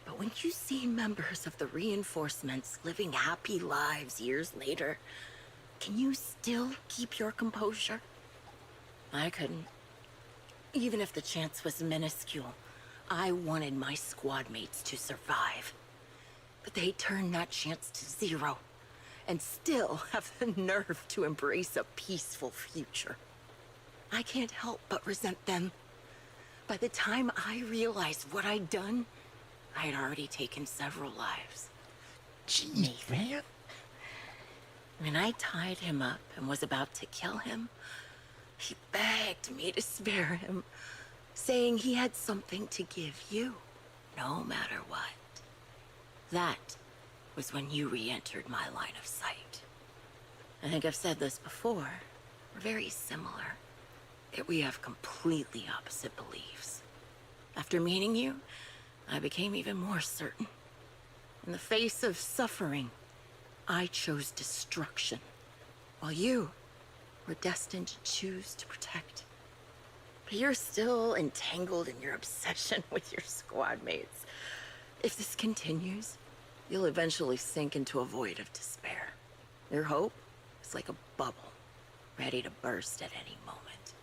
But when you see members of the reinforcements living happy lives years later, can you still keep your composure? I couldn't. Even if the chance was minuscule, I wanted my squad mates to survive. But they turned that chance to zero, and still have the nerve to embrace a peaceful future. I can't help but resent them. By the time I realized what I'd done, I had already taken several lives. Jeez, man. When I tied him up and was about to kill him, he begged me to spare him, saying he had something to give you, no matter what. That was when you re-entered my line of sight. I think I've said this before. We're very similar, yet we have completely opposite beliefs. After meeting you, I became even more certain. In the face of suffering, I chose destruction, while you were destined to choose to protect. But you're still entangled in your obsession with your squad mates. If this continues, you'll eventually sink into a void of despair. Your hope is like a bubble, ready to burst at any moment.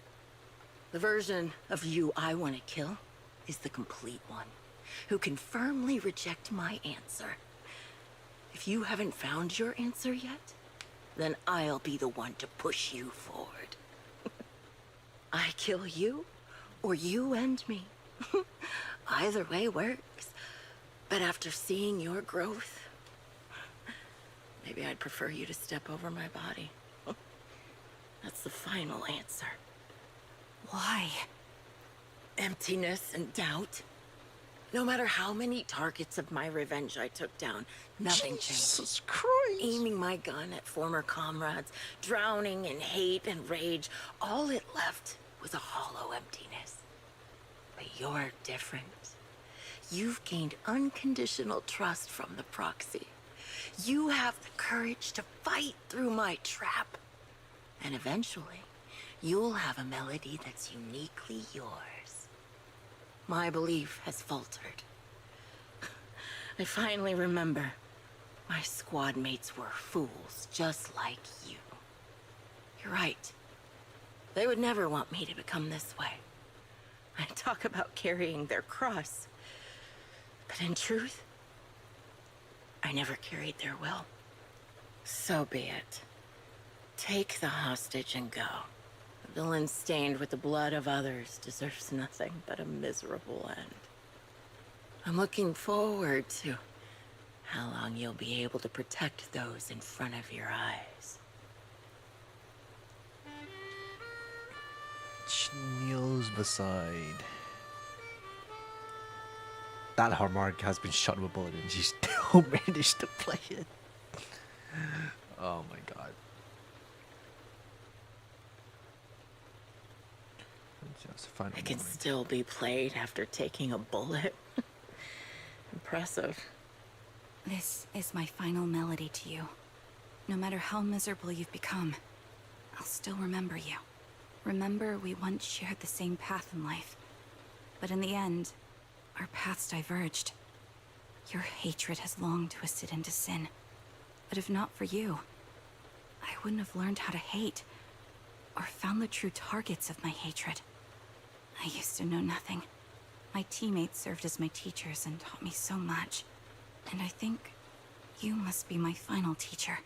The version of you I want to kill is the complete one, who can firmly reject my answer. If you haven't found your answer yet, then I'll be the one to push you forward. I kill you, or you end me. Either way works. But after seeing your growth, maybe I'd prefer you to step over my body. That's the final answer. Why? Emptiness and doubt. No matter how many targets of my revenge I took down, nothing changed. Jesus Christ. Aiming my gun at former comrades, drowning in hate and rage, all it left was a hollow emptiness. But you're different. You've gained unconditional trust from the proxy. You have the courage to fight through my trap. And eventually, you'll have a melody that's uniquely yours. My belief has faltered. I finally remember my squad mates were fools just like you. You're right. They would never want me to become this way. I talk about carrying their cross. But in truth, I never carried their will. So be it. Take the hostage and go. The villain stained with the blood of others deserves nothing but a miserable end. I'm looking forward to how long you'll be able to protect those in front of your eyes. Kneels beside. That harmonic has been shot with a bullet and she still managed to play it. Oh my god. Just final It can moment. still be played after taking a bullet. Impressive. This is my final melody to you. No matter how miserable you've become, I'll still remember you. Remember we once shared the same path in life. But in the end, our paths diverged. Your hatred has long twisted into sin. But if not for you, I wouldn't have learned how to hate, or found the true targets of my hatred. I used to know nothing. My teammates served as my teachers and taught me so much. And I think you must be my final teacher.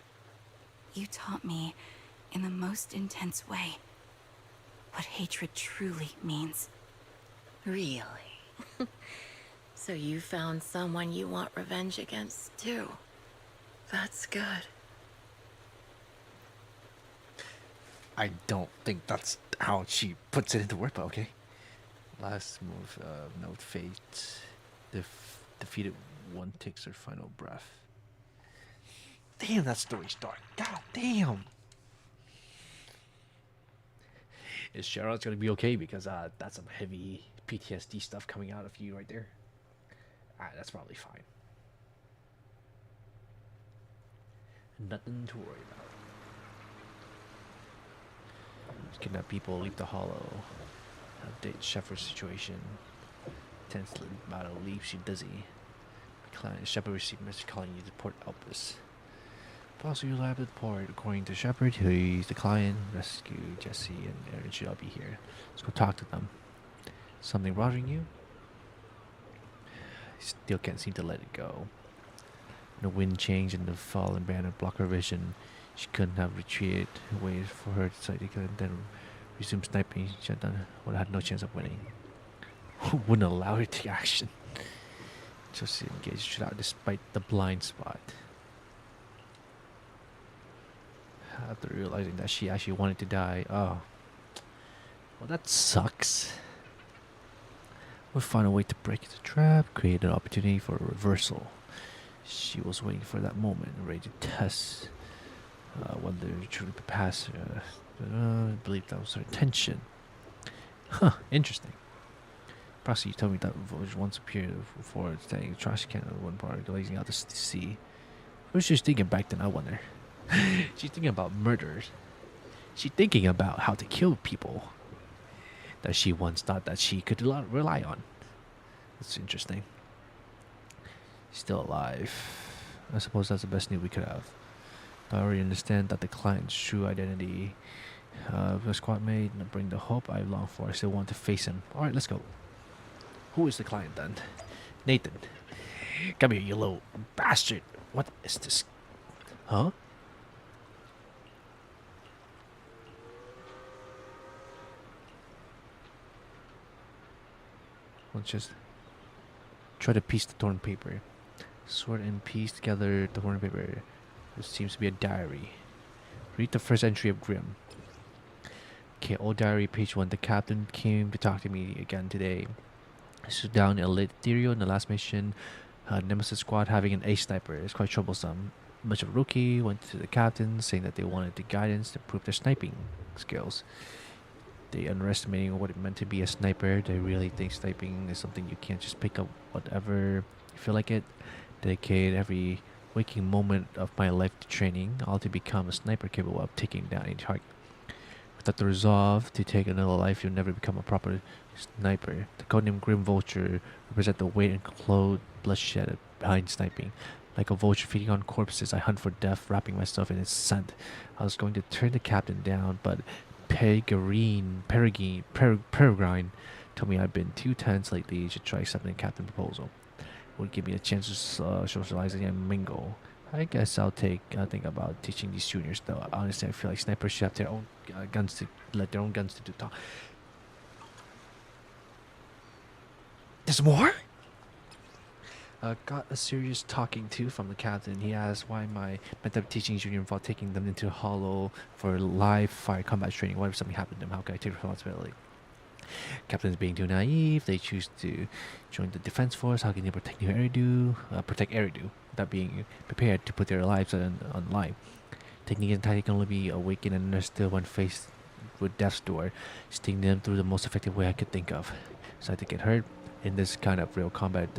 You taught me, in the most intense way, what hatred truly means. Really? So you found someone you want revenge against, too. That's good. I don't think that's how she puts it into work, but okay. Last move, note fate. Defeated one takes her final breath. Damn, that story's dark. God damn. Is Charlotte's gonna be okay? Because that's some heavy PTSD stuff coming out of you right there. Alright, that's probably fine. Nothing to worry about. Kidnap people, leave the hollow. Update Shepard's situation. Tense battle leaves you dizzy. Client Shepard received a message calling you to Port Elpis. Possibly you'll arrive at the port. According to Shepard, he's the client. Rescue Jesse and Aaron should all be here. Let's go talk to them. Something bothering you? Still can't seem to let it go. The wind changed and the fallen banner blocked her vision. She couldn't have retreated, waited for her to decide and then resume sniping. She had no chance of winning. Who wouldn't allow her to take action? Just engaged shot despite the blind spot. After realizing that she actually wanted to die, oh, well, that sucks. We'll find a way to break the trap, create an opportunity for a reversal. She was waiting for that moment, ready to test whether it truly passed. I believe that was her intention. Huh, interesting. Perhaps you told me that was once appeared before staying a trash can at one part, glazing out to sea. What was she thinking back then, I wonder? She's thinking about murders. She's thinking about how to kill people that she once thought that she could rely on. That's interesting. Still alive. I suppose that's the best news we could have. I already understand that the client's true identity. The squad mate and bring the hope I long for. I still want to face him. Alright, let's go. Who is the client then? Nathan. Come here, you little bastard. What is this? Huh? Let's just try to piece the torn paper. Sort and piece together the torn paper. This seems to be a diary. Read the first entry of Grimm. Okay, old diary, page 1. The captain came to talk to me again today. I stood down in Eliterio in the last mission. Nemesis squad having an ace sniper. It's quite troublesome. Much of a rookie went to the captain saying that they wanted the guidance to prove their sniping skills. They underestimating what it meant to be a sniper. They really think sniping is something you can't just pick up whatever you feel like it. Dedicate every waking moment of my life to training, all to become a sniper capable of taking down a target. Without the resolve to take another life, you'll never become a proper sniper. The codename Grim Vulture represents the weight and cold bloodshed behind sniping. Like a vulture feeding on corpses, I hunt for death, wrapping myself in its scent. I was going to turn the captain down, but Peregrine told me I've been too tense lately. You should try accepting the captain's proposal. Would give me a chance to socialize and mingle. I guess I'll think about teaching these juniors, though. Honestly, I feel like snipers should have their own guns to let their own guns to do talk. There's more? Got a serious talking to from the captain. He asked why my method of teaching junior involved taking them into Hollow for live fire combat training. What if something happened to them? How can I take responsibility? Captains being too naive, they choose to join the defense force. How can they protect Eridu? Protect Eridu without being prepared to put their lives on line. Technique and tactic can only be awakened and understood when faced with death's door, sting them through the most effective way I could think of. So I had to get hurt in this kind of real combat.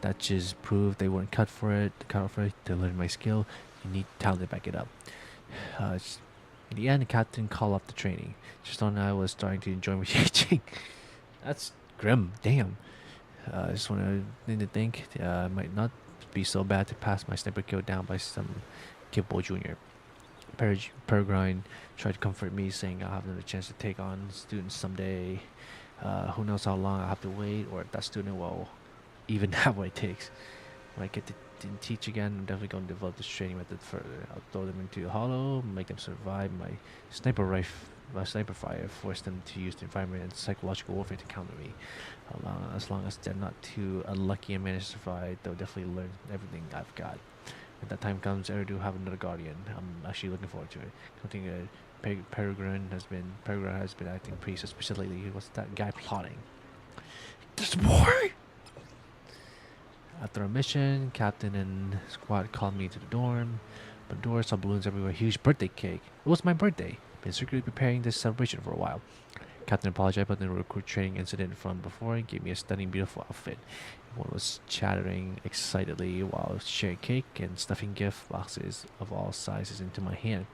That just proved they weren't cut for it. To learn my skill, you need talent to back it up. In the end, the captain called off the training. Just when I was starting to enjoy my teaching. That's grim. Damn. Just want to think it might not be so bad to pass my sniper kill down by some kidboy junior. Peregrine tried to comfort me, saying I'll have another chance to take on students someday. Who knows how long I'll have to wait, or if that student will even have what it takes. When I get to teach again, I'm definitely going to develop this training method further. I'll throw them into a hollow, make them survive my sniper fire, force them to use the environment and psychological warfare to counter me. As long as they're not too unlucky and manage to survive, they'll definitely learn everything I've got. When that time comes, I do have another guardian. I'm actually looking forward to it. I think Peregrine has been acting pretty suspicious lately. What's that guy plotting? There's more! After a mission, captain and squad called me to the dorm. But doors saw balloons everywhere, huge birthday cake. It was my birthday. Been secretly preparing this celebration for a while. Captain apologized about the recruit training incident from before and gave me a stunning, beautiful outfit. One was chattering excitedly while sharing cake and stuffing gift boxes of all sizes into my hand.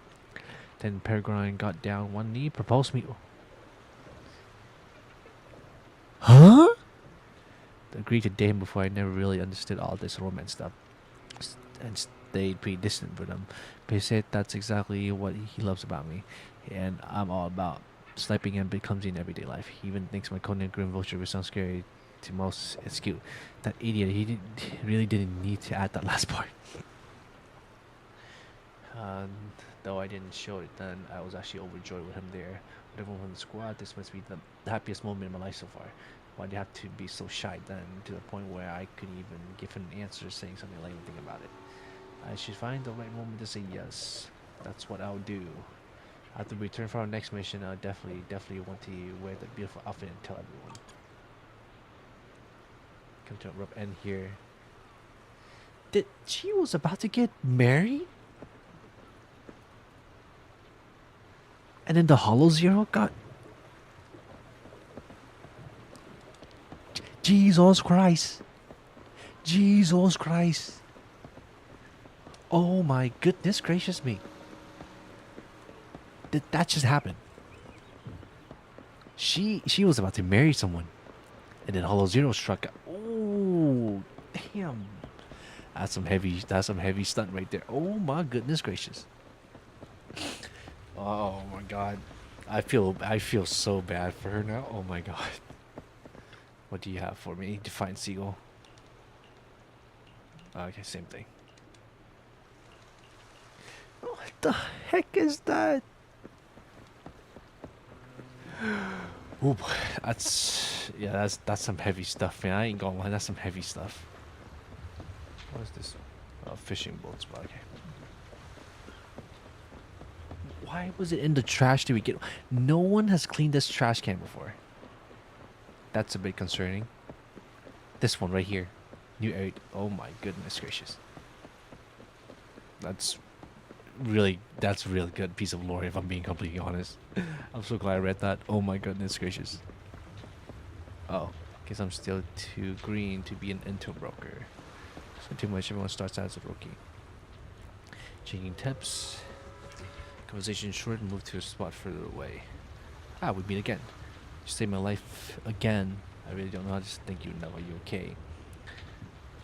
Then Peregrine got down one knee, proposed me. Huh? Agreed to date him before. I never really understood all this romance stuff and stayed pretty distant with him. But he said that's exactly what he loves about me, and I'm all about sniping and becomes in everyday life. He even thinks my Conan Grim Vulture sounds scary to most. It's cute. That idiot, really didn't need to add that last part. Though I didn't show it then, I was actually overjoyed with him there. With everyone from the squad, this must be the happiest moment in my life so far. Why'd you have to be so shy then, to the point where I couldn't even give him an answer saying something like anything about it? I should find the right moment to say yes. That's what I'll do. After we return from our next mission, I'll definitely want to wear that beautiful outfit and tell everyone. Come to a abrupt end here. That she was about to get married? And then the Hollow Zero got... Jesus Christ. Jesus Christ. Oh my goodness gracious me. Did that just happen? She was about to marry someone. And then Hollow Zero struck. Oh, damn. That's some heavy stunt right there. Oh my goodness gracious. Oh my god. I feel so bad for her now. Oh my god. What do you have for me? Defiant Seagull. Okay, same thing. What the heck is that? Oh, that's some heavy stuff, man. I ain't gonna lie, that's some heavy stuff. What is this? Fishing boats, but okay. Why was it in the trash to begin? No one has cleaned this trash can before. That's a bit concerning. This one right here. New area. Oh my goodness gracious. That's really good piece of lore if I'm being completely honest. I'm so glad I read that. Oh my goodness gracious. Oh, guess I'm still too green to be an intern broker. So too much, everyone starts out as a rookie. Changing tips. Conversation short and move to a spot further away. Ah, we meet again. You saved my life again. I really don't know how to thank you now. Are you okay?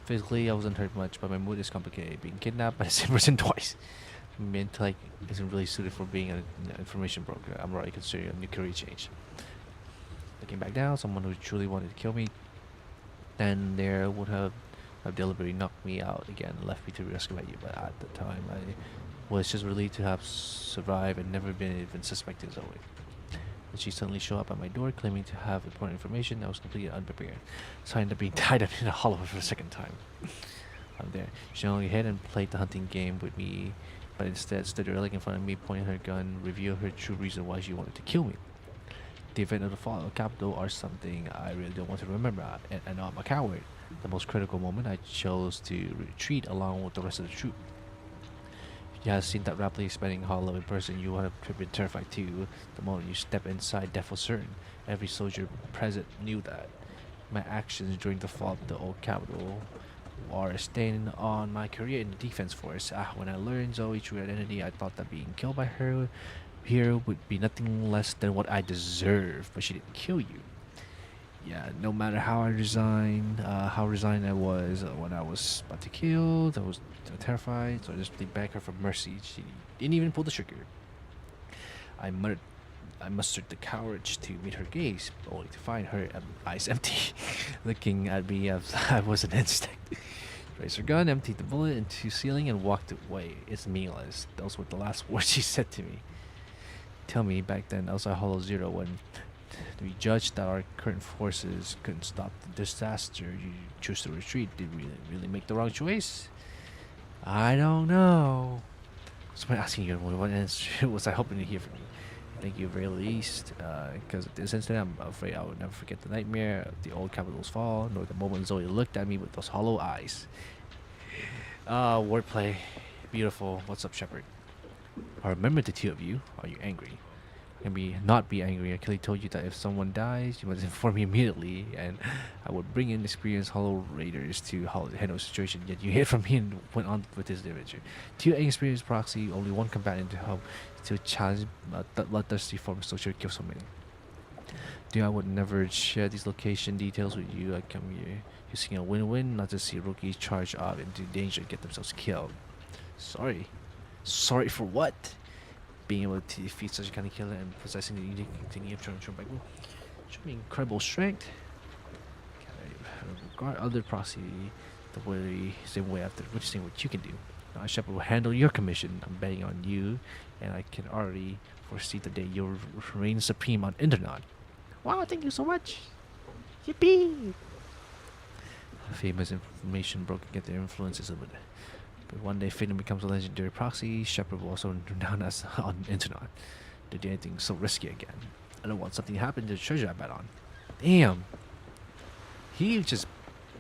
Physically, I wasn't hurt much, but my mood is complicated. Being kidnapped by the same person twice. My intellect isn't really suited for being an information broker. I'm already considering a new career change. Looking back now, someone who truly wanted to kill me, then there would have deliberately knocked me out again and left me to rescue you. But at the time, I was just relieved to have survived and never been even suspected Zoe. When she suddenly showed up at my door claiming to have important information, I was completely unprepared. So I ended up being tied up in a hollow for the second time. I'm there. She only hid and played the hunting game with me, but instead stood directly in front of me, pointing her gun, revealed her true reason why she wanted to kill me. The event of the fall of capital are something I really don't want to remember, and I know I'm a coward. The most critical moment, I chose to retreat along with the rest of the troop. If you had seen that rapidly expanding hollow in person, you would have been terrified too. The moment you step inside, death was certain. Every soldier present knew that. My actions during the fall of the old capital are a stain on my career in the defense force. When I learned Zoe's true identity, I thought that being killed by her here would be nothing less than what I deserve, but she didn't kill you. Yeah, no matter how resigned I was when I was about to kill, I was terrified, so I just begged her for mercy. She didn't even pull the trigger. I mustered the courage to meet her gaze, only to find her eyes empty, looking at me as I was an insect. Raised her gun, emptied the bullet into ceiling, and walked away. It's meaningless. Those were the last words she said to me. Tell me, back then, outside Hollow Zero, when we judged that our current forces couldn't stop the disaster, you choose to retreat. Did we really make the wrong choice? I don't know. So I'm asking you, what answer was I hoping to hear from you? Thank you, very least, because of this incident, I'm afraid I will never forget the nightmare of the old capital's fall, nor the moment Zoe looked at me with those hollow eyes. Wordplay. Beautiful. What's up, Shepard? I remember the two of you. Are you angry? not be angry. I clearly told you that if someone dies, you must inform me immediately, and I would bring in experienced Hollow Raiders to handle the situation. Yet you hid from me and went on with this adventure. Two inexperienced proxy, only one combatant to help to challenge bloodthirsty forms so kill so many. I would never share these location details with you. I come here using a win-win, not to see rookies charge up into danger and get themselves killed. Sorry. Sorry for what? Being able to defeat such a kind of killer and possessing the unique thing of BANGBOO. Show me incredible strength. Regard other proxy the same way after which thing what you can do. Now, Shepard will handle your commission. I'm betting on you, and I can already foresee the day you'll reign supreme on Internet. Wow, thank you so much. Yippee! Famous information broken get their influences of it. But one day Phantom becomes a legendary proxy, Shepard will also renown us on Internet. To do anything so risky again. I don't want something to happen to the treasure I bet on. Damn. He just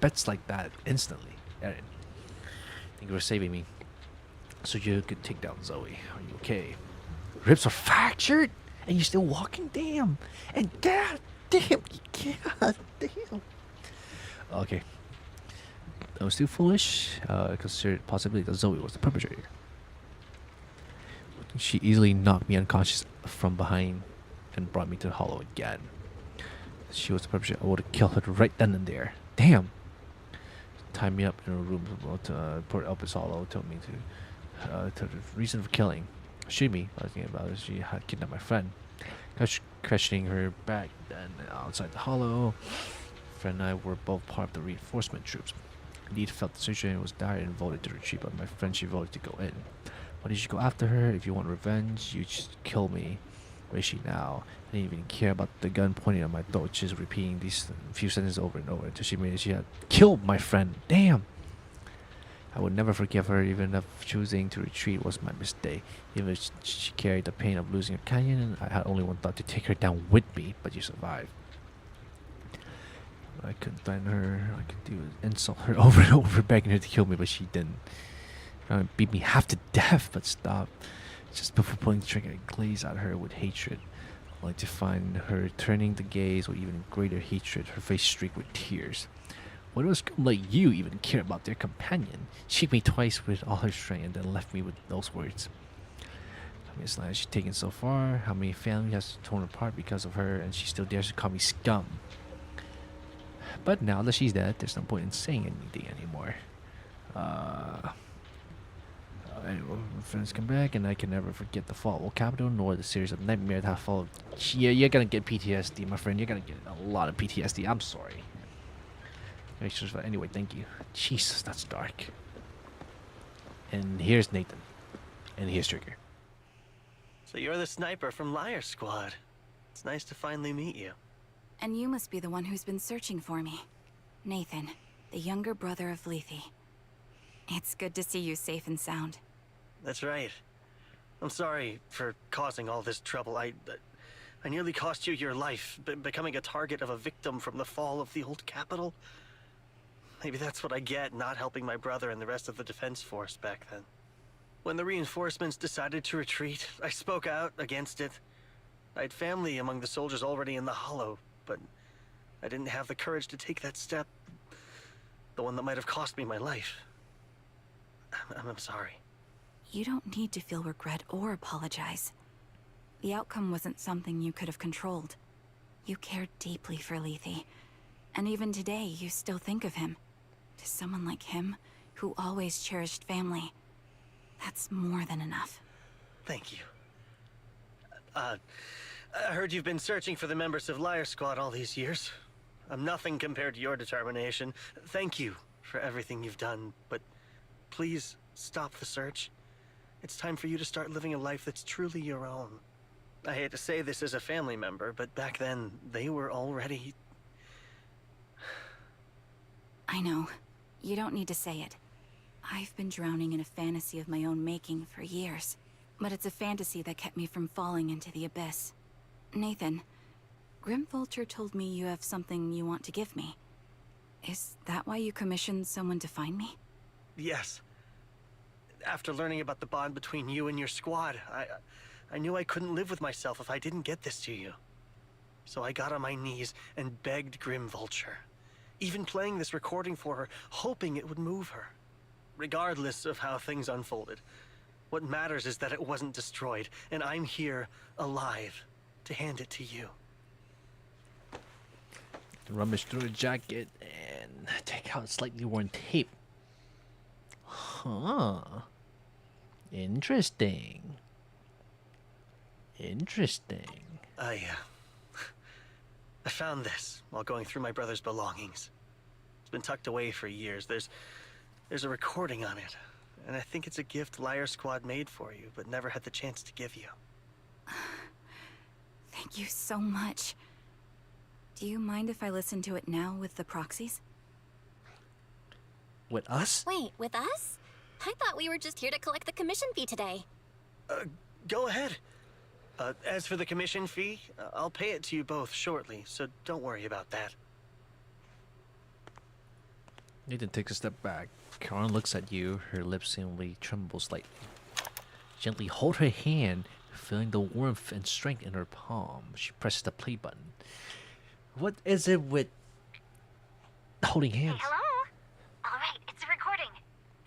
bets like that instantly. Eren, thank you for saving me. So you could take down Zoe. Are you okay? Ribs are fractured? And you're still walking? Damn. And god damn. God damn. Okay. I was too foolish. Considered possibly that Zoe was the perpetrator. She easily knocked me unconscious from behind and brought me to the hollow again. She was the perpetrator. I would have killed her right then and there. Damn. Tied me up in a room to Port Elpis Hollow. Told me to the reason for killing. Shoot me. I was thinking about it. She had kidnapped my friend. Questioning her back then outside the hollow. Friend and I were both part of the reinforcement troops. Indeed felt the situation was dire and voted to retreat, but my friend she voted to go in. Why did you go after her? If you want revenge, you just kill me. Where is she now? I didn't even care about the gun pointing at my throat, just repeating these few sentences over and over until she made it. She had killed my friend. Damn! I would never forgive her, even if choosing to retreat was my mistake. Even if she carried the pain of losing her companion, I had only one thought: to take her down with me, but you survived. I couldn't threaten her. I could do is insult her over and over, begging her to kill me, but she didn't. Beat me half to death, but stopped. Just before pulling the trigger, I glazed at her with hatred, only to find her turning the gaze with even greater hatred, her face streaked with tears. Why does a scum like you even care about their companion? She hit me twice with all her strength and then left me with those words. How many slides has she taken so far? How many families has torn apart because of her, and she still dares to call me scum? But now that she's dead, there's no point in saying anything anymore. Anyway, my friends come back, and I can never forget the fall of Capital, nor the series of nightmares that followed. Yeah, you're gonna get PTSD, my friend. You're gonna get a lot of PTSD. I'm sorry. Anyway, thank you. Jesus, that's dark. And here's Nathan. And here's Trigger. So you're the sniper from Liar Squad. It's nice to finally meet you. And you must be the one who's been searching for me. Nathan, the younger brother of Lethe. It's good to see you safe and sound. That's right. I'm sorry for causing all this trouble. I nearly cost you your life, becoming a target of a victim from the fall of the old capital. Maybe that's what I get not helping my brother and the rest of the defense force back then. When the reinforcements decided to retreat, I spoke out against it. I had family among the soldiers already in the hollow, but I didn't have the courage to take that step. The one that might have cost me my life. I'm sorry. You don't need to feel regret or apologize. The outcome wasn't something you could have controlled. You cared deeply for Lethe, and even today you still think of him. To someone like him, who always cherished family, that's more than enough. Thank you. I heard you've been searching for the members of Liar Squad all these years. I'm nothing compared to your determination. Thank you for everything you've done, but please stop the search. It's time for you to start living a life that's truly your own. I hate to say this as a family member, but back then, they were already... I know. You don't need to say it. I've been drowning in a fantasy of my own making for years. But it's a fantasy that kept me from falling into the abyss. Nathan, Grim Vulture told me you have something you want to give me. Is that why you commissioned someone to find me? Yes. After learning about the bond between you and your squad, I knew I couldn't live with myself if I didn't get this to you. So I got on my knees and begged Grim Vulture. Even playing this recording for her, hoping it would move her. Regardless of how things unfolded, what matters is that it wasn't destroyed, and I'm here, alive, to hand it to you. Rummage through a jacket and take out slightly worn tape. Huh. Interesting. Interesting. I found this while going through my brother's belongings. It's been tucked away for years. There's a recording on it, and I think it's a gift Liar Squad made for you, but never had the chance to give you. Thank you so much. Do you mind if I listen to it now with the proxies? With us? Wait, with us? I thought we were just here to collect the commission fee today. Go ahead. As for the commission fee, I'll pay it to you both shortly, so don't worry about that. Nathan takes a step back. Karen looks at you, her lips seemingly tremble slightly. Gently hold her hand, feeling the warmth and strength in her palm. She presses the play button. What is it with holding hands? Hey, hello? All right, it's a recording.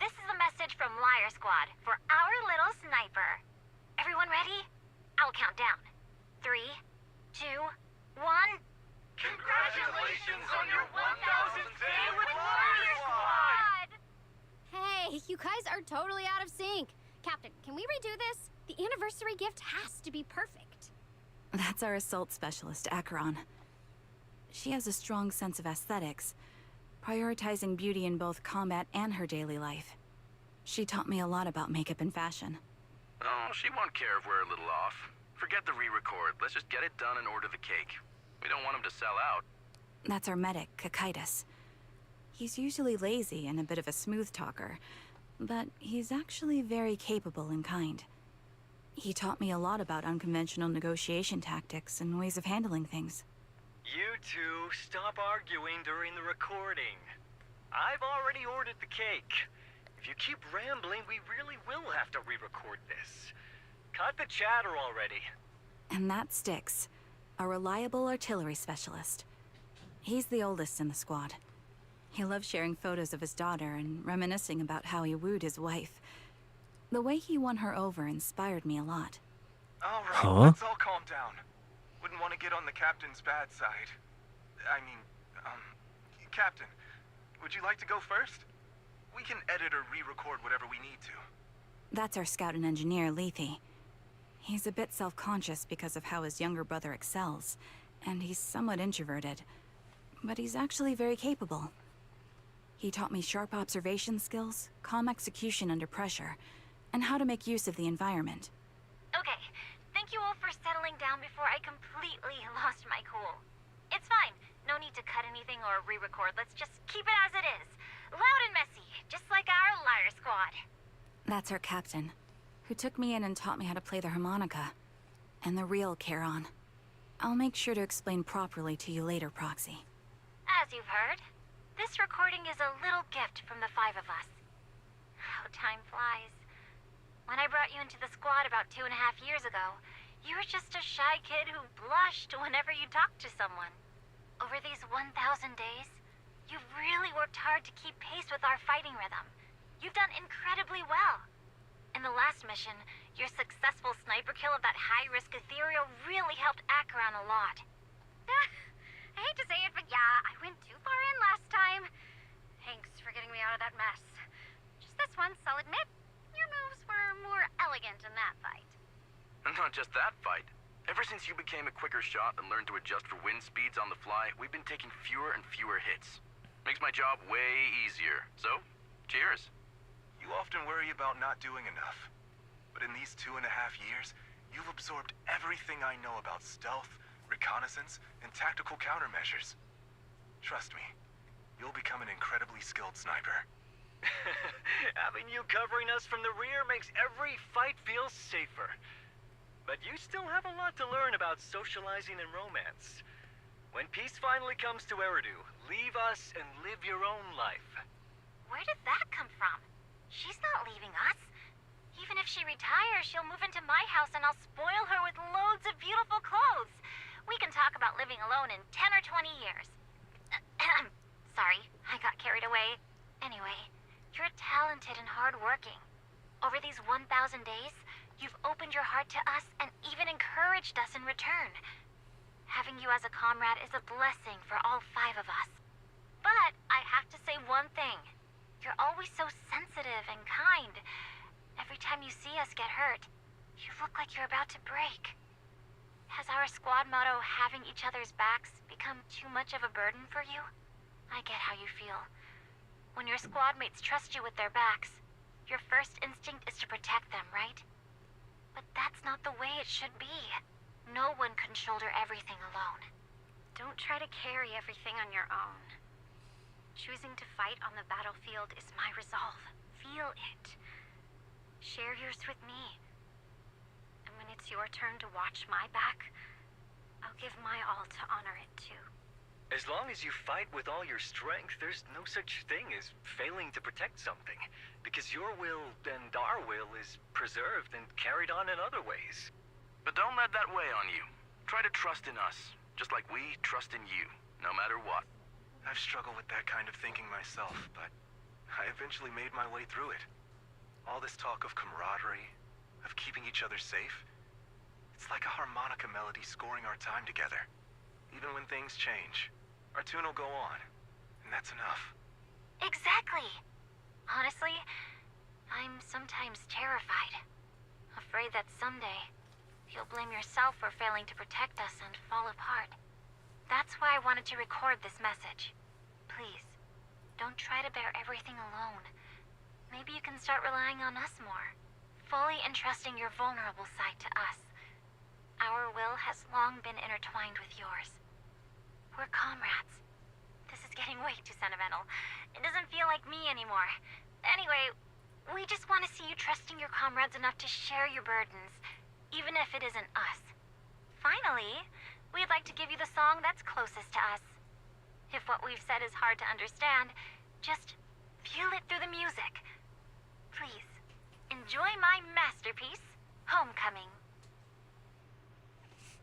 This is a message from Liar Squad for our little sniper. Everyone ready? I'll count down. 3, 2, 1. Congratulations on your 1000th day with Liar Squad! Hey, you guys are totally out of sync. Captain, can we redo this? The anniversary gift has to be perfect. That's our assault specialist, Acheron. She has a strong sense of aesthetics, prioritizing beauty in both combat and her daily life. She taught me a lot about makeup and fashion. Oh, she won't care if we're a little off. Forget the re-record. Let's just get it done and order the cake. We don't want him to sell out. That's our medic, Kakaitis. He's usually lazy and a bit of a smooth talker, but he's actually very capable and kind. He taught me a lot about unconventional negotiation tactics and ways of handling things. You two, stop arguing during the recording. I've already ordered the cake. If you keep rambling, we really will have to re-record this. Cut the chatter already. And that sticks. A reliable artillery specialist. He's the oldest in the squad. He loves sharing photos of his daughter and reminiscing about how he wooed his wife. The way he won her over inspired me a lot. All right, let's all calm down. Wouldn't want to get on the captain's bad side. Captain, would you like to go first? We can edit or re-record whatever we need to. That's our scout and engineer, Lethe. He's a bit self-conscious because of how his younger brother excels, and he's somewhat introverted. But he's actually very capable. He taught me sharp observation skills, calm execution under pressure, and how to make use of the environment. Okay, thank you all for settling down before I completely lost my cool. It's fine. No need to cut anything or re-record. Let's just keep it as it is. Loud and messy, just like our Liar Squad. That's our captain, who took me in and taught me how to play the harmonica. And the real Charon. I'll make sure to explain properly to you later, Proxy. As you've heard, this recording is a little gift from the 5 of us. How time flies. When I brought you into the squad about 2.5 years ago, you were just a shy kid who blushed whenever you talked to someone. Over these 1,000 days, you've really worked hard to keep pace with our fighting rhythm. You've done incredibly well. In the last mission, your successful sniper kill of that high-risk ethereal really helped Acheron a lot. I hate to say it, but yeah, I went too far in last time. Thanks for getting me out of that mess. Just this once, I'll admit, your moves were more elegant in that fight. And not just that fight. Ever since you became a quicker shot and learned to adjust for wind speeds on the fly, we've been taking fewer and fewer hits. Makes my job way easier. So, cheers. You often worry about not doing enough. But in these 2.5 years, you've absorbed everything I know about stealth, reconnaissance, and tactical countermeasures. Trust me, you'll become an incredibly skilled sniper. Having you covering us from the rear makes every fight feel safer. But you still have a lot to learn about socializing and romance. When peace finally comes to Eridu, leave us and live your own life. Where did that come from? She's not leaving us. He Even if she retires, she'll move into my house and I'll spoil her with loads of beautiful clothes. We can talk about living alone in 10 or 20 years. Sorry, I got carried away. Anyway, you're talented and hardworking. Over these 1,000 days, you've opened your heart to us and even encouraged us in return. Having you as a comrade is a blessing for all 5 of us. But I have to say one thing. You're always so sensitive and kind. Every time you see us get hurt, you look like you're about to break. Has our squad motto, having each other's backs, become too much of a burden for you? I get how you feel. When your squad mates trust you with their backs, your first instinct is to protect them, right? But that's not the way it should be. No one can shoulder everything alone. Don't try to carry everything on your own. Choosing to fight on the battlefield is my resolve. Feel it. Share yours with me. And when it's your turn to watch my back, I'll give my all to honor it too. As long as you fight with all your strength, there's no such thing as failing to protect something. Because your will and our will is preserved and carried on in other ways. But don't let that weigh on you. Try to trust in us, just like we trust in you, no matter what. I've struggled with that kind of thinking myself, but I eventually made my way through it. All this talk of camaraderie, of keeping each other safe, it's like a harmonica melody scoring our time together. Even when things change, our tune will go on, and that's enough. Exactly. Honestly, I'm sometimes terrified. Afraid that someday, you'll blame yourself for failing to protect us and fall apart. That's why I wanted to record this message. Please, don't try to bear everything alone. Maybe you can start relying on us more, fully entrusting your vulnerable side to us. Our will has long been intertwined with yours. We're comrades. This is getting way too sentimental. It doesn't feel like me anymore. Anyway, we just want to see you trusting your comrades enough to share your burdens, even if it isn't us. Finally, we'd like to give you the song that's closest to us. If what we've said is hard to understand, just feel it through the music. Please, enjoy my masterpiece, Homecoming.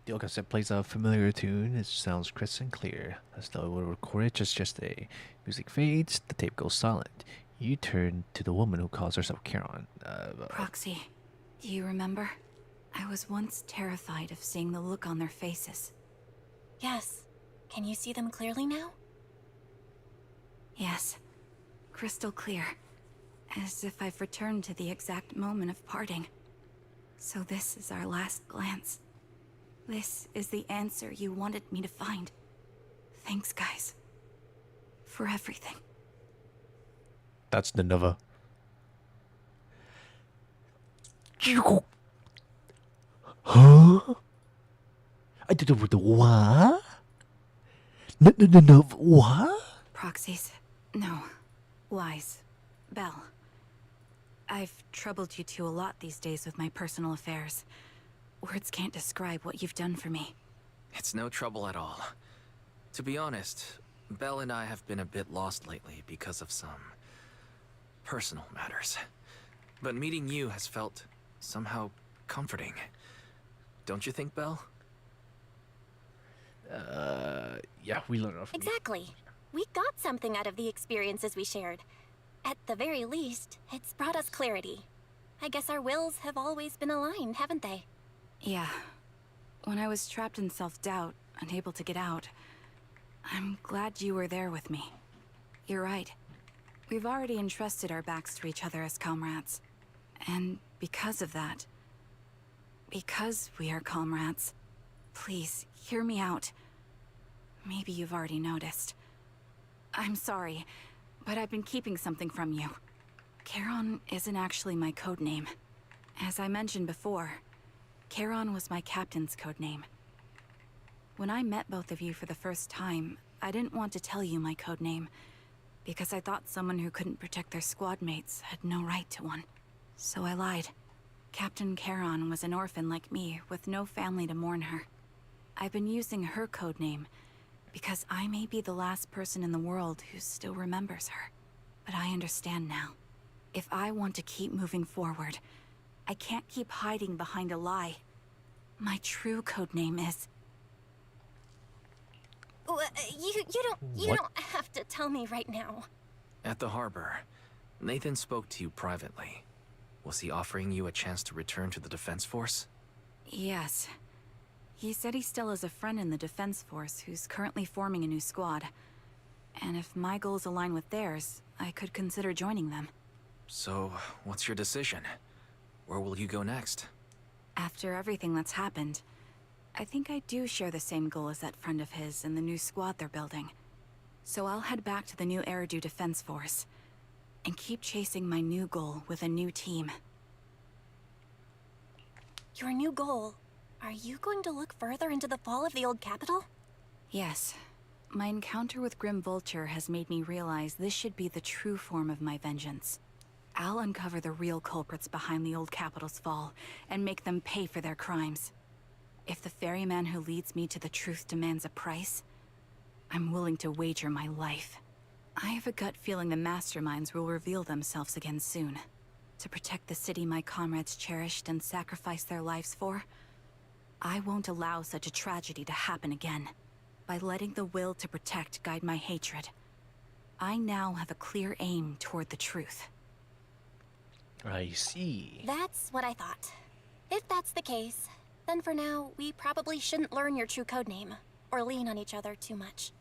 The orchestra plays a familiar tune. It sounds crisp and clear. As though it were recorded just yesterday. Music fades, the tape goes silent. You turn to the woman who calls herself Karen. Proxy, do you remember? I was once terrified of seeing the look on their faces. Yes. Can you see them clearly now? Yes. Crystal clear. As if I've returned to the exact moment of parting. So this is our last glance. This is the answer you wanted me to find. Thanks, guys. For everything. That's the Nova. Huh? I did it with the what? No, what? Proxies. No. Wise. Belle. I've troubled you two a lot these days with my personal affairs. Words can't describe what you've done for me. It's no trouble at all. To be honest, Belle and I have been a bit lost lately because of some personal matters. But meeting you has felt somehow comforting. Don't you think, Belle? Yeah, we learned off. Exactly. We got something out of the experiences we shared. At the very least, it's brought us clarity. I guess our wills have always been aligned, haven't they? Yeah. When I was trapped in self-doubt, unable to get out, I'm glad you were there with me. You're right. We've already entrusted our backs to each other as comrades. And because of that, because we are comrades, please, hear me out. Maybe you've already noticed. I'm sorry, but I've been keeping something from you. Charon isn't actually my code name. As I mentioned before, Charon was my captain's code name. When I met both of you for the first time, I didn't want to tell you my code name, because I thought someone who couldn't protect their squad mates had no right to one. So I lied. Captain Charon was an orphan like me, with no family to mourn her. I've been using her code name because I may be the last person in the world who still remembers her. But I understand now. If I want to keep moving forward, I can't keep hiding behind a lie. My true codename is... You What? don't have to tell me right now. At the harbor, Nathan spoke to you privately. Was he offering you a chance to return to the Defense Force? Yes. He said he still has a friend in the Defense Force who's currently forming a new squad. And if my goals align with theirs, I could consider joining them. So, what's your decision? Where will you go next? After everything that's happened, I think I do share the same goal as that friend of his and the new squad they're building. So I'll head back to the new Eridu Defense Force and keep chasing my new goal with a new team. Your new goal. Are you going to look further into the fall of the old capital? Yes. My encounter with Grim Vulture has made me realize this should be the true form of my vengeance. I'll uncover the real culprits behind the old capital's fall and make them pay for their crimes. If the ferryman who leads me to the truth demands a price, I'm willing to wager my life. I have a gut feeling the masterminds will reveal themselves again soon. To protect the city my comrades cherished and sacrificed their lives for, I won't allow such a tragedy to happen again. By letting the will to protect guide my hatred, I now have a clear aim toward the truth. I see. That's what I thought. If that's the case, then for now, we probably shouldn't learn your true codename, or lean on each other too much.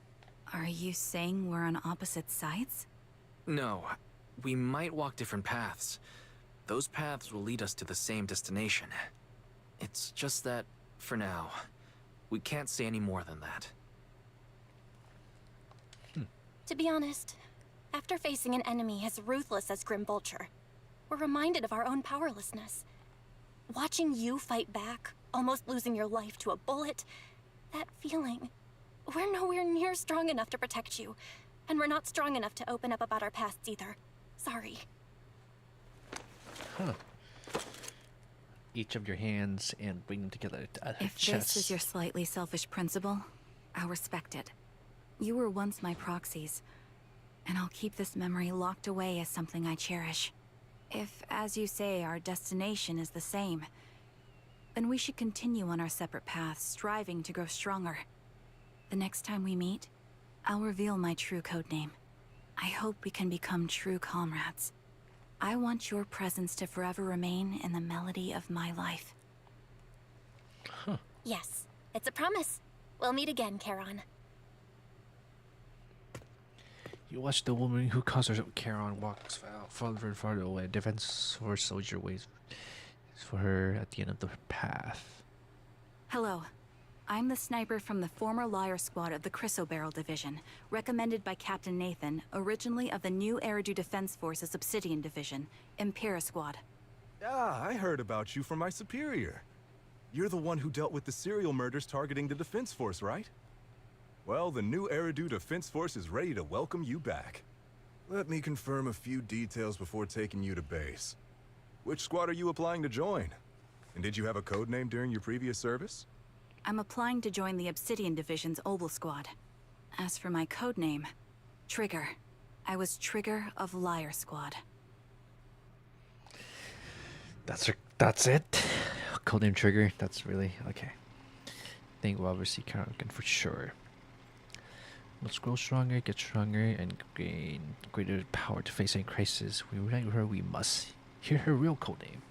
Are you saying we're on opposite sides? No, we might walk different paths. Those paths will lead us to the same destination. It's just that, for now, we can't say any more than that. To be honest, after facing an enemy as ruthless as Grim Vulture, we're reminded of our own powerlessness. Watching you fight back, almost losing your life to a bullet, that feeling. We're nowhere near strong enough to protect you, and we're not strong enough to open up about our pasts either. Sorry. Huh. Each of your hands and bring them together at her If chest. this is your slightly selfish principle, I'll respect it. You were once my proxies, and I'll keep this memory locked away as something I cherish. If, as you say, our destination is the same, then we should continue on our separate paths, striving to grow stronger. The next time we meet, I'll reveal my true codename. I hope we can become true comrades. I want your presence to forever remain in the melody of my life. Yes, it's a promise. We'll meet again, Charon. You watch the woman who calls herself Charon walks farther and farther away. Defense Force soldier waits for her at the end of the path. Hello. I'm the sniper from the former Liar Squad of the Chrysoberyl Division, recommended by Captain Nathan, originally of the new Eridu Defense Force's Obsidian Division, Impera Squad. Ah, I heard about you from my superior. You're the one who dealt with the serial murders targeting the Defense Force, right? Well, the new Eridu Defense Force is ready to welcome you back. Let me confirm a few details before taking you to base. Which squad are you applying to join? And did you have a code name during your previous service? I'm applying to join the Obsidian Division's Oval Squad. As for my codename, Trigger. I was Trigger of Liar Squad. That's it. Codename Trigger. That's really okay. Think we'll obviously count again for sure. Let's grow stronger, get stronger, and gain greater power to face any crisis. We unite her. We must hear her real codename.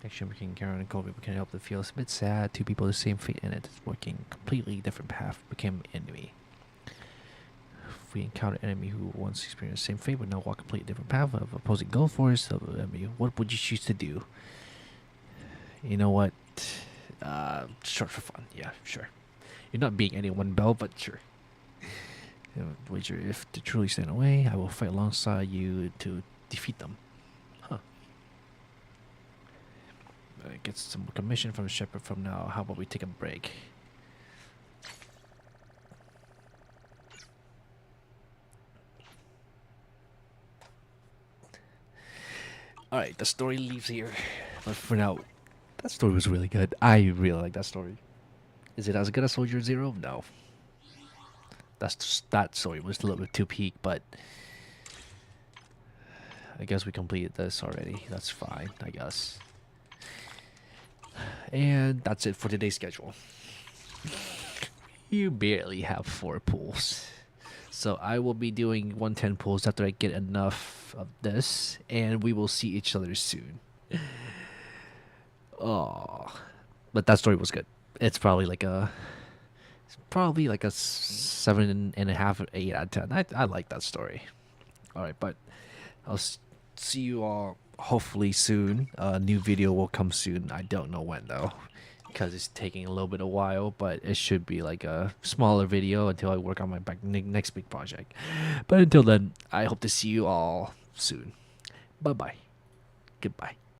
Next year, King Karen and Kobe can help to feel a bit sad. Two people with the same fate in it, working completely different path, became enemy. If we encounter an enemy who once experienced the same fate but now walk a completely different path of opposing goal force of the enemy, what would you choose to do? You know what? Short for fun. Yeah, sure. You're not being anyone, Bell, but sure. Wager if to truly stand away, I will fight alongside you to defeat them. Get some commission from Shepard from now. How about we take a break? Alright, the story leaves here. But for now, that story was really good. I really like that story. Is it as good as Soldier Zero? No. That story was a little bit too peak, but I guess we completed this already. That's fine, I guess. And that's it for today's schedule. You barely have 4 pulls. So I will be doing 110 pulls after I get enough of this, and we will see each other soon. Oh, but that story was good. It's probably like a 7.5 or 8 out of 10. I like that story. All right, but I'll see you all hopefully soon. A new video will come soon. I don't know when though, because it's taking a little bit of while, but it should be like a smaller video until I work on my next big project. But until then, I hope to see you all soon. Bye bye. Goodbye.